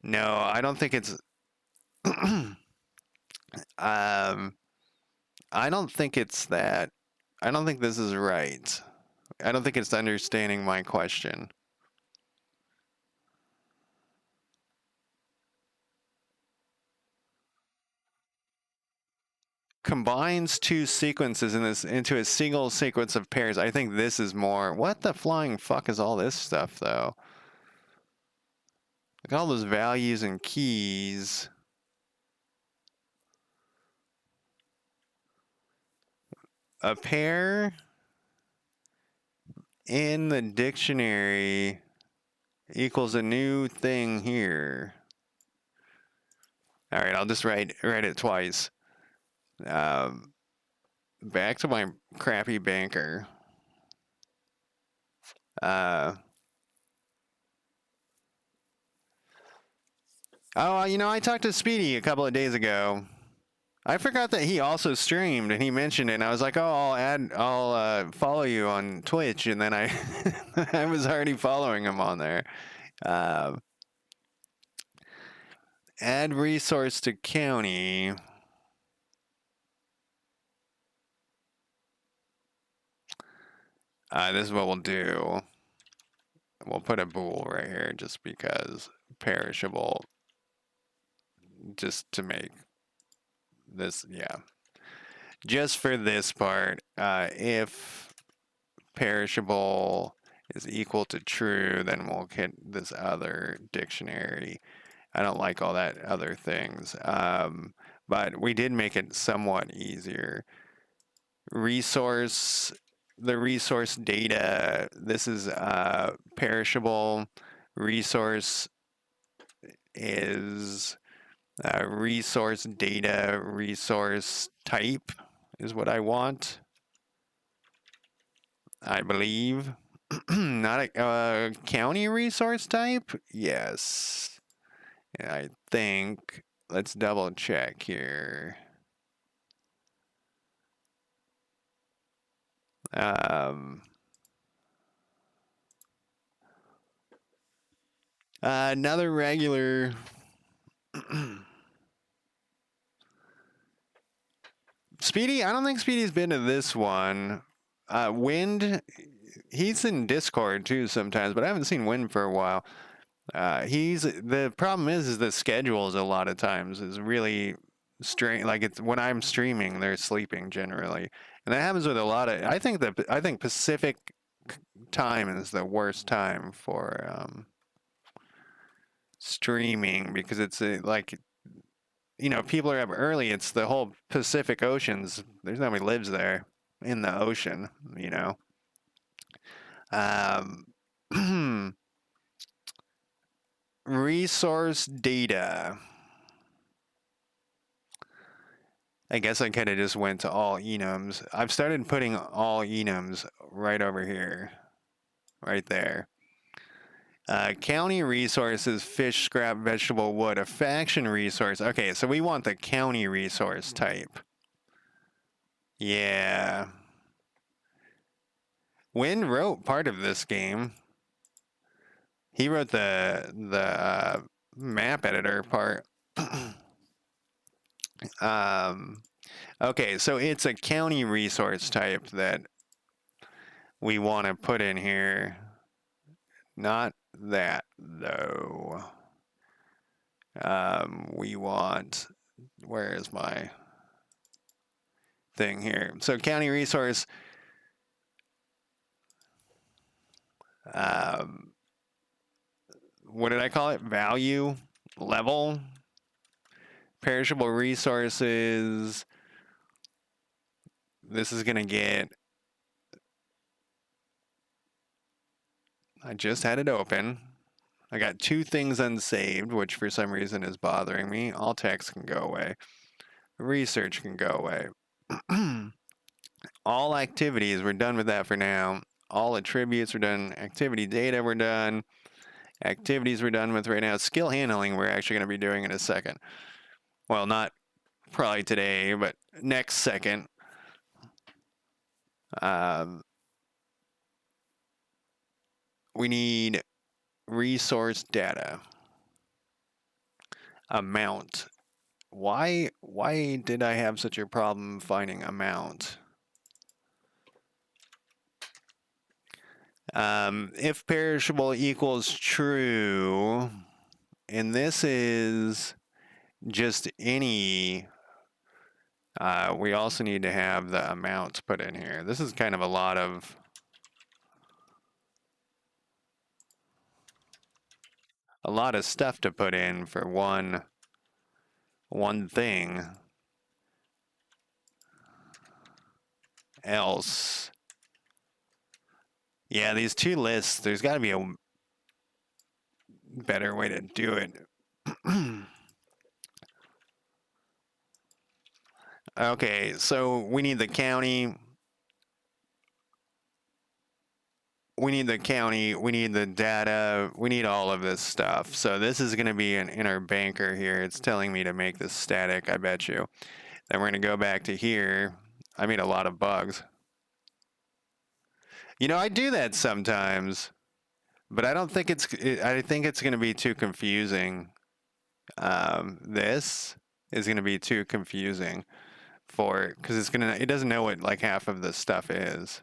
No, I don't think it's. I don't think it's that. I don't think this is right. I don't think it's understanding my question. Combines 2 sequences in this into a single sequence of pairs. I think this is more. What the flying fuck is all this stuff though? Look at all those values and keys. A pair in the dictionary equals a new thing here. All right, I'll just write it twice. Back to my crappy banker. Oh, you know, I talked to Speedy a couple of days ago. I forgot that he also streamed, and he mentioned it, and I was like, "Oh, I'll follow you on Twitch," and then I, I was already following him on there. Uh, add resource to county. This is what we'll do. We'll put a bool right here, just because perishable, just to make this, yeah. Just for this part, if perishable is equal to true, then we'll hit this other dictionary. I don't like all that other things, but we did make it somewhat easier. Resource, the resource data, this is perishable. Resource is resource data, resource type is what I want, I believe. Not a county resource type? Yes. I think. Let's double check here. Another regular. Speedy, I don't think Speedy's been to this one. Wind, he's in Discord too sometimes, but I haven't seen Wind for a while. The problem is the schedules a lot of times is really strange. Like it's when I'm streaming, they're sleeping generally, and that happens with a lot of. I think Pacific time is the worst time for streaming because it's like, you know, people are up early. It's the whole Pacific Oceans. There's nobody lives there in the ocean, you know. Resource data. I guess I could have just went to all enums. I've started putting all enums right over here, right there. County resources, fish, scrap, vegetable, wood. A faction resource. Okay, so we want the county resource type. Yeah. Wynn wrote part of this game. He wrote the map editor part. Okay, so it's a county resource type that we want to put in here. Not that, though. We want... Where is my thing here? So county resource... what did I call it? Value? Level? Perishable resources. This is going to get... I just had it open. I got 2 things unsaved, which for some reason is bothering me. All text can go away. Research can go away. All activities, we're done with that for now. All attributes, we're done. Activity data, we're done. Activities, we're done with right now. Skill handling, we're actually going to be doing in a second. Well, not probably today, but next second. We need resource data. Amount. Why did I have such a problem finding amount? If perishable equals true, and this is just any, we also need to have the amount put in here. This is kind of a lot of stuff to put in for one thing. Else. Yeah, these 2 lists, there's got to be a better way to do it. Okay, so we need the county. We need the county. We need the data. We need all of this stuff. So this is going to be an inner banker here. It's telling me to make this static, I bet you. Then we're going to go back to here. I made a lot of bugs. You know, I do that sometimes, but I don't think I think it's going to be too confusing. This is going to be too confusing because it doesn't know what like half of this stuff is.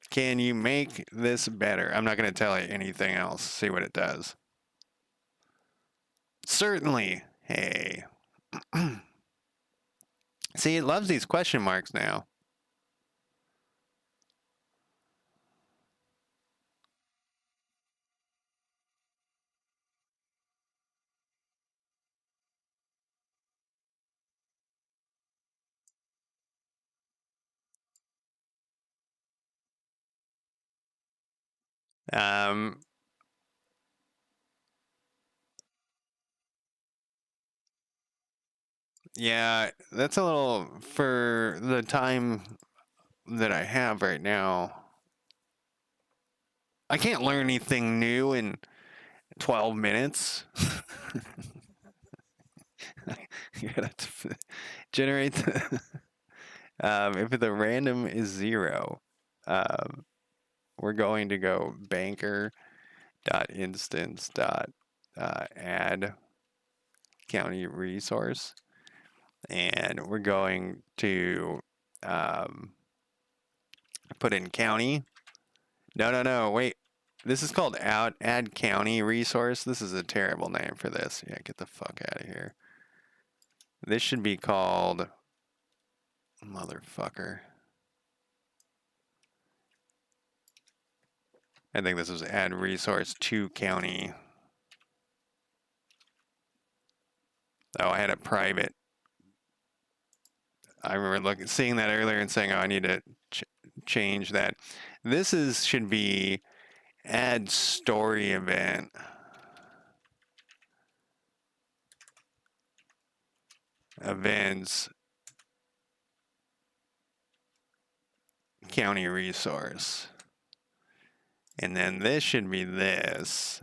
Can you make this better? I'm not going to tell it anything else. See what it does. Certainly. Hey. See, it loves these question marks now. Um, yeah, that's a little for the time that I have right now. I can't learn anything new in 12 minutes. You gotta generate the, if the random is 0, um, we're going to go banker dot instance dot add county resource, and we're going to um, put in county. No, wait. This is called add county resource. This is a terrible name for this. Yeah, get the fuck out of here. This should be called motherfucker. I think this was add resource to county. Oh, I had a private. I remember seeing that earlier and saying, "Oh, I need to change that." This should be add story event. Events county resource. And then this should be this.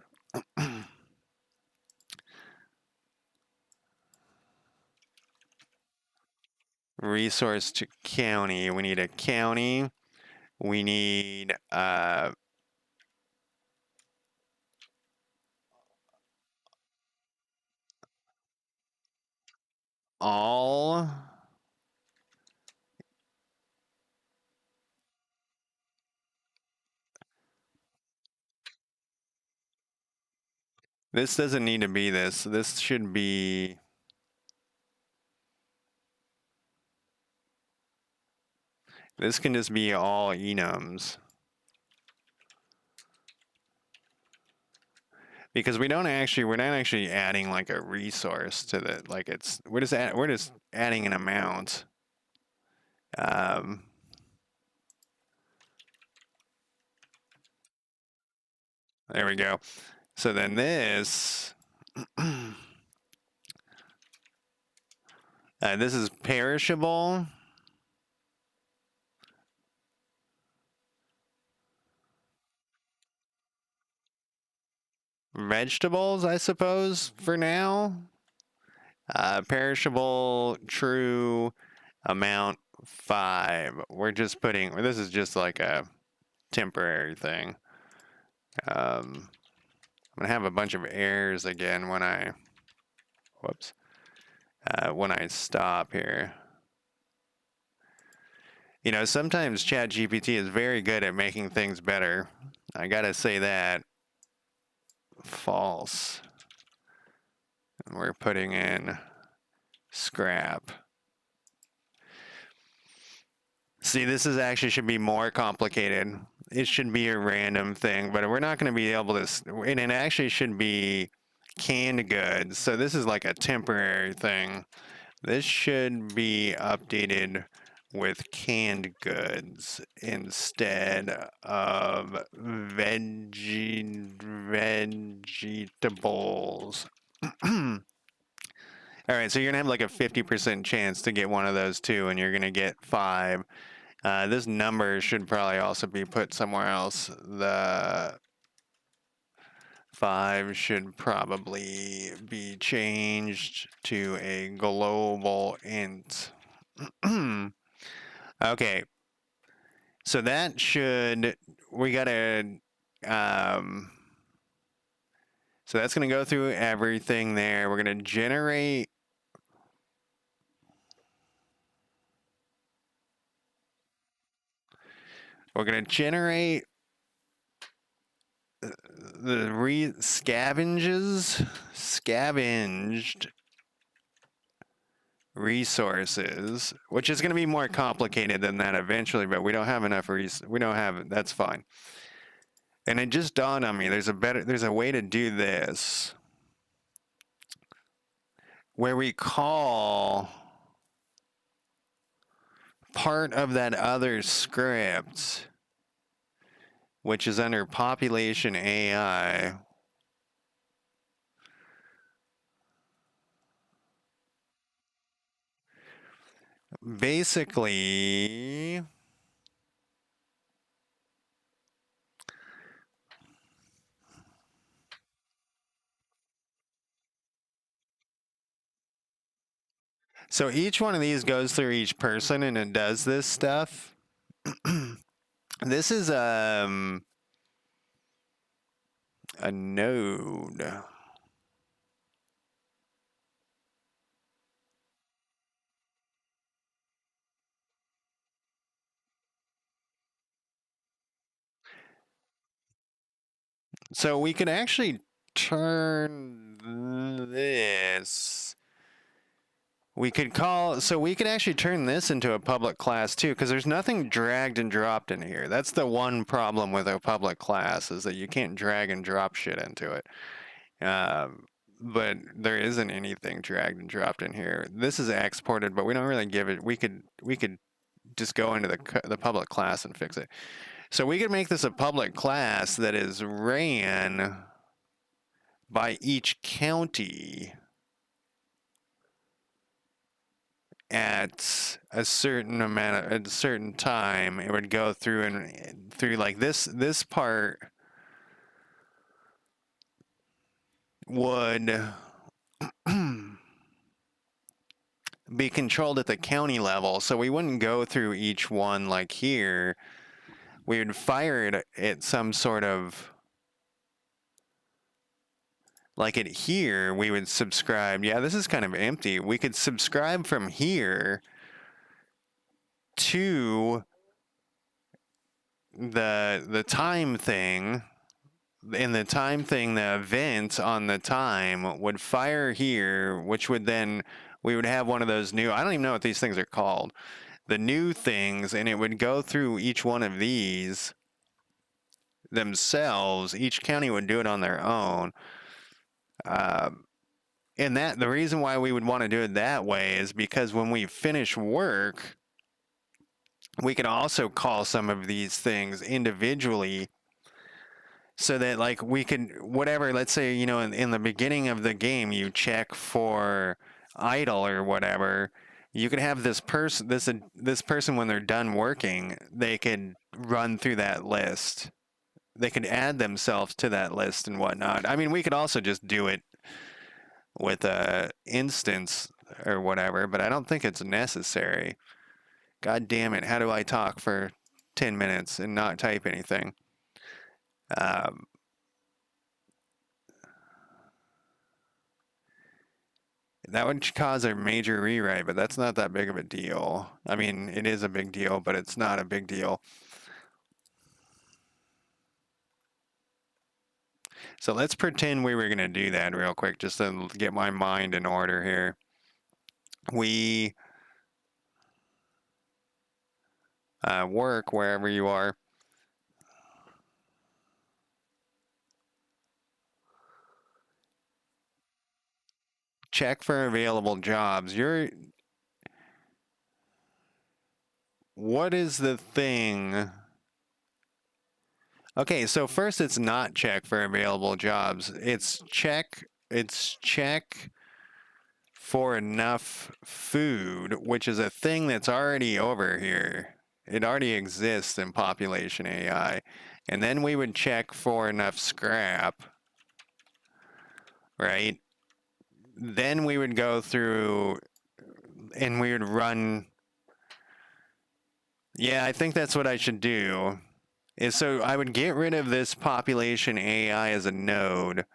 Resource to county. We need a county. We need all this doesn't need to be this. This should be this can just be all enums. Because we're not actually adding like a resource to the we're just adding an amount. There we go. So then this this is perishable. Vegetables, I suppose, for now. Perishable, true, amount 5. We're just putting, this is just like a temporary thing. I'm going to have a bunch of errors again when I, when I stop here. You know, sometimes ChatGPT is very good at making things better. I gotta say that. False. And we're putting in scrap. See, this is actually should be more complicated. It should be a random thing, but we're not going to be able to, and it actually should be canned goods. So this is like a temporary thing. This should be updated with canned goods instead of vegetables. All right, so you're gonna have like a 50% chance to get one of those too, and you're gonna get 5. This number should probably also be put somewhere else. The 5 should probably be changed to a global int. Okay, so that should, we gotta, so that's gonna go through everything there. We're gonna generate the scavenged resources, which is going to be more complicated than that eventually, but we don't have enough we don't have, that's fine. And it just dawned on me, there's a way to do this where we call part of that other script which is under population AI. Basically, so each one of these goes through each person and it does this stuff. This is a node. So we could actually turn this. We could actually turn this into a public class too, because there's nothing dragged and dropped in here. That's the one problem with a public class, is that you can't drag and drop shit into it. But there isn't anything dragged and dropped in here. This is exported, but we don't really give it. We could just go into the public class and fix it. So we could make this a public class that is ran by each county at a certain at a certain time. It would go through and through like this part would be controlled at the county level, so we wouldn't go through each one like here. We would fire it at some sort of, like at here, we would subscribe. Yeah, this is kind of empty. We could subscribe from here to the time thing. In the time thing, the event on the time would fire here, which would then, we would have one of those new, I don't even know what these things are called, the new things, and it would go through each one of these themselves. Each county would do it on their own. And that the reason why we would want to do it that way is because when we finish work, we can also call some of these things individually, so that like we could, whatever, let's say, you know, in the beginning of the game, you check for idle or whatever, you could have this person, this person, when they're done working, they could run through that list. They could add themselves to that list and whatnot. I mean, we could also just do it with a instance or whatever, but I don't think it's necessary. God damn it, how do I talk for 10 minutes and not type anything? That would cause a major rewrite, but that's not that big of a deal. I mean, it is a big deal, but it's not a big deal. So let's pretend we were going to do that real quick, just to get my mind in order here. We work wherever you are. Check for available jobs. What is the thing? Okay, so first it's not check for available jobs. It's check for enough food, which is a thing that's already over here. It already exists in population AI. And then we would check for enough scrap, right? Then we would go through and we would run. Yeah, I think that's what I should do. So I would get rid of this population AI as a node.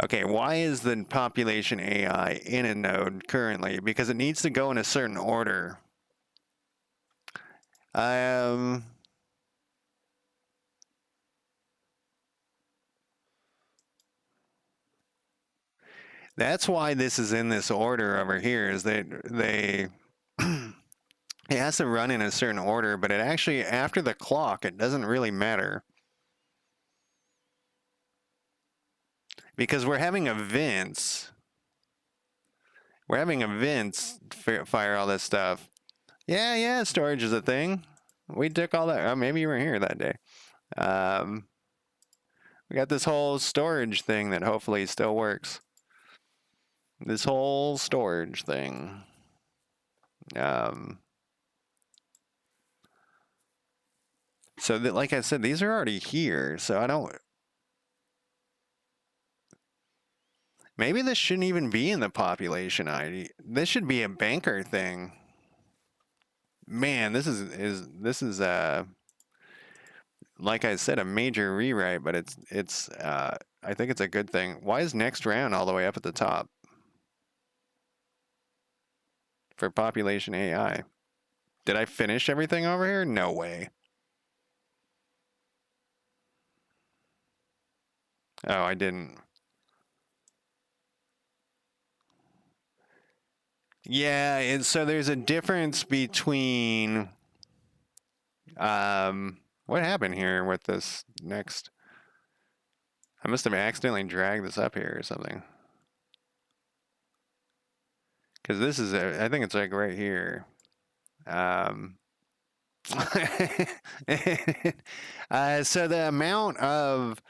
Okay, why is the population AI in a node currently? Because it needs to go in a certain order. That's why this is in this order over here, is that they it has to run in a certain order, but it actually, after the clock, it doesn't really matter. Because we're having events. We're having events fire all this stuff. Yeah, storage is a thing. We took all that. Oh, maybe you weren't here that day. Um, we got this whole storage thing that hopefully still works. This whole storage thing. Um, so that, like I said, these are already here. So I don't. Maybe this shouldn't even be in the population ID. This should be a banker thing. Man, this is like I said, a major rewrite, but it's I think it's a good thing. Why is next round all the way up at the top for population AI? Did I finish everything over here? No way. Oh, I didn't. Yeah, and so there's a difference between what happened here with this next. I must have accidentally dragged this up here or something. Because this is, I think it's like right here. Um, so the amount of,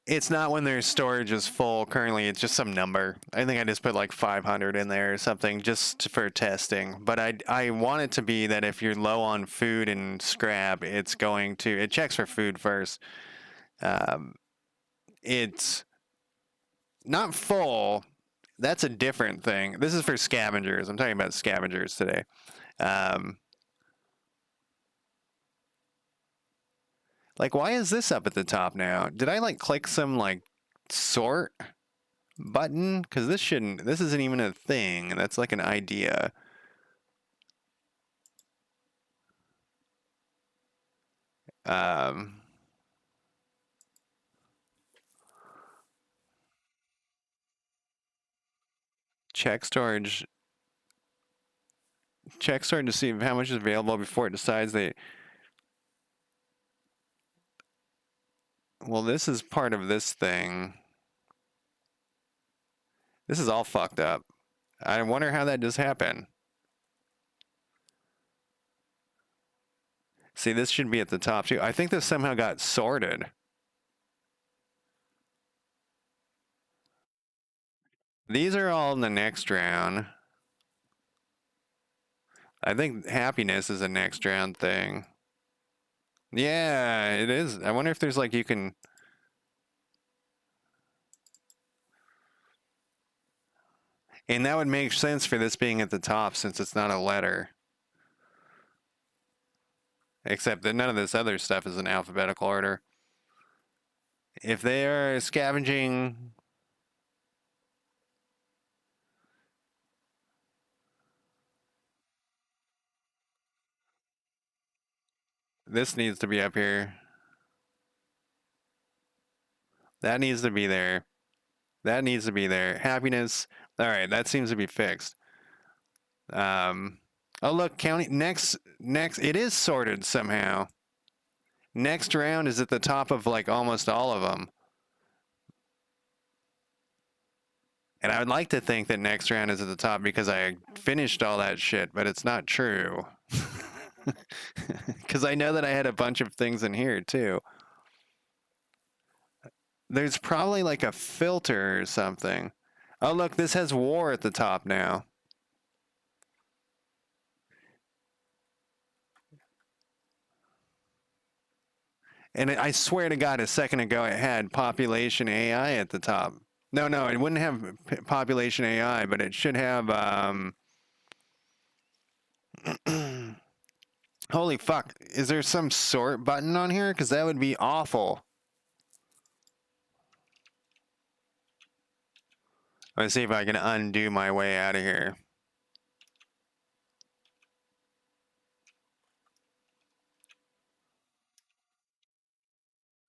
it's not when their storage is full currently, it's just some number. I think I just put like 500 in there or something just for testing. But I want it to be that if you're low on food and scrap, it's going to, it checks for food first. It's not full. That's a different thing. This is for scavengers. I'm talking about scavengers today. Um, like, why is this up at the top now? Did I like click some like sort button? Because this shouldn't, this isn't even a thing. That's like an idea. Um, check storage. Check storage to see how much is available before it decides they. Well, this is part of this thing. This is all fucked up. I wonder how that just happened. See, this should be at the top too. I think this somehow got sorted. These are all in the next round. I think happiness is a next round thing. Yeah, it is. I wonder if there's like you can. And that would make sense for this being at the top since it's not a letter. Except that none of this other stuff is in alphabetical order. If they are scavenging. This needs to be up here. That needs to be there. That needs to be there. Happiness. All right, that seems to be fixed. Oh look, county next. It is sorted somehow. Next round is at the top of like almost all of them. And I would like to think that next round is at the top because I finished all that shit, but it's not true. Because I know that I had a bunch of things in here too. There's probably like a filter or something. Oh, look, this has war at the top now. And I swear to God, a second ago it had population AI at the top. No, no, it wouldn't have population AI, but it should have. Holy fuck! Is there some sort button on here? Because that would be awful. Let's see if I can undo my way out of here.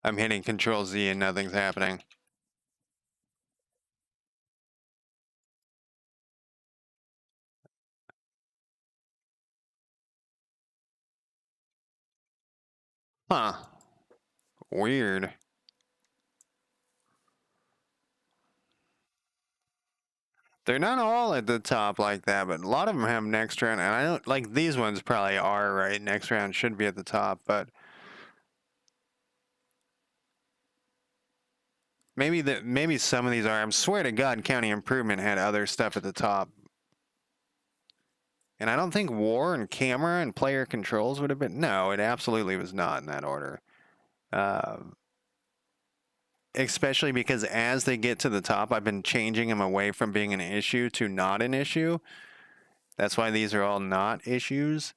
I'm hitting Control Z and nothing's happening. Huh. Weird. They're not all at the top like that, but a lot of them have next round. And I don't like these ones probably are right. Next round should be at the top, but Maybe some of these are. I swear to God, County Improvement had other stuff at the top. And I don't think War and Camera and Player Controls would have been. No, it absolutely was not in that order. Especially because as they get to the top, I've been changing them away from being an issue to not an issue. That's why these are all not issues.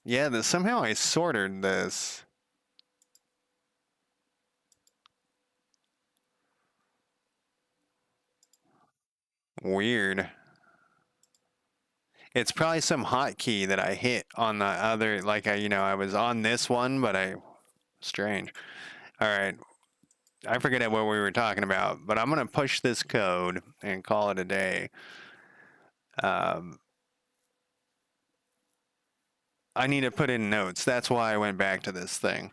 Yeah, somehow I sorted this. Weird. It's probably some hotkey that I hit on the other, like I was on this one, but strange. All right. I forget what we were talking about, but I'm going to push this code and call it a day. I need to put in notes. That's why I went back to this thing.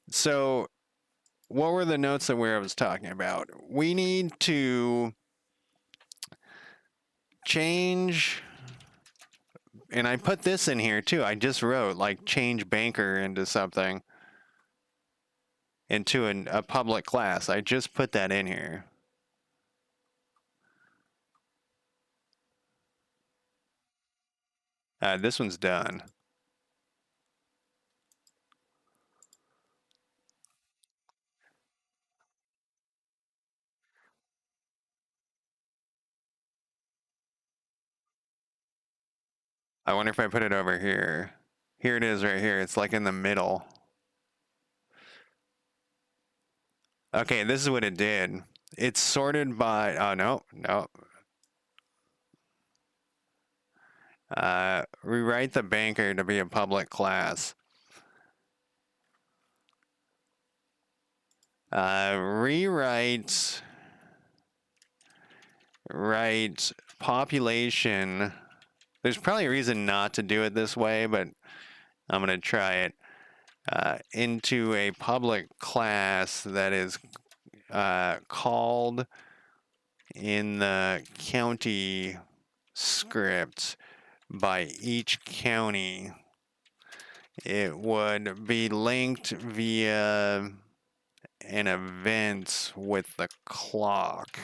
So, what were the notes that I was talking about? We need to change, and I put this in here too. I just wrote like change banker into something, into a public class. I just put that in here. This one's done. I wonder if I put it over here. Here it is right here. It's like in the middle. Okay, this is what it did. It's sorted by, oh, no. Rewrite the banker to be a public class. Rewrite population. There's probably a reason not to do it this way, but I'm going to try it. Into a public class that is called in the county script by each county. It would be linked via an event with the clock.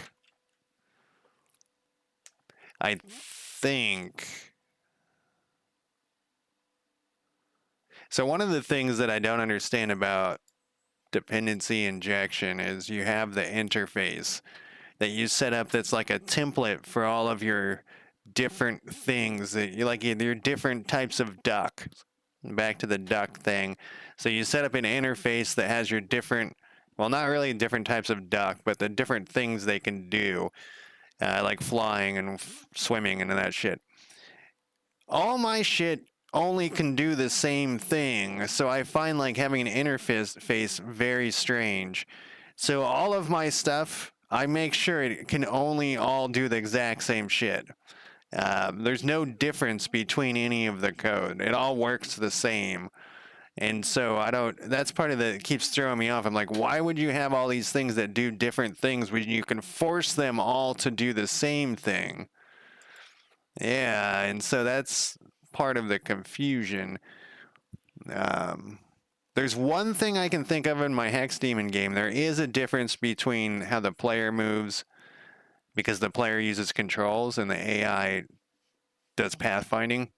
I think. So one of the things that I don't understand about dependency injection is you have the interface that you set up that's like a template for all of your different things that you like your different types of duck. Back to the duck thing. So you set up an interface that has your different, well, not really different types of duck, but the different things they can do, like flying and swimming and that shit. All my shit only can do the same thing, so I find like having an interface very strange. So all of my stuff, I make sure it can only all do the exact same shit. There's no difference between any of the code. It all works the same. And so that's part of that keeps throwing me off. I'm like, why would you have all these things that do different things when you can force them all to do the same thing? Yeah, and so that's part of the confusion. There's one thing I can think of in my Hex Demon game. There is a difference between how the player moves because the player uses controls and the AI does pathfinding.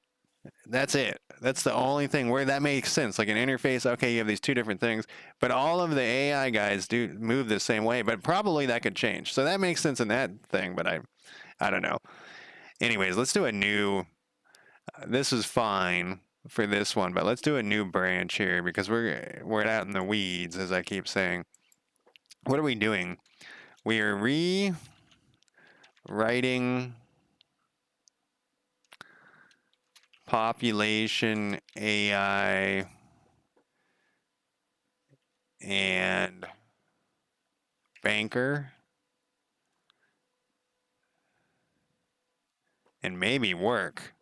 That's it. That's the only thing where that makes sense. Like an interface, okay, you have these two different things, but all of the AI guys do move the same way, but probably that could change. So that makes sense in that thing, but I don't know. Anyways, let's do a new, this is fine for this one, but let's do a new branch here because we're out in the weeds, as I keep saying. What are we doing? We are rewriting population AI and banker and maybe work.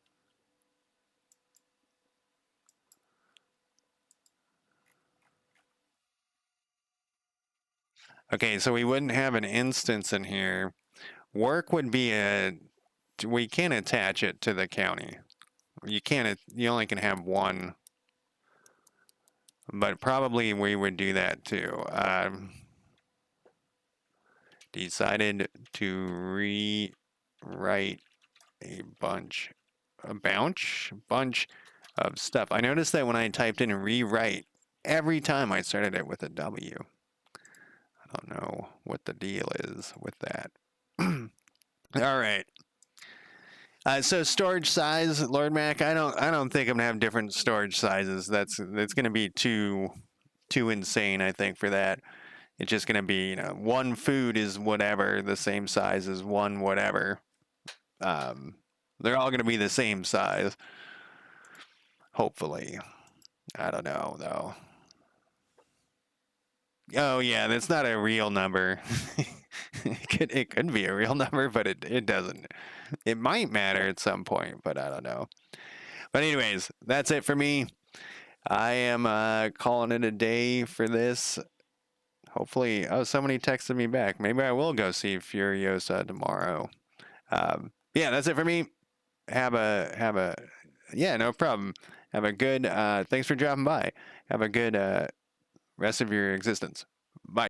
Okay, so we wouldn't have an instance in here. Work would be we can't attach it to the county. You only can have one. but probably we would do that too. Decided to rewrite a bunch of stuff. I noticed that when I typed in rewrite, every time I started it with a W. I don't know what the deal is with that. All right. So storage size, Lord Mac. I don't think I'm gonna have different storage sizes. That's gonna be too insane. I think for that, it's just gonna be one food is whatever the same size as one whatever. They're all gonna be the same size. Hopefully, I don't know though. Oh yeah, that's not a real number. It could be a real number, but it doesn't. It might matter at some point, but I don't know. But anyways, that's it for me. I am calling it a day for this. Hopefully, somebody texted me back. Maybe I will go see Furiosa tomorrow. Yeah, that's it for me. Have a yeah, no problem. Have a good thanks for dropping by. Have a good rest of your existence.